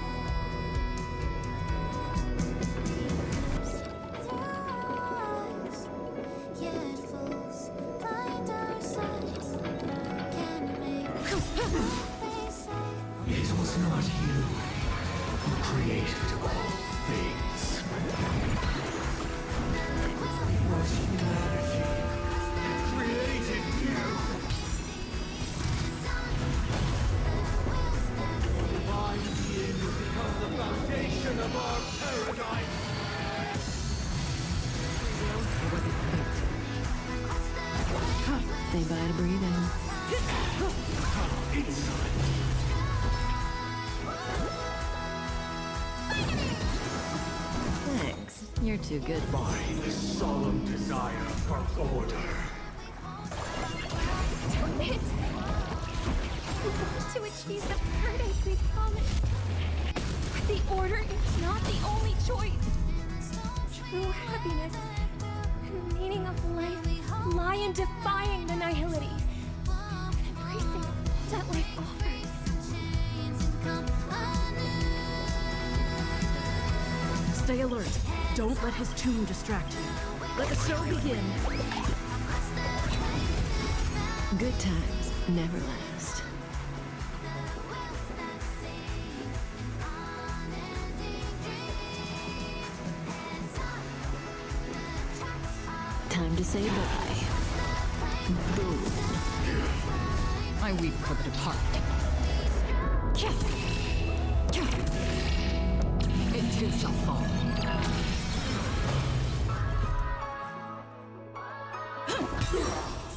E: It was not you who created all things. It was humanity that created you. Divine being will become the foundation of our paradigm.
B: Say bye to breathing. Thanks. You're too good.
E: By the solemn desire for order.
D: It. We want to achieve the paradise we promised. But the order is not the only choice. True happiness and the meaning of life lie in defying the nihility. Embracing that life offers.
G: Stay alert. Don't let his tomb distract you. Let the show begin.
B: Good times never last. Time to say bye. Boom.
G: I weep for the departed. It too shall fall.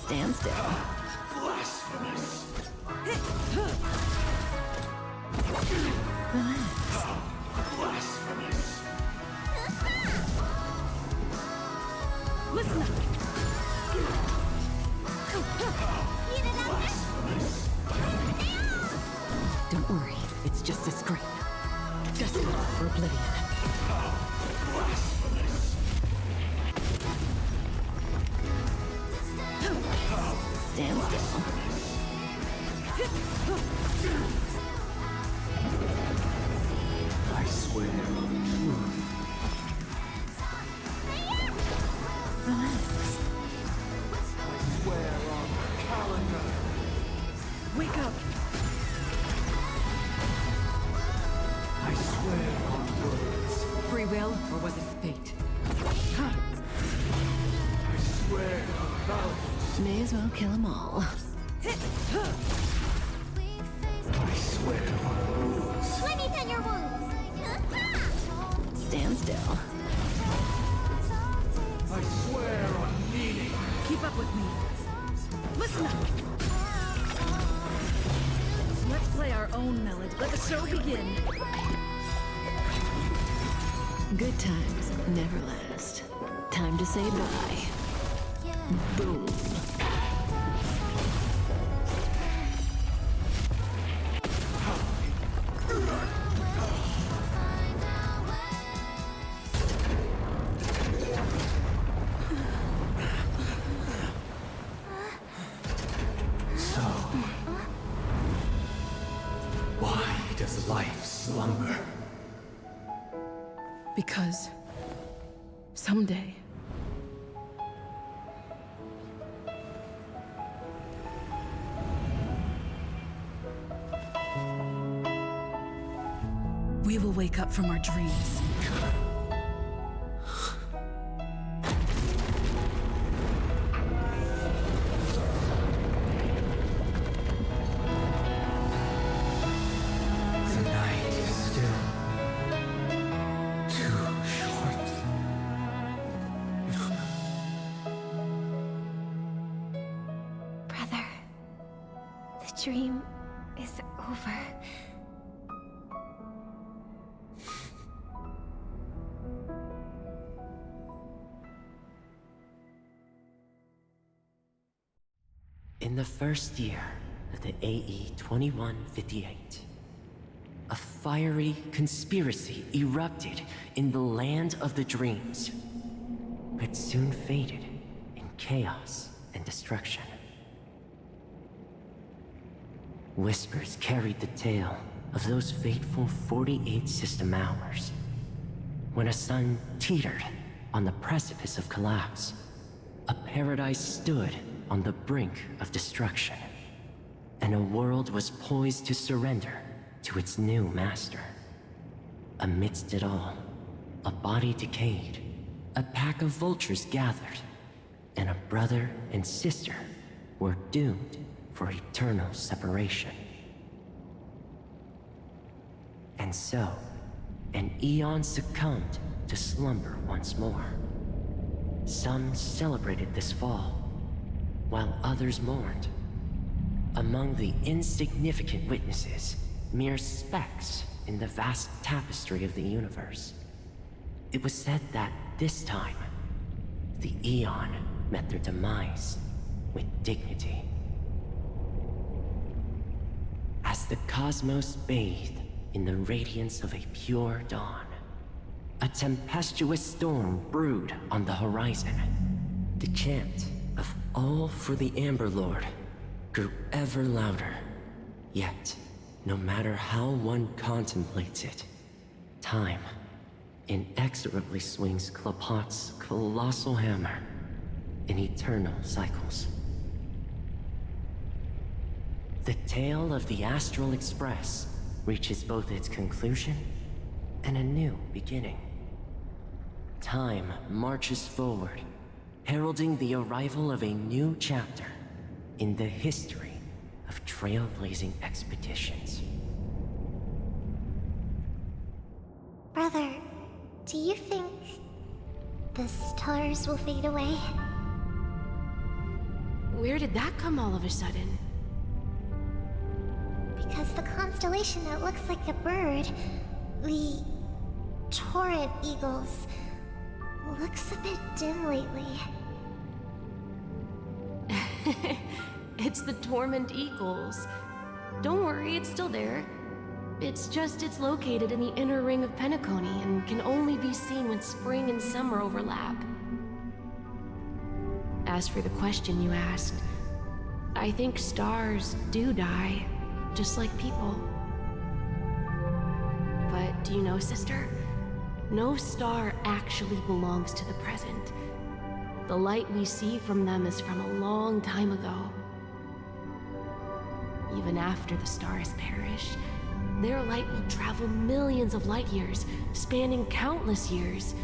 B: Stand still.
E: Blasphemous.
B: Relax.
E: Blasphemous.
G: Listen up.
R: Don't worry, it's just a scrape. Destined for oblivion.
E: Blasphemous.
B: Stand still.
E: I swear on truth.
B: Relax.
E: I swear on the calendar.
G: Wake up.
E: I swear on words.
R: Free will, or was it fate?
E: I swear on vows.
B: May as well kill them all.
E: I swear on rules.
Q: Let me tend your wounds.
B: Stand still.
E: I swear on meaning.
G: Keep up with me. Listen up. Let's play our own melody. Let the show begin.
B: Good times never last. Time to say bye. Boom.
E: So, why does life slumber?
P: Because someday we will wake up from our dreams.
E: The night is still too short.
S: Brother, the dream is over.
M: In the first year of the AE 2158, a fiery conspiracy erupted in the land of the dreams, but soon faded in chaos and destruction. Whispers carried the tale of those fateful 48 system hours, when a sun teetered on the precipice of collapse. A paradise stood on the brink of destruction, and a world was poised to surrender to its new master. Amidst it all, a body decayed, a pack of vultures gathered, and a brother and sister were doomed for eternal separation. And so, an eon succumbed to slumber once more. Some celebrated this fall, while others mourned. Among the insignificant witnesses, mere specks in the vast tapestry of the universe, it was said that this time, the Eon met their demise with dignity. As the cosmos bathed in the radiance of a pure dawn, a tempestuous storm brewed on the horizon. The chant of all for the Amber Lord grew ever louder. Yet, no matter how one contemplates it, time inexorably swings Klapot's colossal hammer in eternal cycles. the tale of the Astral Express reaches both its conclusion and a new beginning. Time marches forward, heralding the arrival of a new chapter in the history of trailblazing expeditions.
D: Brother, do you think the stars will fade away?
T: Where did that come all of a sudden?
D: Because the constellation that looks like a bird, the Torrent Eagles, looks a bit dim lately.
T: It's the Torment Eagles. Don't worry, it's still there. It's located in the inner ring of Penacony and can only be seen when spring and summer overlap. As for the question you asked, I think stars do die, just like people. But do you know, sister? No star actually belongs to the present. The light we see from them is from a long time ago. Even after the stars perish, their light will travel millions of light years, spanning countless years,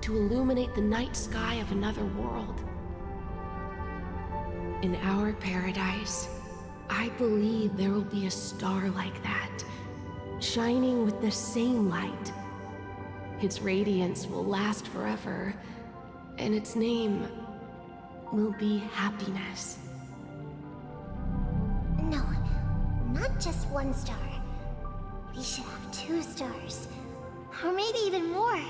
T: to illuminate the night sky of another world. In our paradise, I believe there will be a star like that, shining with the same light. Its radiance will last forever, and its name will be happiness.
D: No, not just one star. We should have 2 stars, or maybe even more.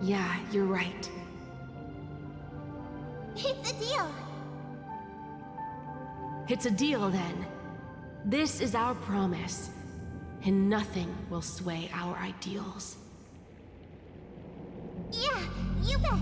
T: Yeah, you're right.
D: It's a deal.
T: It's a deal, then. This is our promise, and nothing will sway our ideals.
D: Yeah, you bet.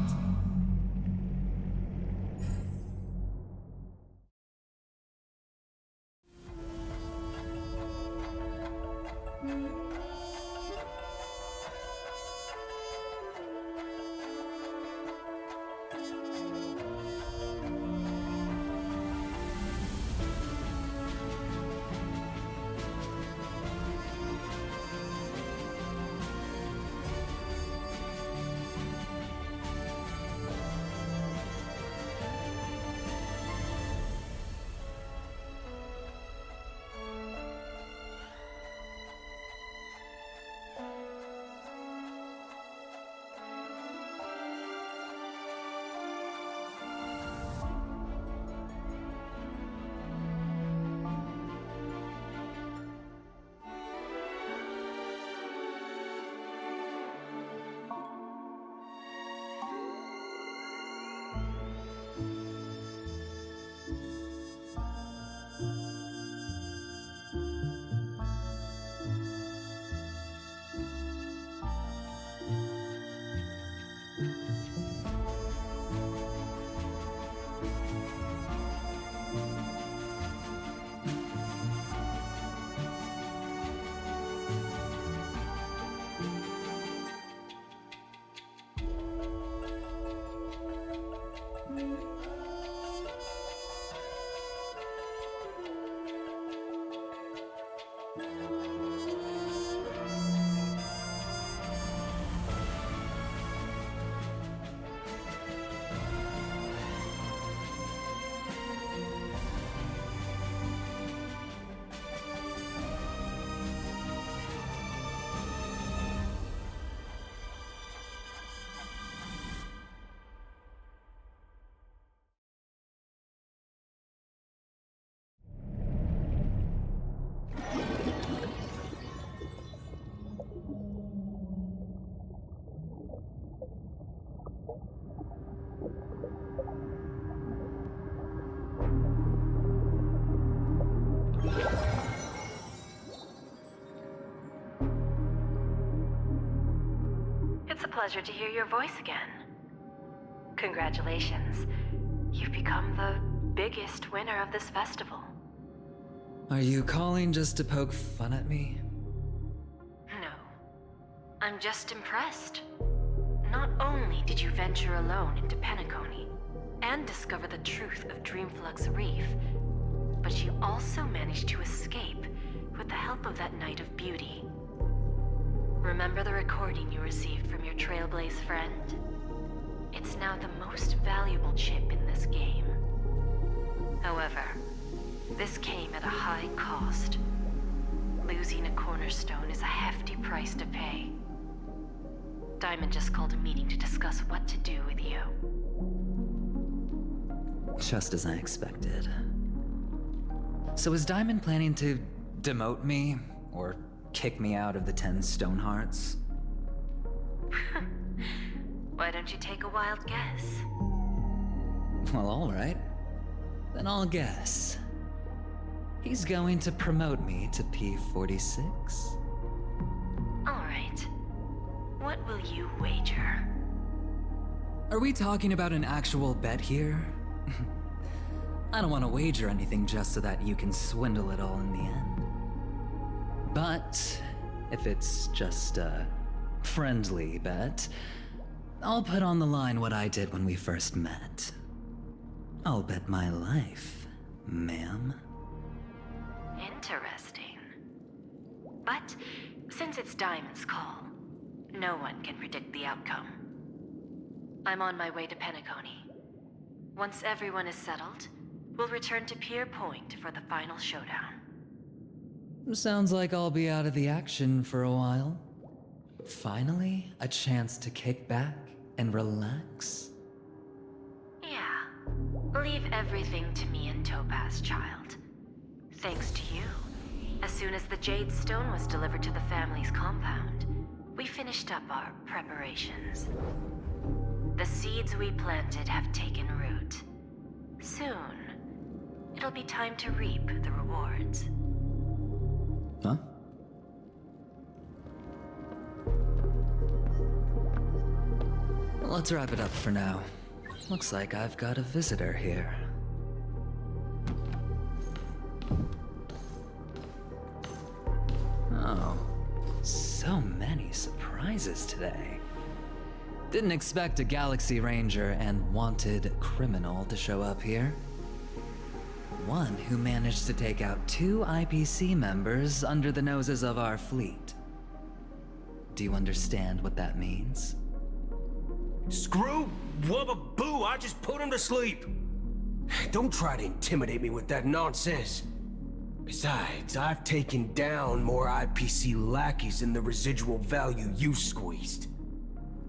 O: It's a pleasure to hear your voice again. Congratulations. You've become the biggest winner of this festival.
L: Are you calling just to poke fun at me?
O: No. I'm just impressed. Not only did you venture alone into Penacony and discover the truth of Dreamflux Reef, but she also managed to escape with the help of that Knight of Beauty. Remember the recording you received from your Trailblaze friend? It's now the most valuable chip in this game. However, this came at a high cost. Losing a cornerstone is a hefty price to pay. Diamond just called a meeting to discuss what to do with you.
L: Just as I expected. So is Diamond planning to demote me, or kick me out of the 10 Stonehearts?
O: Why don't you take a wild guess?
L: Well, alright. Then I'll guess. He's going to promote me to P46?
O: Alright. What will you wager?
L: Are we talking about an actual bet here? I don't want to wager anything just so that you can swindle it all in the end. But if it's just a friendly bet, I'll put on the line what I did when we first met. I'll bet my life, ma'am.
O: Interesting. But since it's Diamond's call, no one can predict the outcome. I'm on my way to Penacony. Once everyone is settled, we'll return to Pier Point for the final showdown.
L: Sounds like I'll be out of the action for a while. Finally, a chance to kick back and relax.
O: Yeah. Leave everything to me and Topaz, child. Thanks to you, as soon as the Jade Stone was delivered to the family's compound, we finished up our preparations. The seeds we planted have taken root. Soon, it'll be time to reap the rewards.
L: Huh? Let's wrap it up for now. Looks like I've got a visitor here. Oh, so many surprises today. Didn't expect a Galaxy Ranger and wanted criminal to show up here. One who managed to take out 2 IPC members under the noses of our fleet. Do you understand what that means?
H: Screw wubba boo, I just put him to sleep. Don't try to intimidate me with that nonsense. Besides, I've taken down more IPC lackeys than the residual value you squeezed.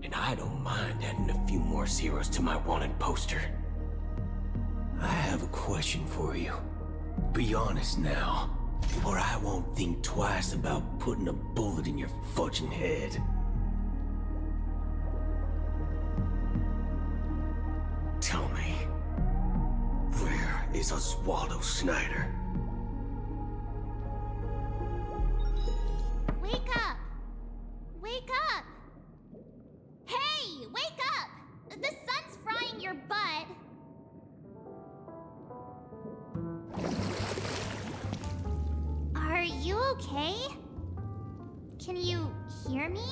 H: And I don't mind adding a few more zeros to my wanted poster. I have a question for you. Be honest now, or I won't think twice about putting a bullet in your fudging head. Tell me, where is Oswaldo Snyder?
D: Wake up! Wake up! Hey, wake up! The sun's frying your butt. Are you okay? Can you hear me?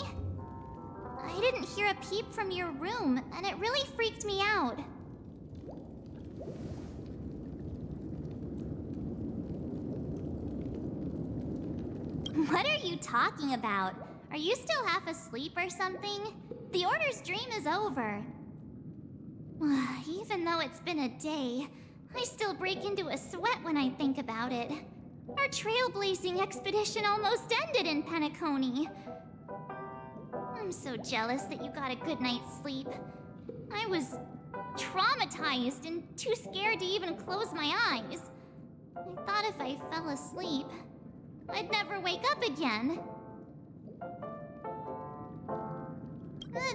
D: I didn't hear a peep from your room, and it really freaked me out. What are you talking about? Are you still half asleep or something? The Order's dream is over. Even though it's been a day, I still break into a sweat when I think about it. Our trailblazing expedition almost ended in Penacony. I'm so jealous that you got a good night's sleep. I was traumatized and too scared to even close my eyes. I thought if I fell asleep, I'd never wake up again.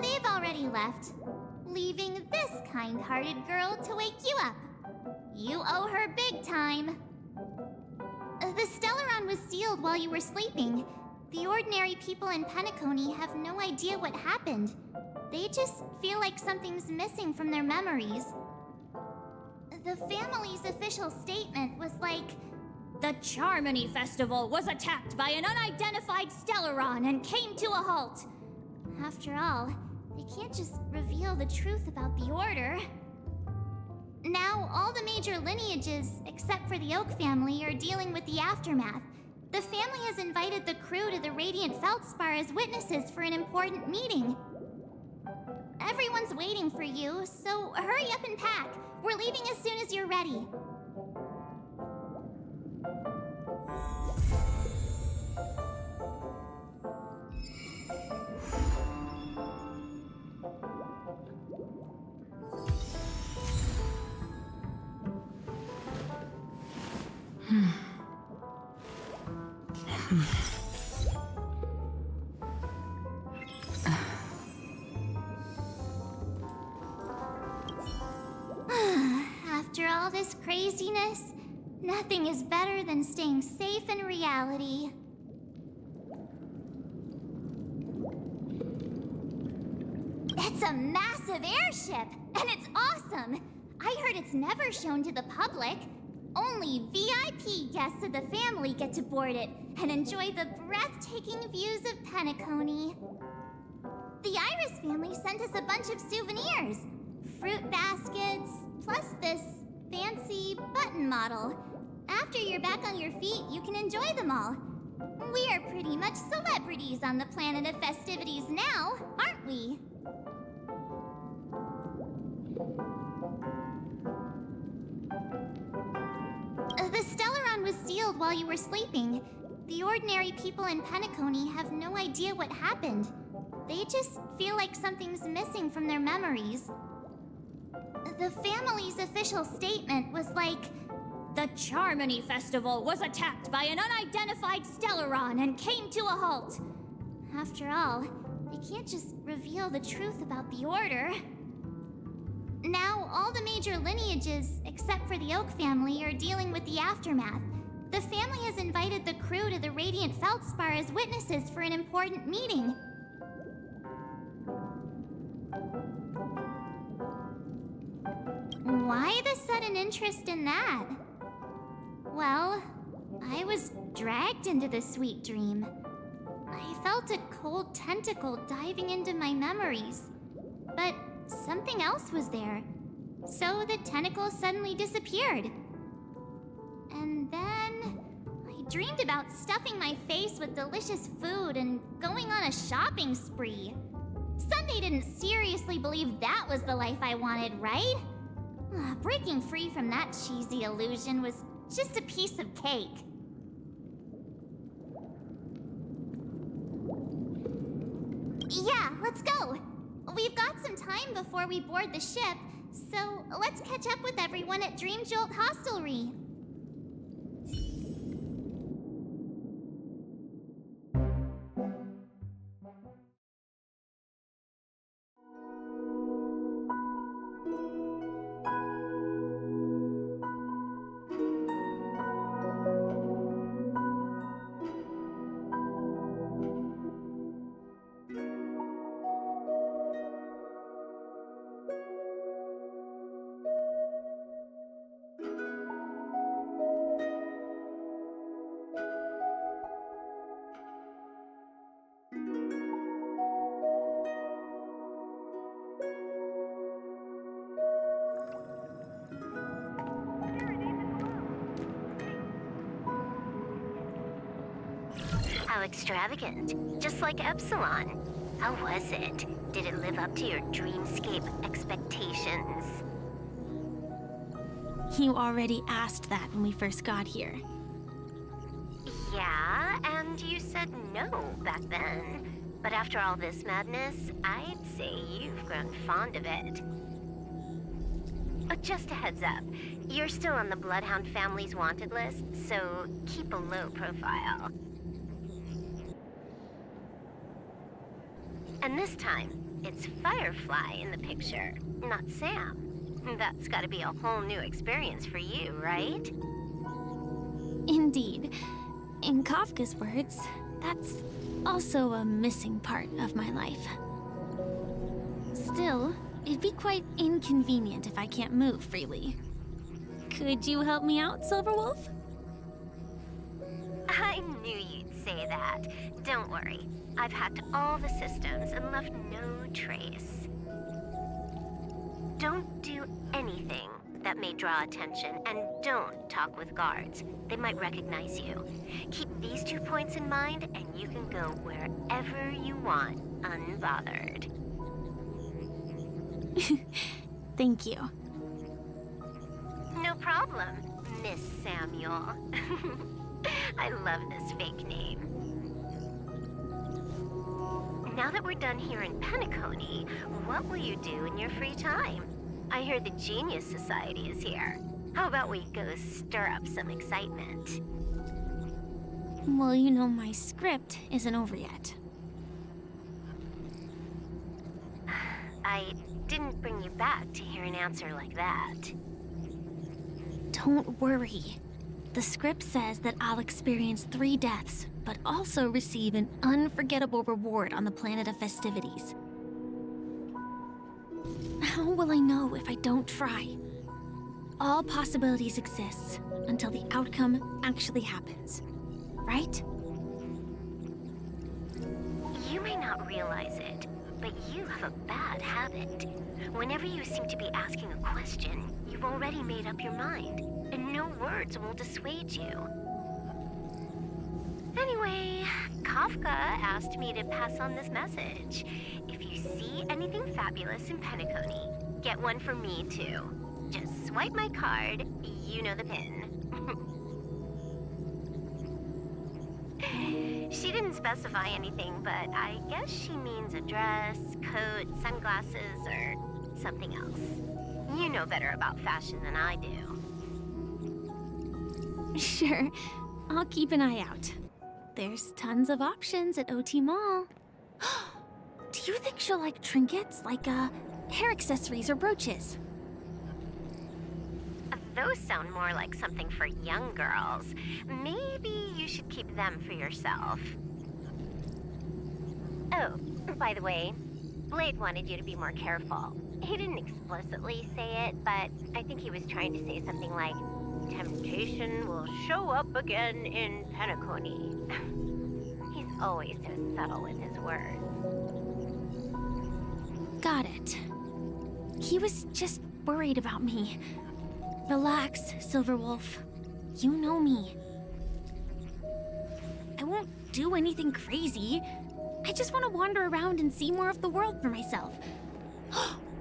D: They've already left, leaving this kind-hearted girl to wake you up. You owe her big time. The Stellaron was sealed while you were sleeping. The ordinary people in Penacony have no idea what happened. They just feel like something's missing from their memories. The family's official statement was like, "The Charmony Festival was attacked by an unidentified Stellaron and came to a halt." After all, they can't just reveal the truth about the Order. Now, all the major lineages, except for the Oak family, are dealing with the aftermath. The family has invited the crew to the Radiant Feldspar as witnesses for an important meeting. Everyone's waiting for you, so hurry up and pack. We're leaving as soon as you're ready. After all this craziness, nothing is better than staying safe in reality. It's a massive airship, and it's awesome! I heard it's never shown to the public. Only VIP guests of the family get to board it and enjoy the breathtaking views of Penacony. The Iris family sent us a bunch of souvenirs. Fruit baskets, plus this fancy button model. After you're back on your feet, you can enjoy them all. We are pretty much celebrities on the planet of festivities now, aren't we? The Stellaron was sealed while you were sleeping. The ordinary people in Penacony have no idea what happened. They just feel like something's missing from their memories. The family's official statement was like, "The Charmony Festival was attacked by an unidentified Stellaron and came to a halt." After all, they can't just reveal the truth about the Order. Now, all the major lineages, except for the Oak family, are dealing with the aftermath. The family has invited the crew to the Radiant Feldspar as witnesses for an important meeting. Why the sudden interest in that? Well, I was dragged into the sweet dream. I felt a cold tentacle diving into my memories. But something else was there. So the tentacle suddenly disappeared. And then I dreamed about stuffing my face with delicious food and going on a shopping spree. Sunday didn't seriously believe that was the life I wanted, right? Breaking free from that cheesy illusion was just a piece of cake. Yeah, let's go. We've got some time before we board the ship, so let's catch up with everyone at Dream Jolt Hostelry.
O: How extravagant. Just like Epsilon. How was it? Did it live up to your dreamscape expectations?
N: You already asked that when we first got here.
O: Yeah, and you said no back then. But after all this madness, I'd say you've grown fond of it. But just a heads up, you're still on the Bloodhound family's wanted list, so keep a low profile. And this time, it's Firefly in the picture, not Sam. That's gotta be a whole new experience for you, right?
N: Indeed. In Kafka's words, that's also a missing part of my life. Still, it'd be quite inconvenient if I can't move freely. Could you help me out, Silverwolf?
O: I knew you'd say that. Don't worry. I've hacked all the systems and left no trace. Don't do anything
I: That may draw attention, and don't talk with guards. They might recognize you. Keep these 2 points in mind, and you can go wherever you want, unbothered.
N: Thank you.
I: No problem, Miss Samuel. I love this fake name. Now that we're done here in Penacony, what will you do in your free time? I hear the Genius Society is here. How about we go stir up some excitement?
N: Well, you know my script isn't over yet.
I: I didn't bring you back to hear an answer like that.
N: Don't worry. The script says that I'll experience 3 deaths, but also receive an unforgettable reward on the planet of festivities. How will I know if I don't try? All possibilities exist until the outcome actually happens, right?
I: You may not realize it, but you have a bad habit. Whenever you seem to be asking a question, you've already made up your mind, and no words will dissuade you. Anyway, Kafka asked me to pass on this message. If you see anything fabulous in Penacony, get one for me too. Just swipe my card, you know the pin. She didn't specify anything, but I guess she means a dress, coat, sunglasses, or something else. You know better about fashion than I do.
N: Sure, I'll keep an eye out. There's tons of options at OT Mall. Do you think she'll like trinkets, like hair accessories or brooches?
I: Those sound more like something for young girls. Maybe you should keep them for yourself. Oh, by the way, Blade wanted you to be more careful. He didn't explicitly say it, but I think he was trying to say something like, temptation will show up again in Penacony. He's always so subtle with his words.
N: Got it. He was just worried about me. Relax, Silverwolf. You know me. I won't do anything crazy. I just want to wander around and see more of the world for myself.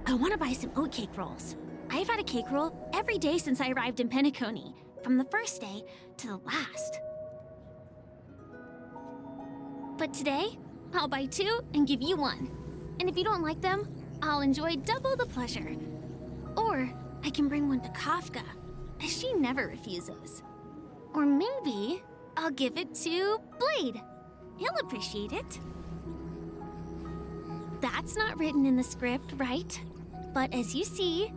N: I want to buy some oatcake rolls. I've had a cake roll every day since I arrived in Penacony, from the first day to the last. But today, I'll buy 2 and give you 1. And if you don't like them, I'll enjoy double the pleasure. Or I can bring one to Kafka, as she never refuses. Or maybe I'll give it to Blade. He'll appreciate it. That's not written in the script, right? But as you see,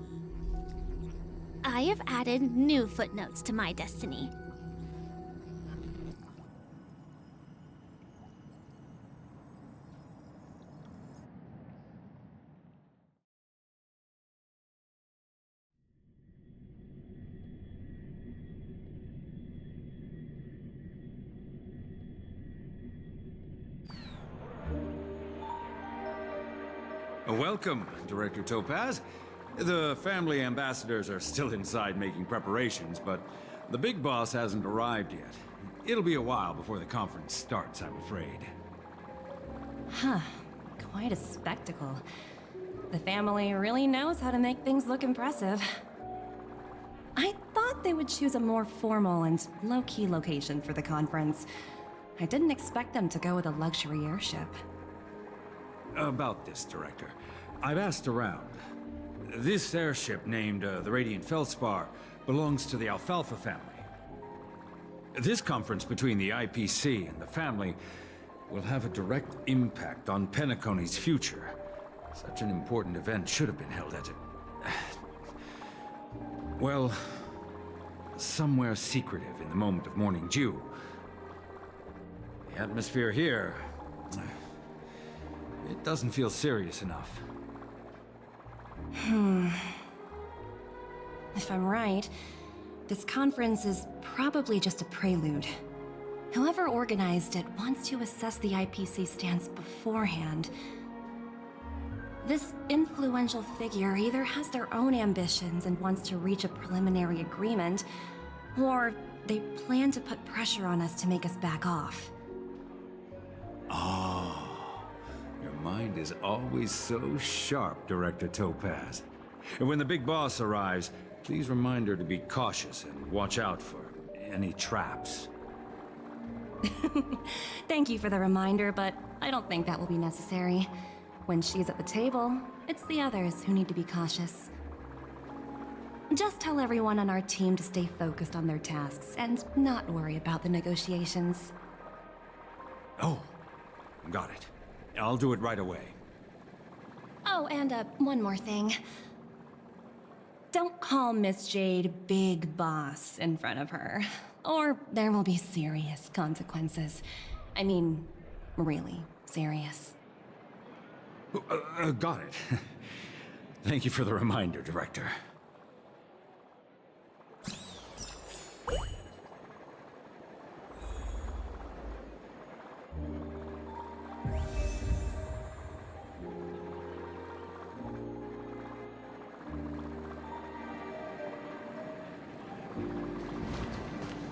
N: I have added new footnotes to my destiny.
V: Welcome, Director Topaz. The family ambassadors are still inside making preparations, but the big boss hasn't arrived yet. It'll be a while before the conference starts, I'm afraid.
W: Huh. Quite a spectacle. The family really knows how to make things look impressive. I thought they would choose a more formal and low-key location for the conference. I didn't expect them to go with a luxury airship.
V: About this, Director. I've asked around. This airship, named the Radiant Feldspar, belongs to the Alfalfa family. This conference between the IPC and the family will have a direct impact on Penacony's future. Such an important event should have been held at it. Well, somewhere secretive in the moment of morning dew. The atmosphere here, it doesn't feel serious enough.
W: If I'm right, this conference is probably just a prelude. Whoever organized it wants to assess the IPC stance beforehand.
V: About this, Director. I've asked around. This airship, named the Radiant Feldspar, belongs to the Alfalfa family. This conference between the IPC and the family will have a direct impact on Penacony's future. Such an important event should have been held at it.
W: If I'm right, this conference is probably just a prelude. Whoever organized it wants to assess the IPC stance beforehand. This influential figure either has their own ambitions and wants to reach a preliminary agreement, or they plan to put pressure on us to make us back off.
V: Oh, your mind is always so sharp, Director Topaz. And when the big boss arrives, please remind her to be cautious and watch out for any traps.
W: Thank you for the reminder, but I don't think that will be necessary. When she's at the table, it's the others who need to be cautious. Just tell everyone on our team to stay focused on their tasks and not worry about the negotiations.
V: Oh, got it. I'll do it right away.
W: Oh, and one more thing. Don't call Miss Jade Big Boss in front of her, or there will be serious consequences. I mean, really serious.
V: Got it. Thank you for the reminder, Director.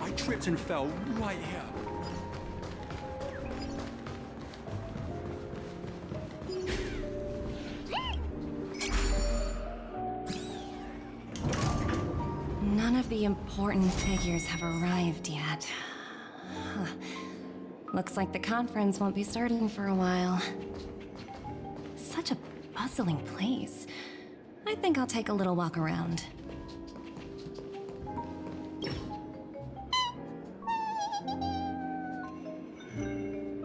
E: I tripped and fell right here.
W: None of the important figures have arrived yet. Huh. Looks like the conference won't be starting for a while. Such a bustling place. I think I'll take a little walk around.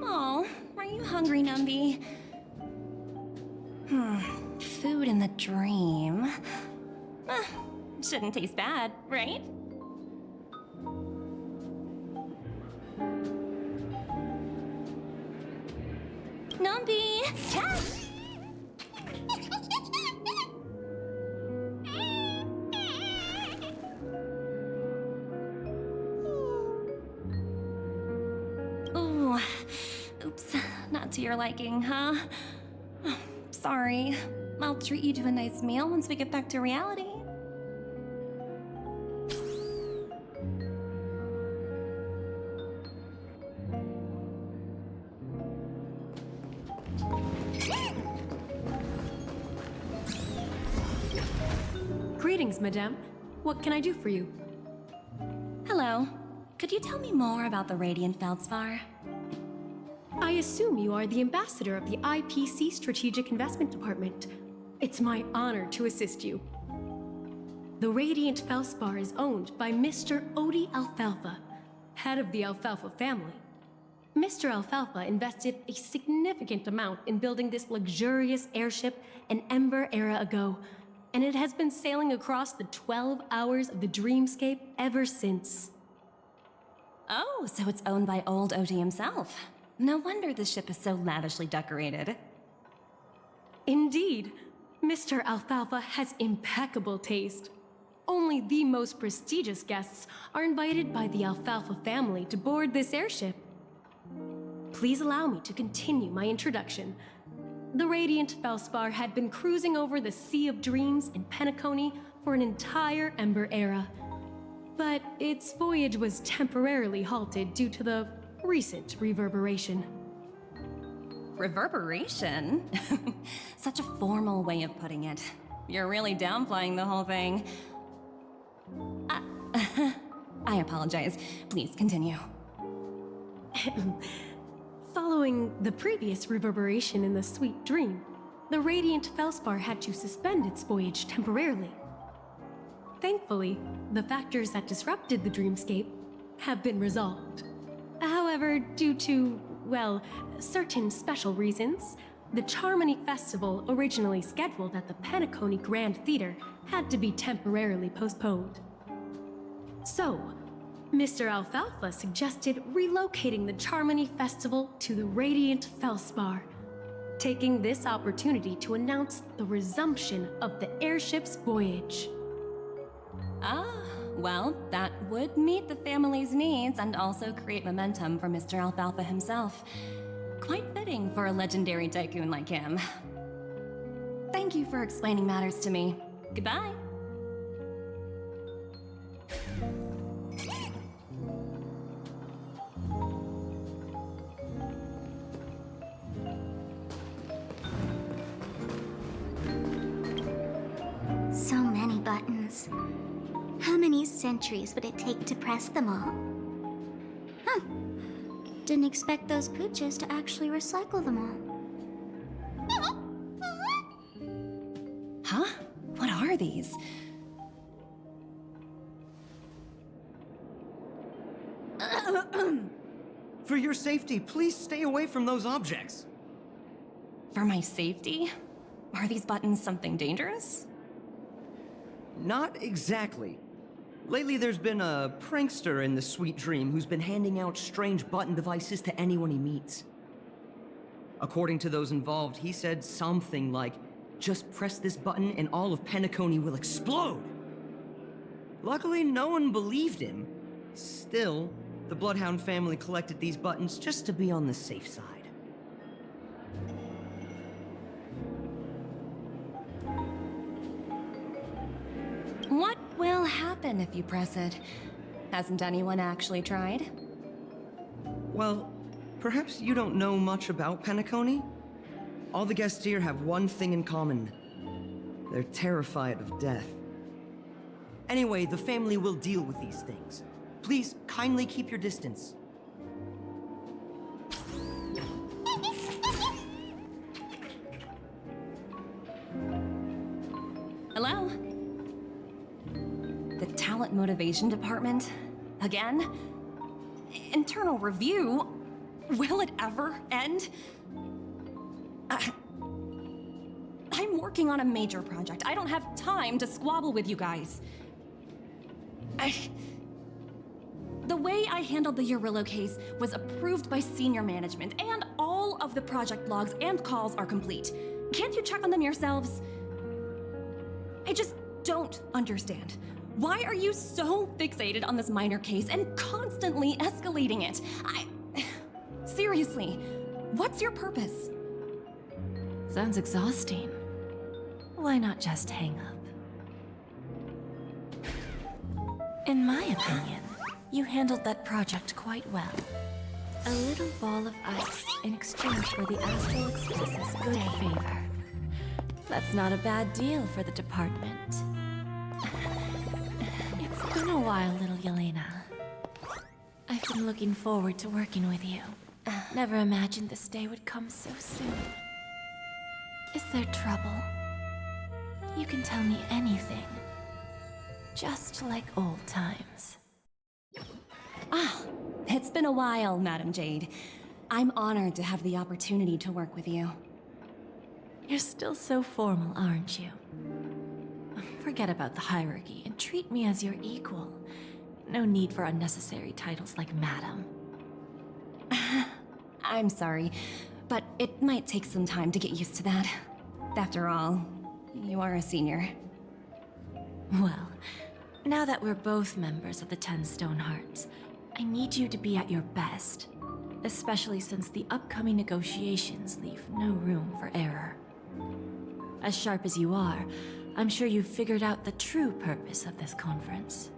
W: Oh, are you hungry, Numby? Food in the dream. Shouldn't taste bad, right? Numby! Yes! Ooh, oops, not to your liking, huh? Sorry. I'll treat you to a nice meal once we get back to reality.
A: Greetings, madame. What can I do for you?
W: Hello. Could you tell me more about the Radiant Feldspar?
A: I assume you are the ambassador of the IPC Strategic Investment Department. It's my honor to assist you. The Radiant Feldspar is owned by Mr. Odie Alfalfa, head of the Alfalfa family. Mr. Alfalfa invested a significant amount in building this luxurious airship an Ember era ago, and it has been sailing across the 12 hours of the dreamscape ever since.
W: Oh, so it's owned by old Odie himself. No wonder the ship is so lavishly decorated.
A: Indeed. Mr. Alfalfa has impeccable taste. Only the most prestigious guests are invited by the Alfalfa family to board this airship. Please allow me to continue my introduction. The Radiant Feldspar had been cruising over the Sea of Dreams in Penacony for an entire Ember era. But its voyage was temporarily halted due to the recent reverberation.
W: Reverberation? Such a formal way of putting it. You're really downplaying the whole thing. I apologize. Please continue.
A: Following the previous reverberation in the Sweet Dream, the Radiant Feldspar had to suspend its voyage temporarily. Thankfully, the factors that disrupted the dreamscape have been resolved. However, due to, well, certain special reasons, the Charmony Festival, originally scheduled at the Penacony Grand Theater, had to be temporarily postponed. So, Mr. Alfalfa suggested relocating the Charmony Festival to the Radiant Feldspar, taking this opportunity to announce the resumption of the airship's voyage.
W: Ah, well, that would meet the family's needs and also create momentum for Mr. Alfalfa himself. Quite fitting for a legendary tycoon like him. Thank you for explaining matters to me. Goodbye.
D: So many buttons. How many centuries would it take to press them all? Huh. Didn't expect those pooches to actually recycle them all.
W: Huh? What are these?
J: For your safety, please stay away from those objects.
W: For my safety? Are these buttons something dangerous?
J: Not exactly. Lately, there's been a prankster in the Sweet Dream who's been handing out strange button devices to anyone he meets. According to those involved, he said something like, "Just press this button and all of Penacony will explode!" Luckily, no one believed him. Still, the Bloodhound family collected these buttons just to be on the safe side.
W: What will happen if you press it? Hasn't anyone actually tried?
J: Well, perhaps you don't know much about Penacony? All the guests here have one thing in common. They're terrified of death. Anyway, the family will deal with these things. Please, kindly keep your distance.
W: Hello? The Talent Motivation Department? Again? Internal review? Will it ever end? I'm working on a major project. I don't have time to squabble with you guys. The way I handled the Urillo case was approved by senior management, and all of the project logs and calls are complete. Can't you check on them yourselves? I just don't understand. Why are you so fixated on this minor case and constantly escalating it? Seriously, what's your purpose?
T: Sounds exhausting. Why not just hang up? In my opinion, you handled that project quite well. A little ball of ice in exchange for the Astral Express's good favor. That's not a bad deal for the department. It's been a while, little Yelena. I've been looking forward to working with you. Never imagined this day would come so soon. Is there trouble? You can tell me anything. Just like old times.
W: It's been a while, Madam Jade. I'm honored to have the opportunity to work with you.
T: You're still so formal, aren't you? Forget about the hierarchy and treat me as your equal. No need for unnecessary titles like Madam.
W: I'm sorry, but it might take some time to get used to that. After all, you are a senior.
T: Well, now that we're both members of the 10 Stone Hearts, I need you to be at your best, especially since the upcoming negotiations leave no room for error. As sharp as you are, I'm sure you've figured out the true purpose of this conference,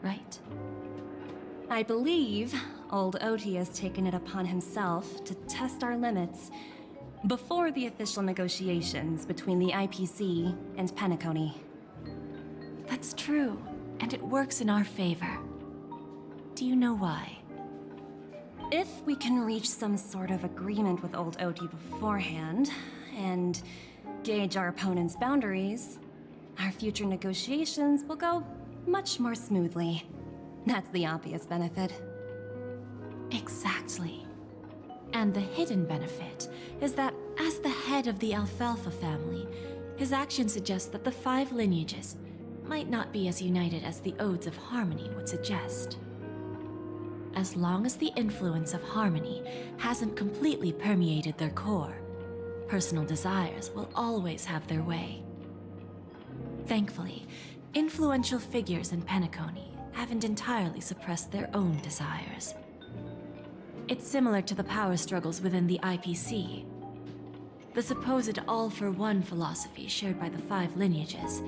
T: right?
W: I believe old Oti has taken it upon himself to test our limits before the official negotiations between the IPC and Penacony.
T: That's true, and it works in our favor. Do you know why?
W: If we can reach some sort of agreement with old Oti beforehand, and gauge our opponent's boundaries, our future negotiations will go much more smoothly. That's the obvious benefit.
T: Exactly. And the hidden benefit is that as the head of the Alfalfa family, his actions suggest that the 5 lineages might not be as united as the Odes of Harmony would suggest. As long as the influence of Harmony hasn't completely permeated their core, personal desires will always have their way. Thankfully, influential figures in Penacony haven't entirely suppressed their own desires. It's similar to the power struggles within the IPC.
C: The supposed all-for-one philosophy shared by the 5 lineages.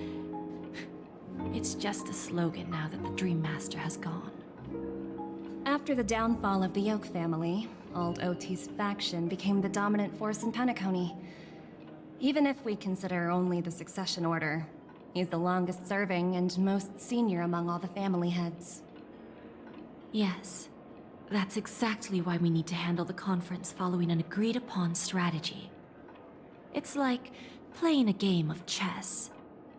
C: It's just a slogan now that the Dream Master has gone.
W: After the downfall of the Yoke family, Old OT's faction became the dominant force in Penacony. Even if we consider only the succession order, he's the longest serving and most senior among all the family heads.
C: Yes, that's exactly why we need to handle the conference following an agreed-upon strategy. It's like playing a game of chess,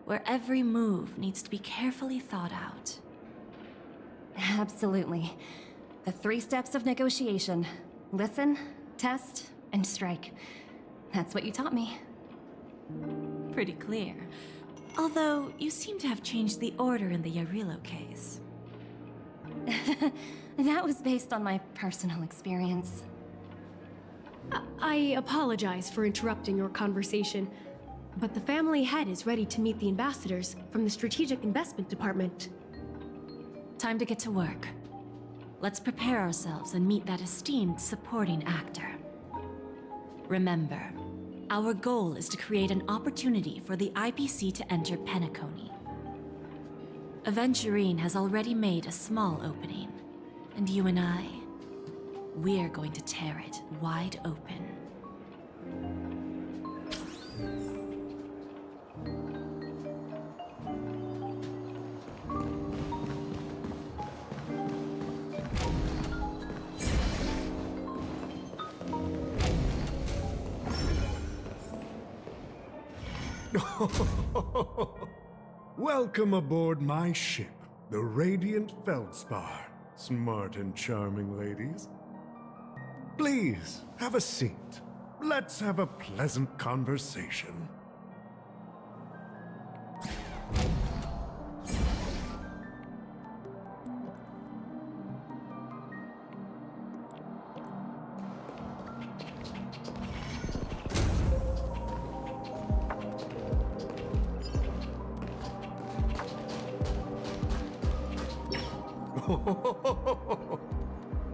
C: where every move needs to be carefully thought out.
W: Absolutely. The 3 steps of negotiation. Listen, test, and strike. That's what you taught me.
C: Pretty clear. Although, you seem to have changed the order in the Yarilo case.
W: That was based on my personal experience.
A: I apologize for interrupting your conversation, but the family head is ready to meet the ambassadors from the Strategic Investment Department.
C: Time to get to work. Let's prepare ourselves and meet that esteemed supporting actor. Remember, our goal is to create an opportunity for the IPC to enter Penacony. Aventurine has already made a small opening, and you and I, we're going to tear it wide open.
K: Welcome aboard my ship, the Radiant Feldspar. Smart and charming ladies. Please, have a seat. Let's have a pleasant conversation.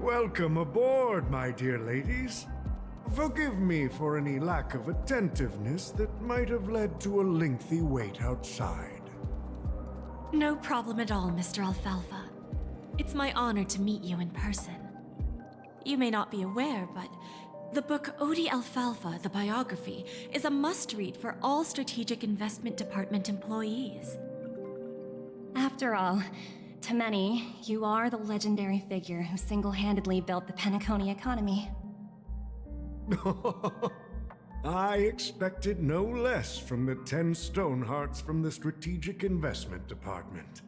K: Welcome aboard, my dear ladies. Forgive me for any lack of attentiveness that might have led to a lengthy wait outside.
C: No problem at all, Mr. Alfalfa. It's my honor to meet you in person. You may not be aware, but the book Odie Alfalfa, the biography, is a must-read for all Strategic Investment Department employees.
W: After all, to many, you are the legendary figure who single-handedly built the Penacony economy.
K: I expected no less from the 10 Stonehearts from the Strategic Investment Department.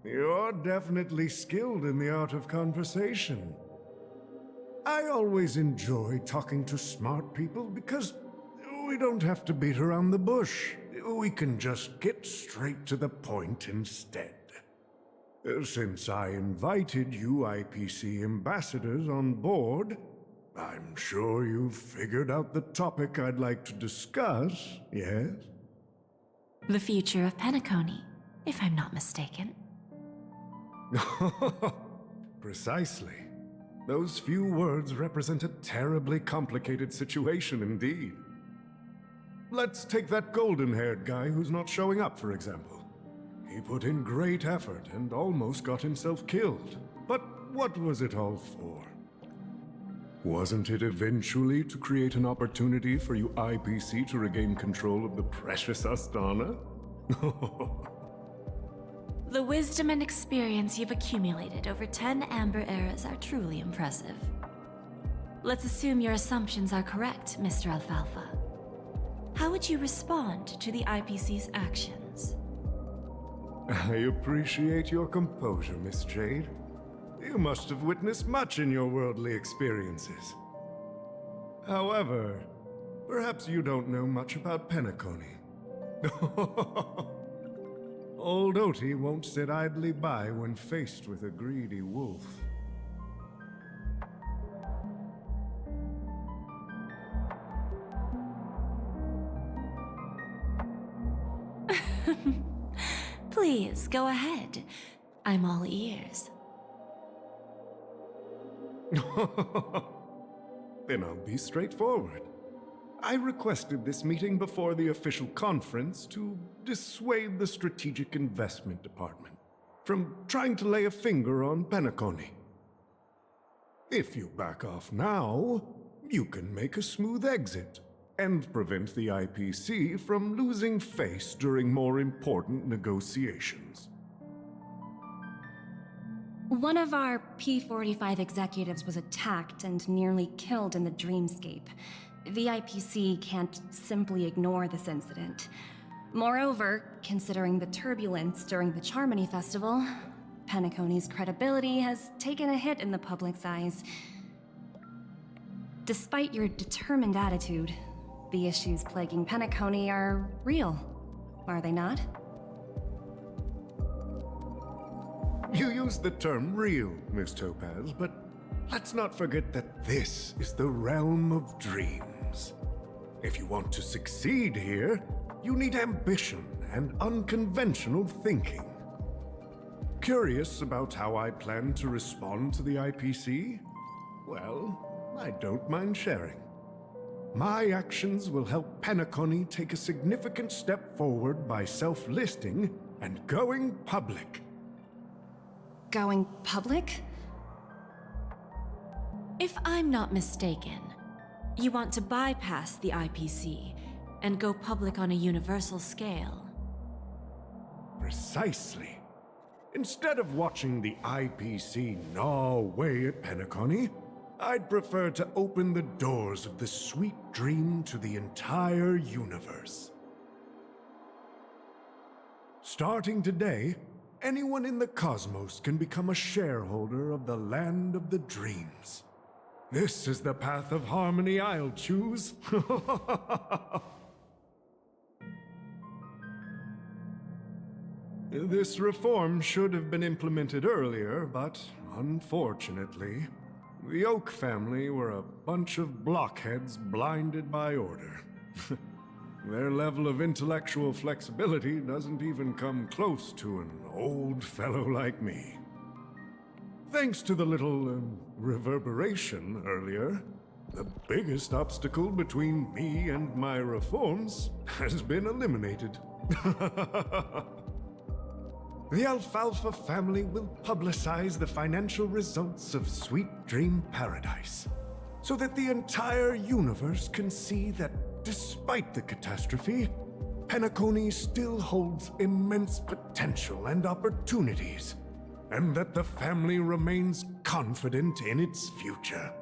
K: You're definitely skilled in the art of conversation. I always enjoy talking to smart people because we don't have to beat around the bush. We can just get straight to the point instead. Since I invited you IPC ambassadors on board, I'm sure you've figured out the topic I'd like to discuss, yes?
C: The future of Penacony, if I'm not mistaken.
K: Precisely. Those few words represent a terribly complicated situation indeed. Let's take that golden-haired guy who's not showing up, for example. He put in great effort and almost got himself killed. But what was it all for? Wasn't it eventually to create an opportunity for you IPC to regain control of the precious Astana?
C: The wisdom and experience you've accumulated over 10 Amber Eras are truly impressive. Let's assume your assumptions are correct, Mr. Alfalfa. How would you respond to the IPC's actions?
K: I appreciate your composure, Miss Jade. You must have witnessed much in your worldly experiences. However, perhaps you don't know much about Penacony. Old Oti won't sit idly by when faced with a greedy wolf.
C: Please, go ahead. I'm all ears.
K: Then I'll be straightforward. I requested this meeting before the official conference to dissuade the Strategic Investment Department from trying to lay a finger on Penacony. If you back off now, you can make a smooth exit and prevent the IPC from losing face during more important negotiations.
W: One of our P-45 executives was attacked and nearly killed in the dreamscape. The IPC can't simply ignore this incident. Moreover, considering the turbulence during the Charmony Festival, Penacony's credibility has taken a hit in the public's eyes. Despite your determined attitude, the issues plaguing Penacony are real, are they not?
K: You used the term real, Miss Topaz, but let's not forget that this is the realm of dreams. If you want to succeed here, you need ambition and unconventional thinking. Curious about how I plan to respond to the IPC? Well, I don't mind sharing. My actions will help Penacony take a significant step forward by self-listing and going public.
W: Going public?
C: If I'm not mistaken, you want to bypass the IPC and go public on a universal scale.
K: Precisely. Instead of watching the IPC gnaw away at Penacony, I'd prefer to open the doors of the sweet dream to the entire universe. Starting today, anyone in the cosmos can become a shareholder of the land of the dreams. This is the path of harmony I'll choose. This reform should have been implemented earlier, but unfortunately, the Oak family were a bunch of blockheads blinded by order. Their level of intellectual flexibility doesn't even come close to an old fellow like me. Thanks to the little reverberation earlier, the biggest obstacle between me and my reforms has been eliminated. The Alfalfa family will publicize the financial results of Sweet Dream Paradise, so that the entire universe can see that despite the catastrophe, Penacony still holds immense potential and opportunities, and that the family remains confident in its future.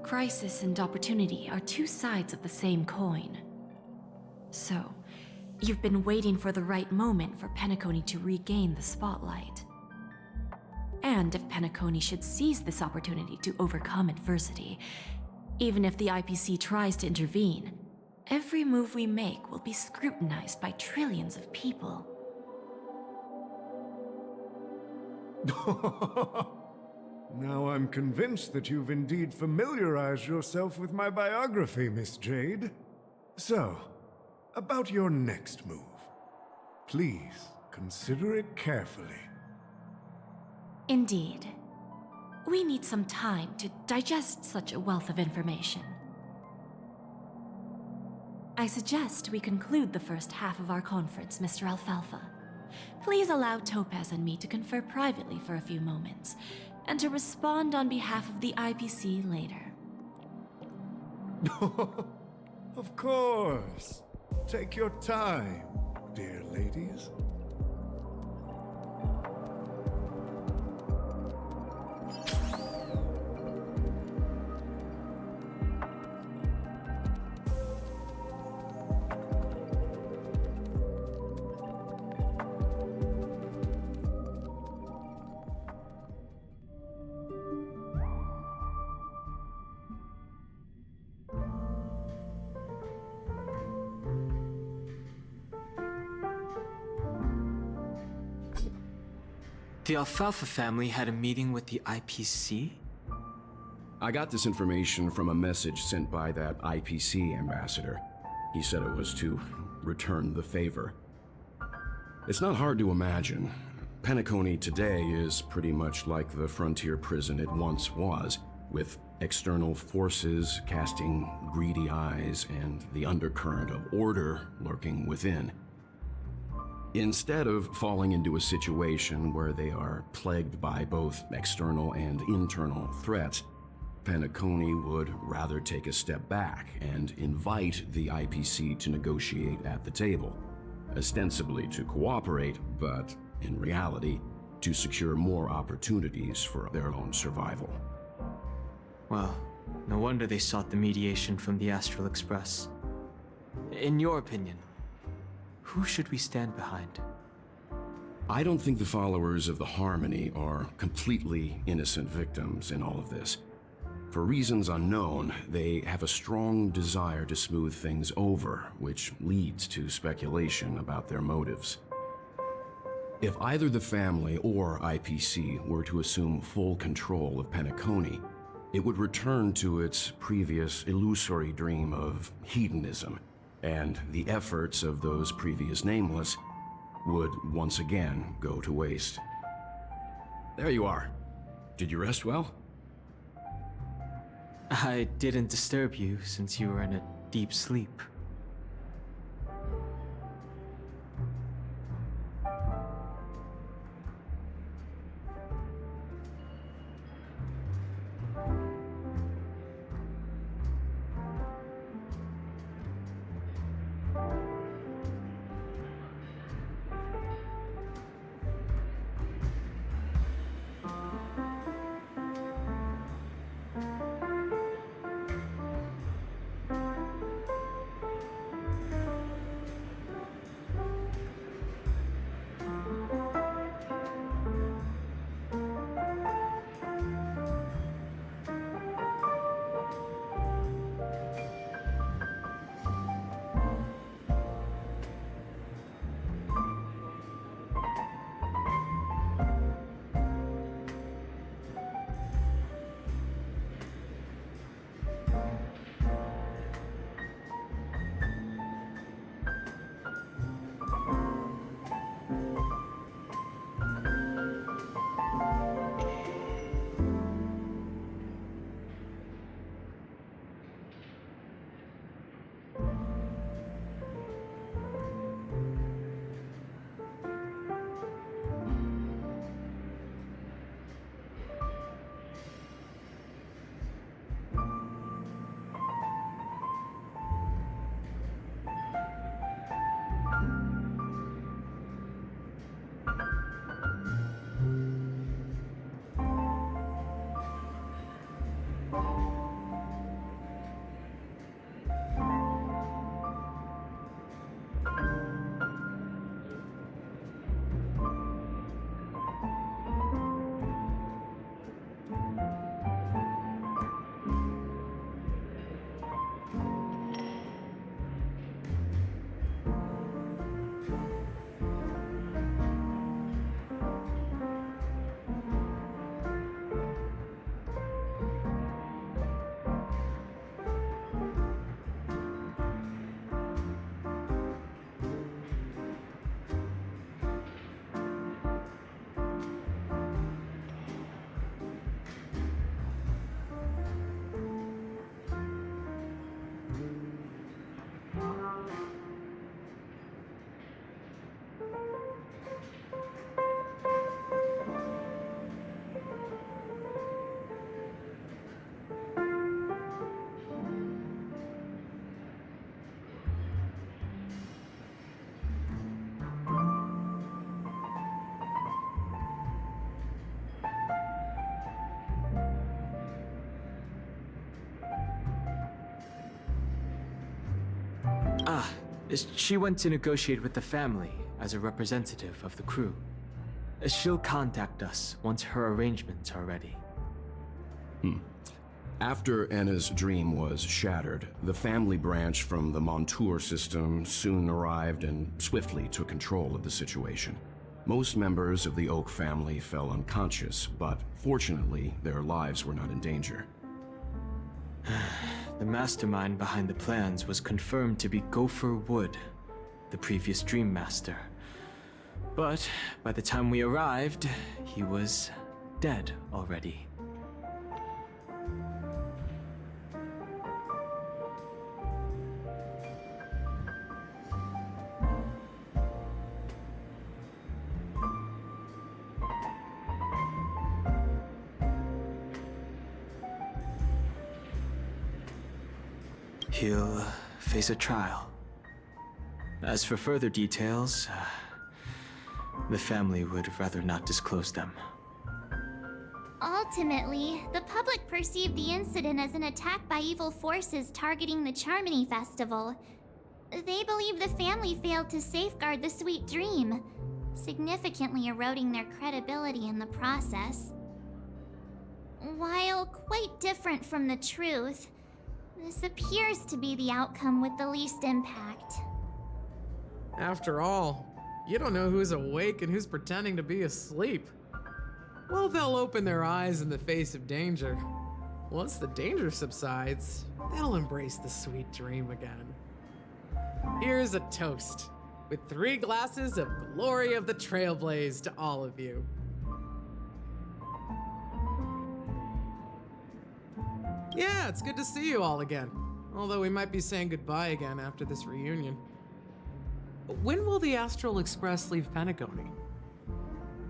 C: Crisis and opportunity are two sides of the same coin. So, you've been waiting for the right moment for Penacony to regain the spotlight. And if Penacony should seize this opportunity to overcome adversity, even if the IPC tries to intervene, every move we make will be scrutinized by trillions of people.
K: Now I'm convinced that you've indeed familiarized yourself with my biography, Miss Jade. So, about your next move. Please, consider it carefully.
C: Indeed. We need some time to digest such a wealth of information. I suggest we conclude the first half of our conference, Mr. Alfalfa. Please allow Topaz and me to confer privately for a few moments, and to respond on behalf of the IPC later.
K: Of course. Take your time, dear ladies.
F: The Alfalfa family had a meeting with the IPC?
R: I got this information from a message sent by that IPC ambassador. He said it was to return the favor. It's not hard to imagine. Penacony today is pretty much like the frontier prison it once was, with external forces casting greedy eyes and the undercurrent of order lurking within. Instead of falling into a situation where they are plagued by both external and internal threats, Penacony would rather take a step back and invite the IPC to negotiate at the table, ostensibly to cooperate, but in reality, to secure more opportunities for their own survival.
F: Well, no wonder they sought the mediation from the Astral Express. In your opinion, who should we stand behind?
R: I don't think the followers of the Harmony are completely innocent victims in all of this. For reasons unknown, they have a strong desire to smooth things over, which leads to speculation about their motives. If either the family or IPC were to assume full control of Penacony, it would return to its previous illusory dream of hedonism, and the efforts of those previous nameless would once again go to waste. There you are. Did you rest well?
F: I didn't disturb you since you were in a deep sleep. She went to negotiate with the family as a representative of the crew. She'll contact us once her arrangements are ready.
R: After Enna's dream was shattered, the family branch from the Montour system soon arrived and swiftly took control of the situation. Most members of the Oak family fell unconscious, but fortunately, their lives were not in danger.
F: The mastermind behind the plans was confirmed to be Gopher Wood, the previous Dream Master. But by the time we arrived, he was dead already. He'll face a trial. As for further details, the family would rather not disclose them.
D: Ultimately, the public perceived the incident as an attack by evil forces targeting the Charmony Festival. They believe the family failed to safeguard the Sweet Dream, significantly eroding their credibility in the process. While quite different from the truth, this appears to be the outcome with the least impact.
G: After all, you don't know who's awake and who's pretending to be asleep. Well, they'll open their eyes in the face of danger. Once the danger subsides, they'll embrace the sweet dream again. Here's a toast, with 3 glasses of Glory of the Trailblaze to all of you. Yeah, it's good to see you all again. Although we might be saying goodbye again after this reunion. When will the Astral Express leave Penacony?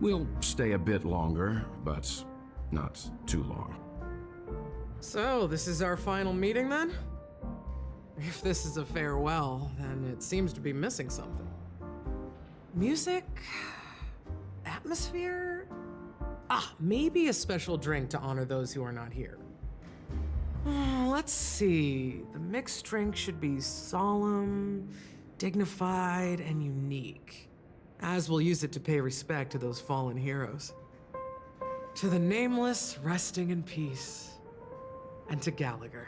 R: We'll stay a bit longer, but not too long.
G: So, this is our final meeting then? If this is a farewell, then it seems to be missing something. Music? Atmosphere? Maybe a special drink to honor those who are not here. Let's see. The mixed drink should be solemn, dignified, and unique, as we'll use it to pay respect to those fallen heroes. To the Nameless, resting in peace, and to Gallagher.